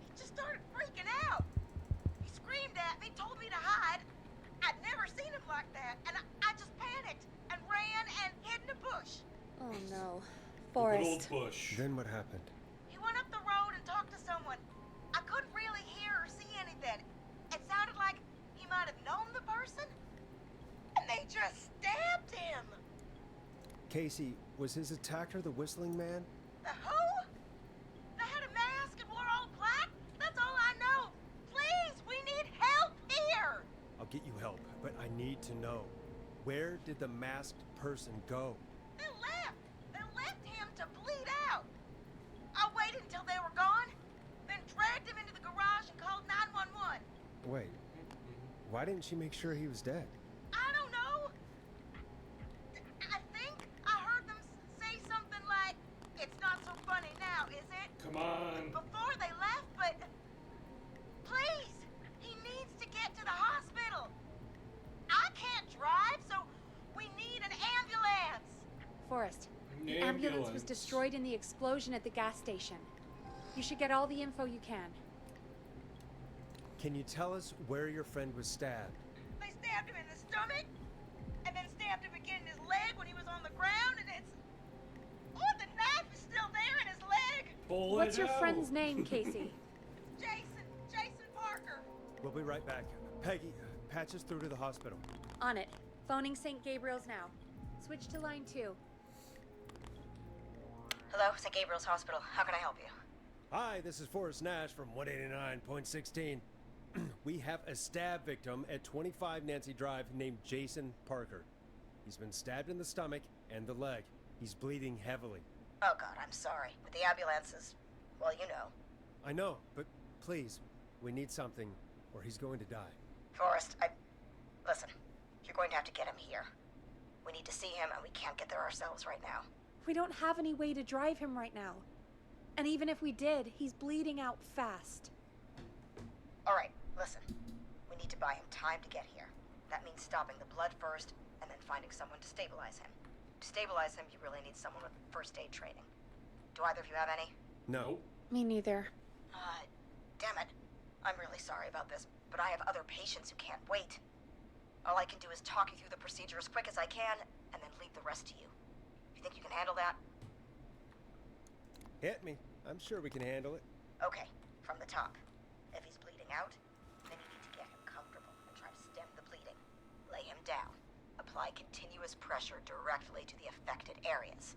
He just started freaking out. He screamed at me, told me to hide. I'd never seen him like that, and I just panicked and ran and hid in a bush. Oh no. Good old Forrest. bush. Then what happened? He went up the road and talked to someone. I couldn't really hear or see anything. It sounded like he might have known the person, and they just stabbed him. Casey, was his attacker the whistling man? The who? They had a mask and wore all black? That's all I know. Please, we need help here. I'll get you help, but I need to know. Where did the masked person go? They left. They left him to bleed out. I waited until they were gone, then dragged him into the garage and called 911. Wait, why didn't she make sure he was dead? I don't know. I think I heard them say something like, "It's not so funny now, is it?" Come on. Before they left, but please, he needs to get to the hospital. I can't drive, so we need an ambulance. Forrest, An the ambulance was ambulance. destroyed in the explosion at the gas station. You should get all the info you can. Can you tell us where your friend was stabbed? They stabbed him in the stomach, and then stabbed him again in his leg when he was on the ground, and it's... Oh, the knife is still there in his leg! Pull What's it your out. friend's name, Casey? Jason Parker. We'll be right back. Peggy, patch us through to the hospital. On it. Phoning St. Gabriel's now. Switch to line 2. Hello, St. Gabriel's Hospital. How can I help you? Hi, this is Forrest Nash from 189.16. We have a stab victim at 25 Nancy Drive named Jason Parker. He's been stabbed in the stomach and the leg. He's bleeding heavily. Oh, God, I'm sorry. But the ambulance is... well, you know. I know, but please, we need something or he's going to die. Forrest, Listen, you're going to have to get him here. We need to see him, and we can't get there ourselves right now. We don't have any way to drive him right now. And even if we did, he's bleeding out fast. All right, listen. We need to buy him time to get here. That means stopping the blood first, and then finding someone to stabilize him. To stabilize him, you really need someone with first aid training. Do either of you have any? No. Me neither. Damn it. I'm really sorry about this, but I have other patients who can't wait. All I can do is talk you through the procedure as quick as I can, and then leave the rest to you. You think you can handle that? Hit me. I'm sure we can handle it. Okay, from the top. If he's bleeding out, then you need to get him comfortable and try to stem the bleeding. Lay him down. Apply continuous pressure directly to the affected areas.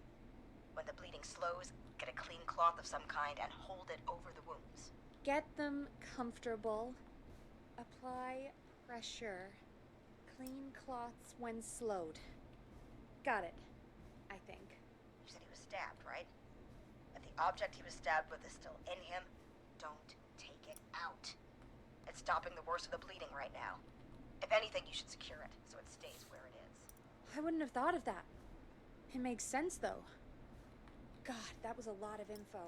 When the bleeding slows, get a clean cloth of some kind and hold it over the wounds. Get them comfortable. Apply pressure. Clean cloths when slowed. Got it, I think. You said he was stabbed, right? If the object he was stabbed with is still in him, don't take it out. It's stopping the worst of the bleeding right now. If anything, you should secure it so it stays where it is. I wouldn't have thought of that. It makes sense, though. God, that was a lot of info.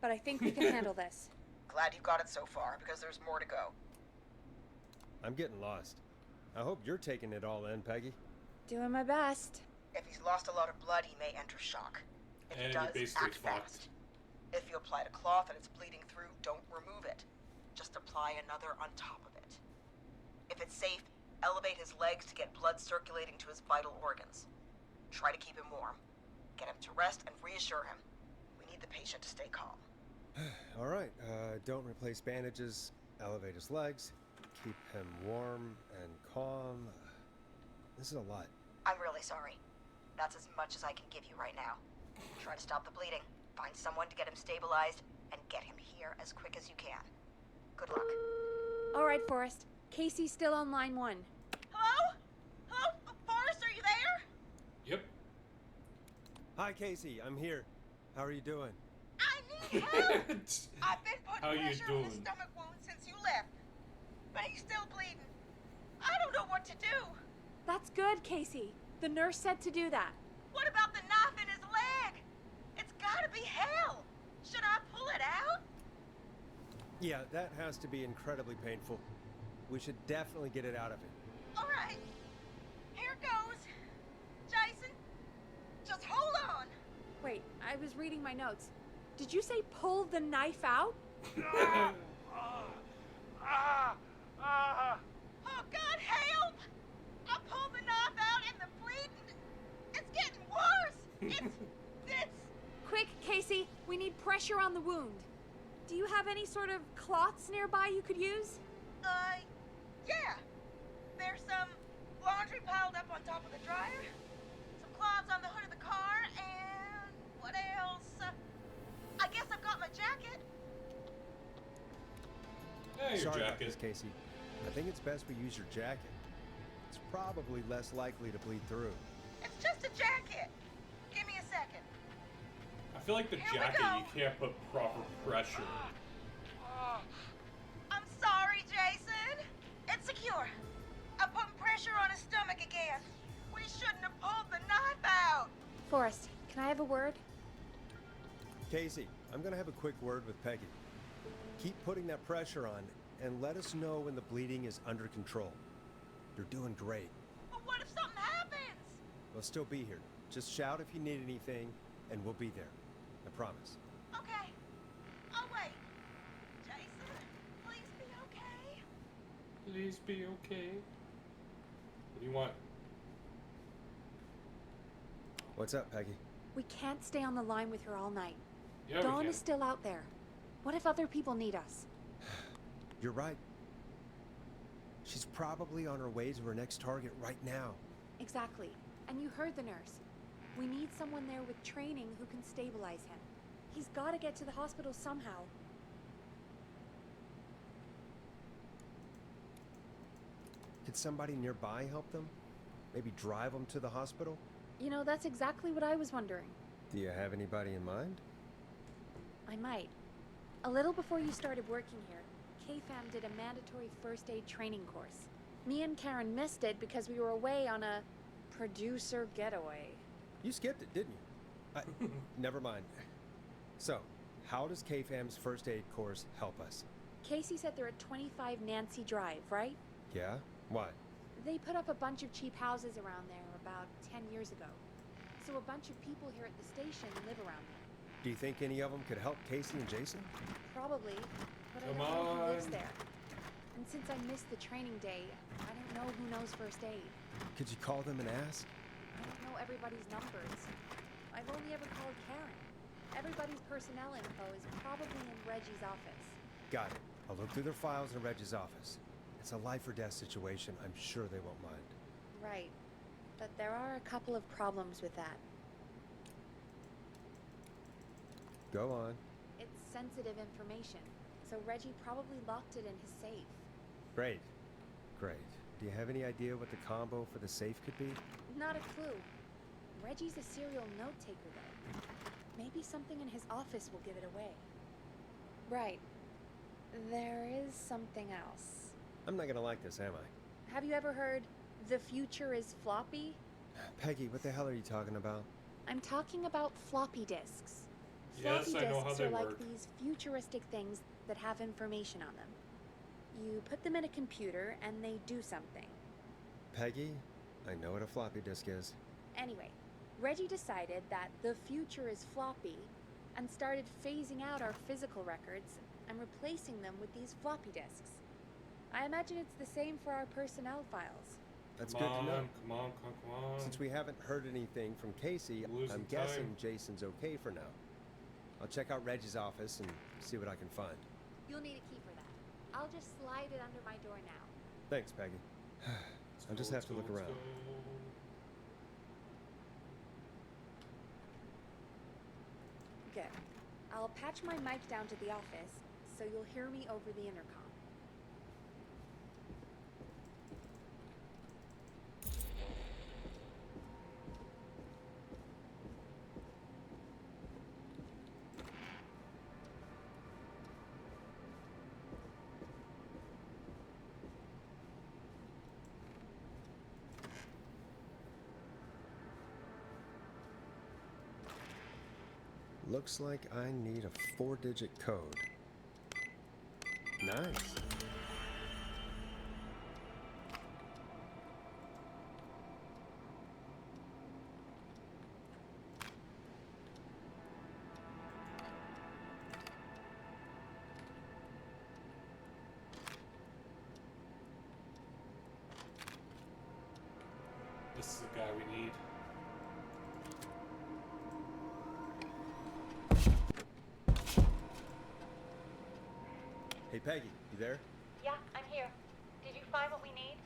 But I think we can handle this. Glad you got it so far, because there's more to go. I'm getting lost. I hope you're taking it all in, Peggy. Doing my best. If he's lost a lot of blood, he may enter shock. If And he does, basically act fast. If you apply a cloth and it's bleeding through, don't remove it. Just apply another on top of it. If it's safe, elevate his legs to get blood circulating to his vital organs. Try to keep him warm. Get him to rest and reassure him. We need the patient to stay calm. All right, don't replace bandages, elevate his legs, keep him warm and calm. This is a lot. I'm really sorry. That's as much as I can give you right now. Try to stop the bleeding. Find someone to get him stabilized, and get him here as quick as you can. Good luck. All right, Forrest. Casey's still on line 1. Hello? Hello? Forrest, are you there? Yep. Hi, Casey. I'm here. How are you doing? I need help! I've been How putting you pressure on his doing? stomach wound since you left, but he's still bleeding. I don't know what to do. That's good, Casey. The nurse said to do that. What about the knife in his leg? It's gotta be hell. Should I pull it out? Yeah, that has to be incredibly painful. We should definitely get it out of him. All right. Here goes. Jason, just hold on. Wait, I was reading my notes. Did you say pull the knife out? Ah! Oh, God, help! I pulled the knife out and the bleeding, it's getting worse. It's... Quick, Casey. We need pressure on the wound. Do you have any sort of cloths nearby you could use? Yeah. There's some laundry piled up on top of the dryer, some cloths on the hood of the car, and what else? I guess I've got my jacket. Yeah, your Sorry about jacket. this, Casey. I think it's best we use your jacket. It's probably less likely to bleed through. It's just a jacket. Give me a second. I feel like the Here we jacket, go. you can't put proper pressure. I'm sorry, Jason. It's secure. I'm putting pressure on his stomach again. We shouldn't have pulled the knife out. Forrest, can I have a word? Casey, I'm gonna have a quick word with Peggy. Keep putting that pressure on and let us know when the bleeding is under control. You're doing great. But what if something happens? We'll still be here. Just shout if you need anything, and we'll be there. I promise. Okay. I'll wait. Jason, please be okay. Please be okay. What do you want? What's up, Peggy? We can't stay on the line with her all night. Yeah, we Dawn can. is still out there. What if other people need us? You're right. She's probably on her way to her next target right now. Exactly. And you heard the nurse. We need someone there with training who can stabilize him. He's got to get to the hospital somehow. Could somebody nearby help them? Maybe drive them to the hospital? You know, that's exactly what I was wondering. Do you have anybody in mind? I might. A little before you started working here, KFAM did a mandatory first aid training course. Me and Karen missed it because we were away on a producer getaway. You skipped it, didn't you? Never mind. So, how does KFAM's first aid course help us? Casey said they're at 25 Nancy Drive, right? Yeah? Why? They put up a bunch of cheap houses around there about 10 years ago. So a bunch of people here at the station live around there. Do you think any of them could help Casey and Jason? Probably, but I Come don't know who lives on. there. And since I missed the training day, I don't know who knows first aid. Could you call them and ask? I don't know everybody's numbers. I've only ever called Karen. Everybody's personnel info is probably in Reggie's office. Got it. I'll look through their files in Reggie's office. It's a life or death situation. I'm sure they won't mind. Right. But there are a couple of problems with that. Go on. It's sensitive information, so Reggie probably locked it in his safe. Great. Great. Do you have any idea what the combo for the safe could be? Not a clue. Reggie's a serial note taker, though. Maybe something in his office will give it away. Right. There is something else. I'm not gonna like this, am I? Have you ever heard the future is floppy? Peggy, what the hell are you talking about? I'm talking about floppy disks. Yes, Floppy I know how disks they are like work. these futuristic things that have information on them. You put them in a computer and they do something. Peggy, I know what a floppy disk is. Anyway, Reggie decided that the future is floppy and started phasing out our physical records and replacing them with these floppy disks. I imagine it's the same for our personnel files. That's Come good to know. on, come on, come on. Since we haven't heard anything from Casey, Losing I'm guessing time. Jason's okay for now. I'll check out Reggie's office and see what I can find. You'll need a key for that. I'll just slide it under my door now. Thanks, Peggy. I'll just have to look around. I'll patch my mic down to the office, so you'll hear me over the intercom. Looks like I need a 4-digit code. Nice. This is the guy we need. Hey, Peggy, you there? Yeah, I'm here. Did you find what we need?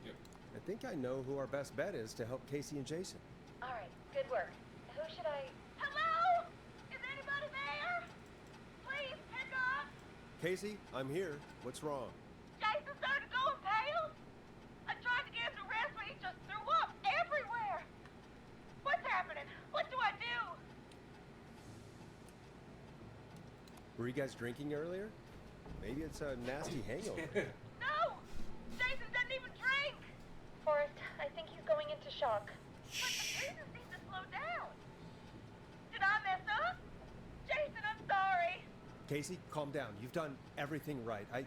I think I know who our best bet is to help Casey and Jason. All right, good work. Who should I... Hello? Is anybody there? Please pick up. Casey, I'm here. What's wrong? Jason started going pale. I tried to get him to rest, but he just threw up everywhere. What's happening? What do I do? Were you guys drinking earlier? Maybe it's a nasty hangover. No! Jason doesn't even drink! Forrest, I think he's going into shock. But the breathing seems to slow down. Did I mess up? Jason, I'm sorry. Casey, calm down. You've done everything right. I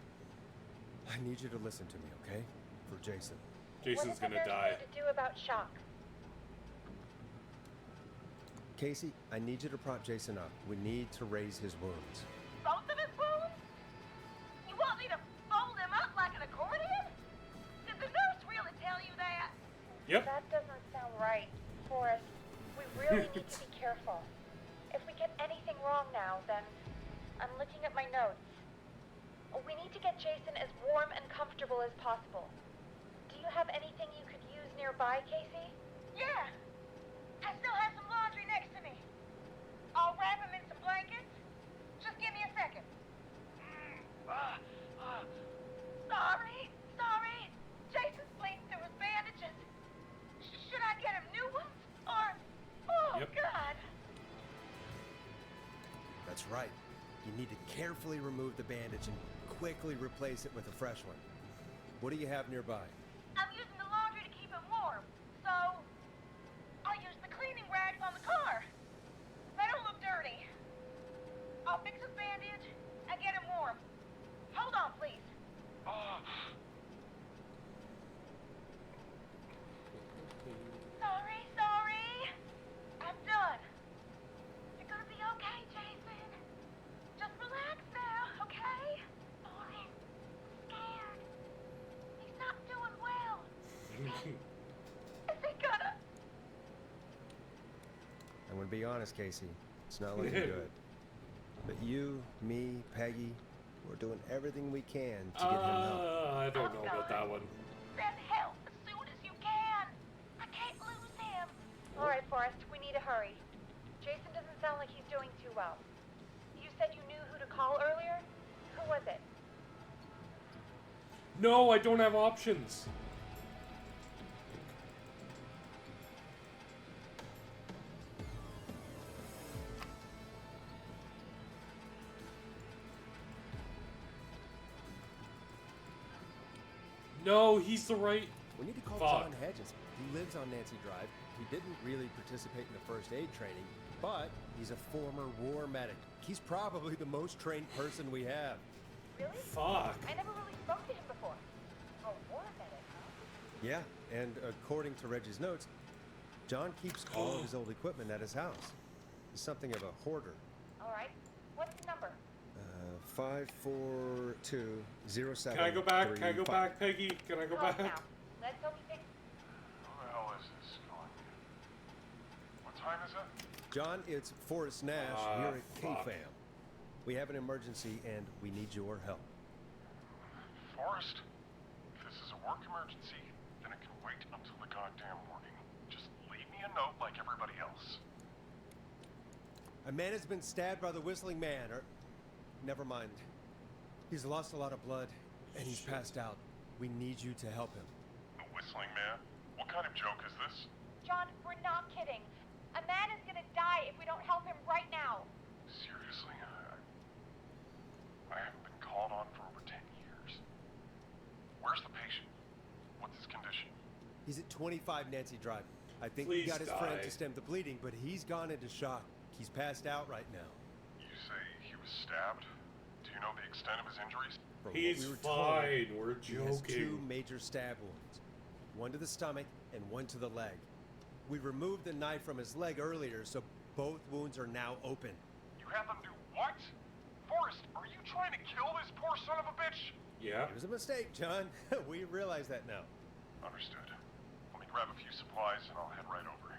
need you to listen to me, okay? For Jason. Jason's gonna die. What is it to do about shock? Casey, I need you to prop Jason up. We need to raise his wounds. Both of his wounds? You want me to fold him up like an accordion? Did the nurse really tell you that? Yep. That doesn't sound right, Forrest. We really need to be careful. If we get anything wrong now, then I'm looking at my notes. We need to get Jason as warm and comfortable as possible. Do you have anything you could use nearby, Casey? Yeah. I still have some laundry next to me. I'll wrap him in some blankets. Just give me a second. Sorry. Jason's bleeding through his bandages. Should I get him new ones? Or... Oh, Yep. God. That's right. You need to carefully remove the bandage and quickly replace it with a fresh one. What do you have nearby? I'm using the laundry to keep him warm. So... I'll use the cleaning rags on the car. They don't look dirty. I'll fix his bandage and get him warm. Hold on, please. Sorry. I'm done. You're gonna be okay, Jason. Just relax now, okay? Oh, I'm scared. He's not doing well. Is he gonna... I'm gonna be honest, Casey. It's not looking good. But you, me, Peggy, we're doing everything we can to get him help. I don't know about that one. Send help as soon as you can. I can't lose him. All right, Forrest, we need to hurry. Jason doesn't sound like he's doing too well. You said you knew who to call earlier? Who was it? No, I don't have options. No, he's the right. We need to call Fuck. John Hedges. He lives on Nancy Drive. He didn't really participate in the first aid training, but he's a former war medic. He's probably the most trained person we have. Really? Fuck. I never really spoke to him before. A war medic, huh? Yeah, and according to Reggie's notes, John keeps all of his old equipment at his house. He's something of a hoarder. All right. What's the number? 54207. Can I go back? Can I go back, Peggy? Can I go Call back? now. Let's hope he fixes. Who the hell is this going? What time is it? John, it's Forrest Nash here at fuck. KFAM. We have an emergency and we need your help. Forrest, if this is a work emergency, then it can wait until the goddamn morning. Just leave me a note like everybody else. A man has been stabbed by the Whistling Man, or... Never mind. He's lost a lot of blood, and he's passed out. We need you to help him. The Whistling Man? What kind of joke is this? John, we're not kidding. A man is gonna die if we don't help him right now. Seriously? I haven't been called on for over 10 years. Where's the patient? What's his condition? He's at 25 Nancy Drive. I think Please we got his die. friend to stem the bleeding, but he's gone into shock. He's passed out right now. You say he was stabbed? Do you know the extent of his injuries? From He's what we were fine. told, We're he has 2 joking. major stab wounds. One to the stomach and one to the leg. We removed the knife from his leg earlier, so both wounds are now open. You had them do what? Forrest, are you trying to kill this poor son of a bitch? Yeah. It was a mistake, John. We realize that now. Understood. Let me grab a few supplies and I'll head right over.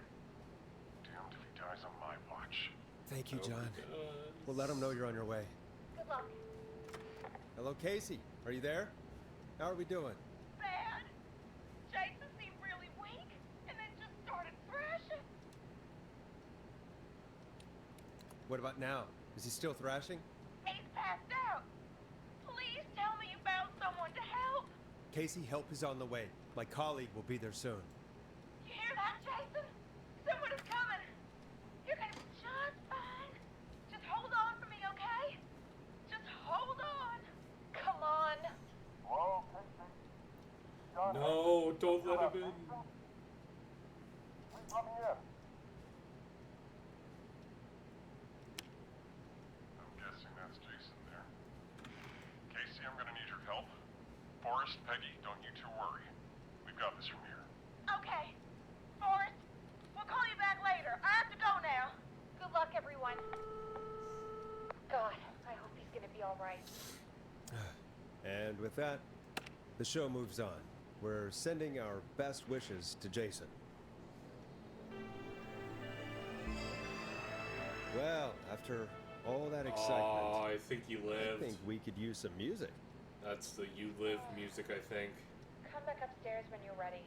Damned if he dies on my watch. Thank you, Oh, John. he does. We'll let him know you're on your way. Good luck. Hello, Casey. Are you there? How are we doing? Bad. Jason seemed really weak and then just started thrashing. What about now? Is he still thrashing? He's passed out. Please tell me you found someone to help. Casey, help is on the way. My colleague will be there soon. You hear that, Jason? Someone is coming. You're gonna be just fine. Just hold on for me, okay? Just hold on. Come on. Hello, No, don't let him in. Please let me in. I'm guessing that's Jason there. Casey, I'm gonna need your help. Forrest, Peggy, don't you two worry. We've got this from here. Okay. Forrest, we'll call you back later. I have to go now. Good luck, everyone. God, I hope he's gonna be all right. And with that, the show moves on. We're sending our best wishes to Jason. Well, after all that excitement, Oh, I think you I lived. think we could use some music. That's the You Live music, I think. Come back upstairs when you're ready.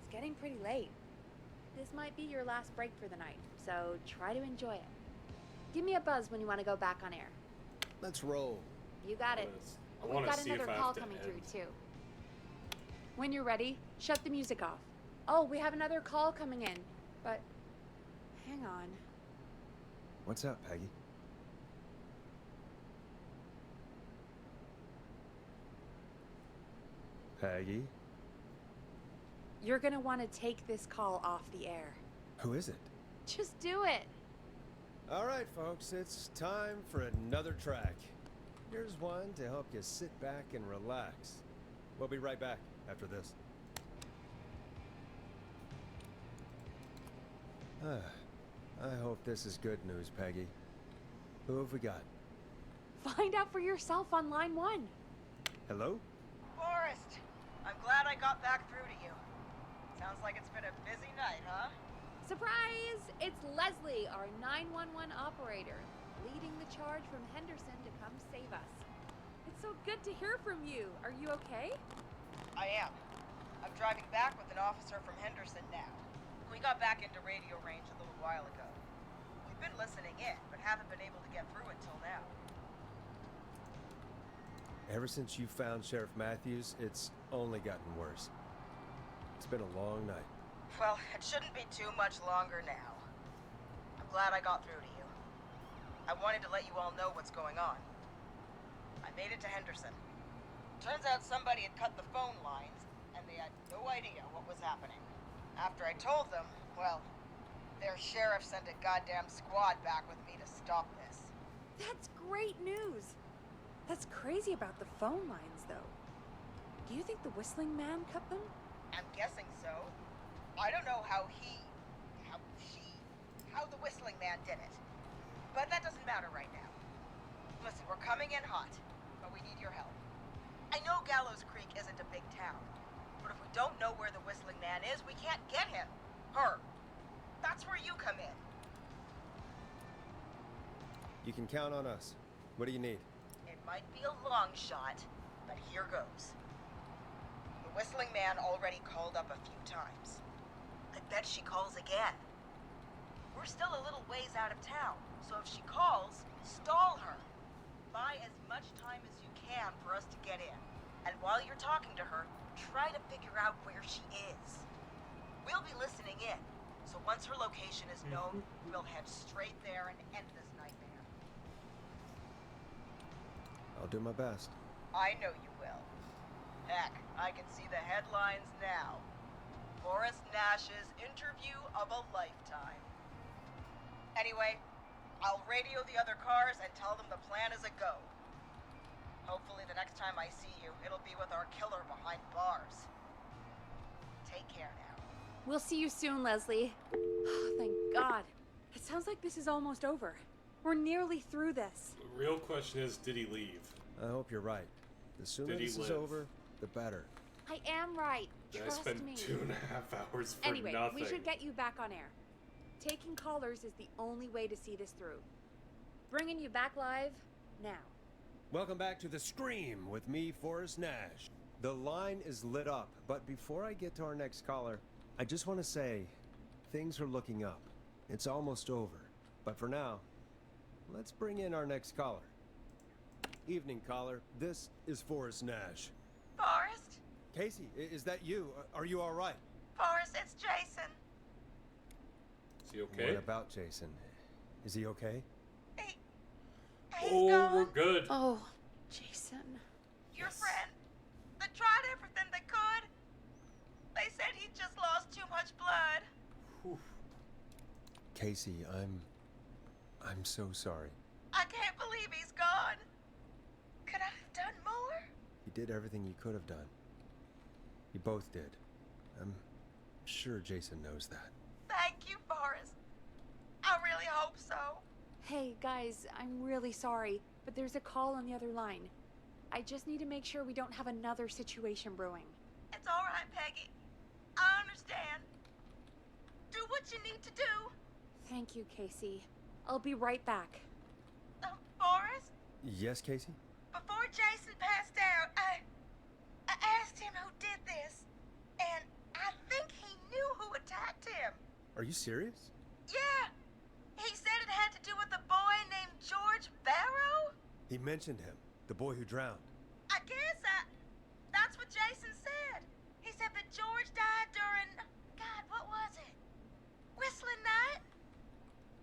It's getting pretty late. This might be your last break for the night, so try to enjoy it. Give me a buzz when you want to go back on air. Let's roll. You got it. I We've wanna got see another if I call have to coming end. through, too. When you're ready, shut the music off. Oh, we have another call coming in, but hang on. What's up, Peggy? Peggy? You're gonna want to take this call off the air. Who is it? Just do it. All right, folks, it's time for another track. Here's one to help you sit back and relax. We'll be right back after this. I hope this is good news, Peggy. Who have we got? Find out for yourself on line 1. Hello? Forrest, I'm glad I got back through to you. Sounds like it's been a busy night, huh? Surprise! It's Leslie, our 911 operator, leading the charge from Henderson to come save us. It's so good to hear from you. Are you okay? I am. I'm driving back with an officer from Henderson now. We got back into radio range a little while ago. We've been listening in, but haven't been able to get through until now. Ever since you found Sheriff Matthews, it's only gotten worse. It's been a long night. Well, it shouldn't be too much longer now. I'm glad I got through to you. I wanted to let you all know what's going on. I made it to Henderson. Turns out somebody had cut the phone lines, and they had no idea what was happening. After I told them, well, their sheriff sent a goddamn squad back with me to stop this. That's great news. That's crazy about the phone lines, though. Do you think the Whistling Man cut them? I'm guessing so. I don't know how the Whistling Man did it. But that doesn't matter right now. Listen, we're coming in hot, but we need your help. I know Gallows Creek isn't a big town, but if we don't know where the Whistling Man is, we can't get him. Her. That's where you come in. You can count on us. What do you need? It might be a long shot, but here goes. The Whistling Man already called up a few times. I bet she calls again. We're still a little ways out of town, so if she calls, stall her. Buy as much time as you can for us to get in. And while you're talking to her, try to figure out where she is. We'll be listening in, so once her location is known, we'll head straight there and end this nightmare. I'll do my best. I know you will. Heck, I can see the headlines now. Forrest Nash's interview of a lifetime. Anyway, I'll radio the other cars and tell them the plan is a go. Hopefully the next time I see you, it'll be with our killer behind bars. Take care now. We'll see you soon, Leslie. Thank God. It sounds like this is almost over. We're nearly through this. The real question is, did he leave? I hope you're right. The sooner Did he this is live? over, the better. I am right. I Trust spent me. 2.5 hours for Anyway, nothing. we should get you back on air. Taking callers is the only way to see this through. Bringing you back live now. Welcome back to The Scream with me, Forrest Nash. The line is lit up, but before I get to our next caller, I just want to say things are looking up. It's almost over. But for now, let's bring in our next caller. Evening, caller. This is Forrest Nash. Forrest? Casey, is that you? Are you all right? Forrest, it's Jason. Is he okay? What about Jason? Is he okay? He's Oh, gone. we're good. Oh, Jason. Your friend. They tried everything they could. They said he just lost too much blood. Casey, I'm so sorry. I can't believe he's gone. Could I have done more? You did everything you could have done. You both did. I'm sure Jason knows that. Thank you, Forrest. I really hope so. Hey, guys, I'm really sorry, but there's a call on the other line. I just need to make sure we don't have another situation brewing. It's all right, Peggy. I understand. Do what you need to do. Thank you, Casey. I'll be right back. Forrest, Yes, Casey? before Jason passed out, I asked him who did this, and I think he knew who attacked him. Are you serious? Yeah. He said it had to do with a boy named George Barrow? He mentioned him, the boy who drowned. I guess that's what Jason said. He said that George died during, God, what was it? Whistling night?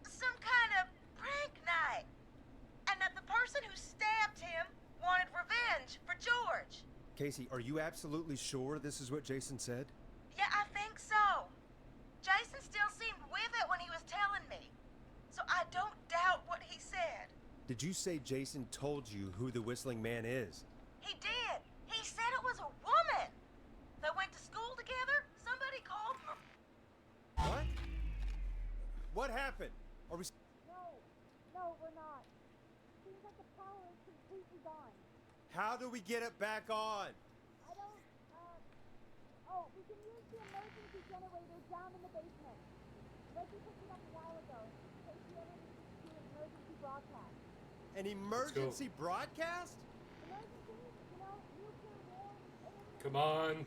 Some kind of prank night. And that the person who stabbed him wanted revenge for George. Casey, are you absolutely sure this is what Jason said? Yeah, I think so. Jason still seemed with it when he was telling me. So I don't doubt what he said. Did you say Jason told you who the Whistling Man is? He did. He said it was a woman. They went to school together. Somebody called her. What? What happened? Are we... No, we're not. Seems like the power is completely gone. How do we get it back on? I don't, oh, we can use the emergency generator down in the basement. Reggie picked it up a while ago. Casey needs to do an emergency broadcast. An emergency broadcast? Emergency, nuclear war, Come on.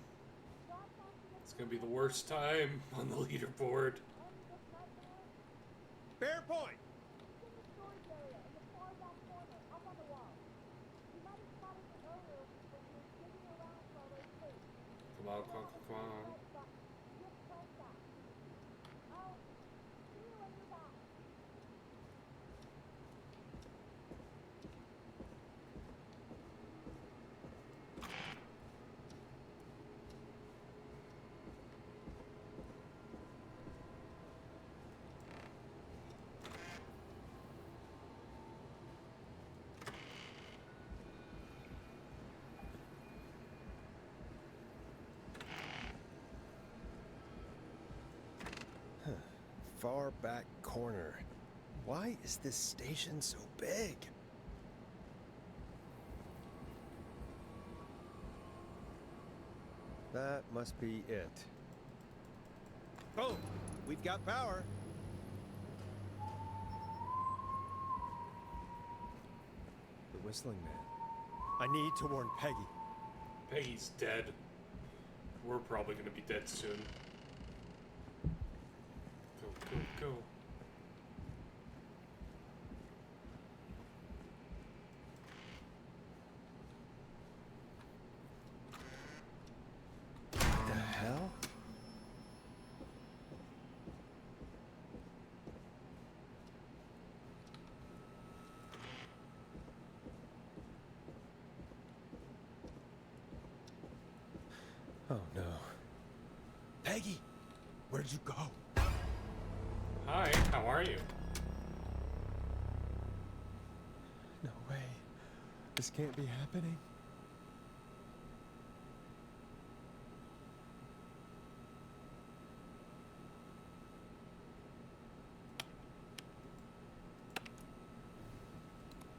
It's gonna be the worst time on the leaderboard. Bear Point! in the storage area in the far back corner, up on the wall. You might have spotted it earlier when you were digging around for our escape. Come on, come on, come on. Just press that. I'll see you when you're back. Far back corner. Why is this station so big? That must be it. Boom! We've got power. The whistling man. I need to warn Peggy. Peggy's dead. We're probably gonna be dead soon. Go, go, go. What the hell? Oh no. Peggy! Where'd you go? Hi, how are you? No way. This can't be happening.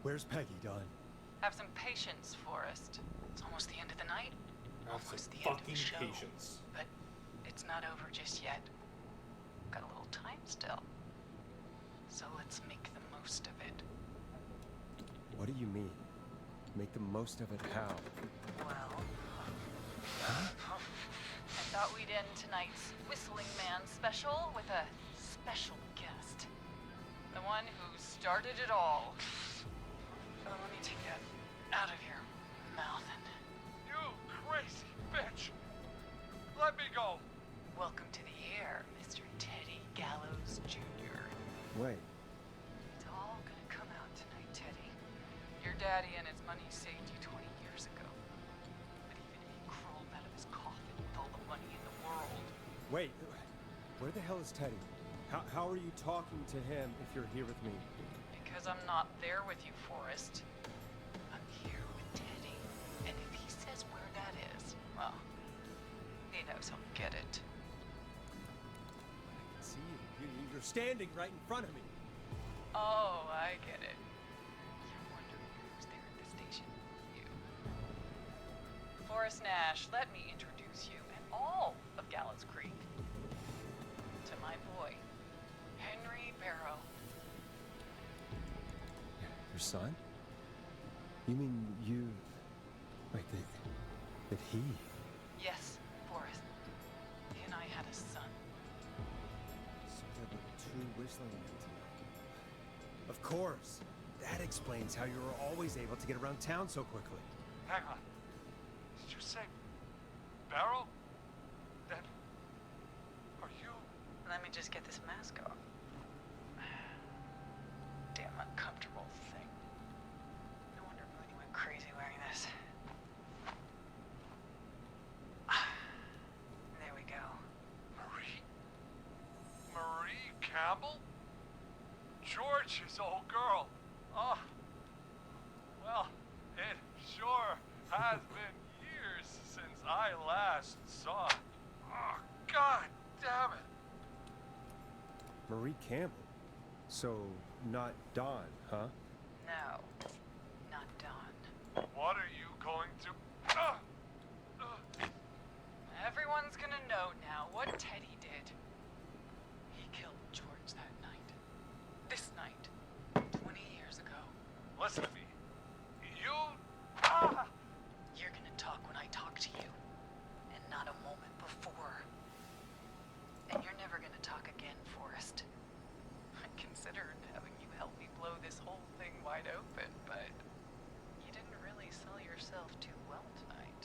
Where's Peggy, Don? Have some patience, Forrest. It's almost the end of the night. Have Almost some the end of fucking the show. patience. But it's not over just yet. Got a little time still. So let's make the most of it. What do you mean? Make the most of it how? Well, Huh? I thought we'd end tonight's Whistling Man special with a special guest. The one who started it all. Oh, let me take that out of your mouth and You crazy bitch! Let me go! welcome to the air, Mr. Teddy Gallows Jr. Wait. It's all gonna come out tonight, Teddy. Your daddy and his money saved you 20 years ago. But even if he crawled out of his coffin with all the money in the world, Wait. Where the hell is Teddy? How are you talking to him if you're here with me? because I'm not there with you, Forrest, I'm here with Teddy. And if he says where that is, well, he knows he'll get it. I can see you. You're standing right in front of me. Oh, I get it. You're wondering who's there at the station. You. Forrest Nash, let me introduce you and all of Gallows Creek to my boy, Henry Barrow. Your son? You mean you... Wait, that he... Yes, Forrest. He and I had a son. So there were two whistling men tonight. Of course. That explains how you were always able to get around town so quickly. Hang on. Did you say Barrow? Then are you? Let me just get this mask off. Damn uncomfortable thing. No wonder Mooney went crazy wearing this. There we go. Marie Campbell? George's old girl. Oh. Well, it sure has been years since I last saw it. Oh, God damn it. Marie Campbell. So, not Dawn, huh? No, not Dawn. What are you going to... Everyone's gonna know now what Teddy did. He killed George that night. This night. 20 years ago. Listen to me. You... You're gonna talk when I talk to you. And not a moment before. And you're never gonna talk again, Forrest. I considered having you help me blow this whole thing wide open, but you didn't really sell yourself too well tonight.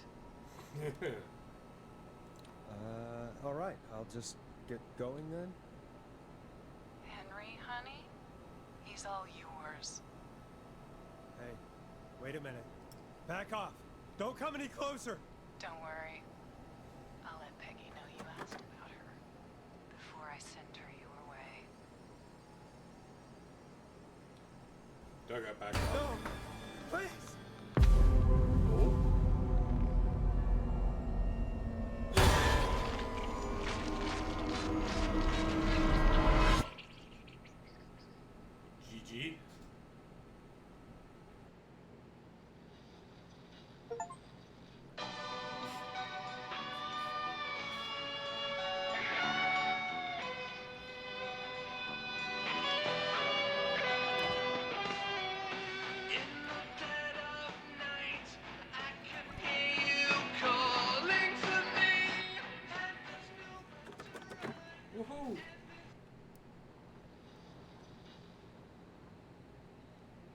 All right. I'll just get going then. Henry, honey, he's all yours. Hey, wait a minute. Back off. Don't come any closer. Don't worry. I'll let Peggy know you asked about her before I send her your way. Doug got back up. No, please.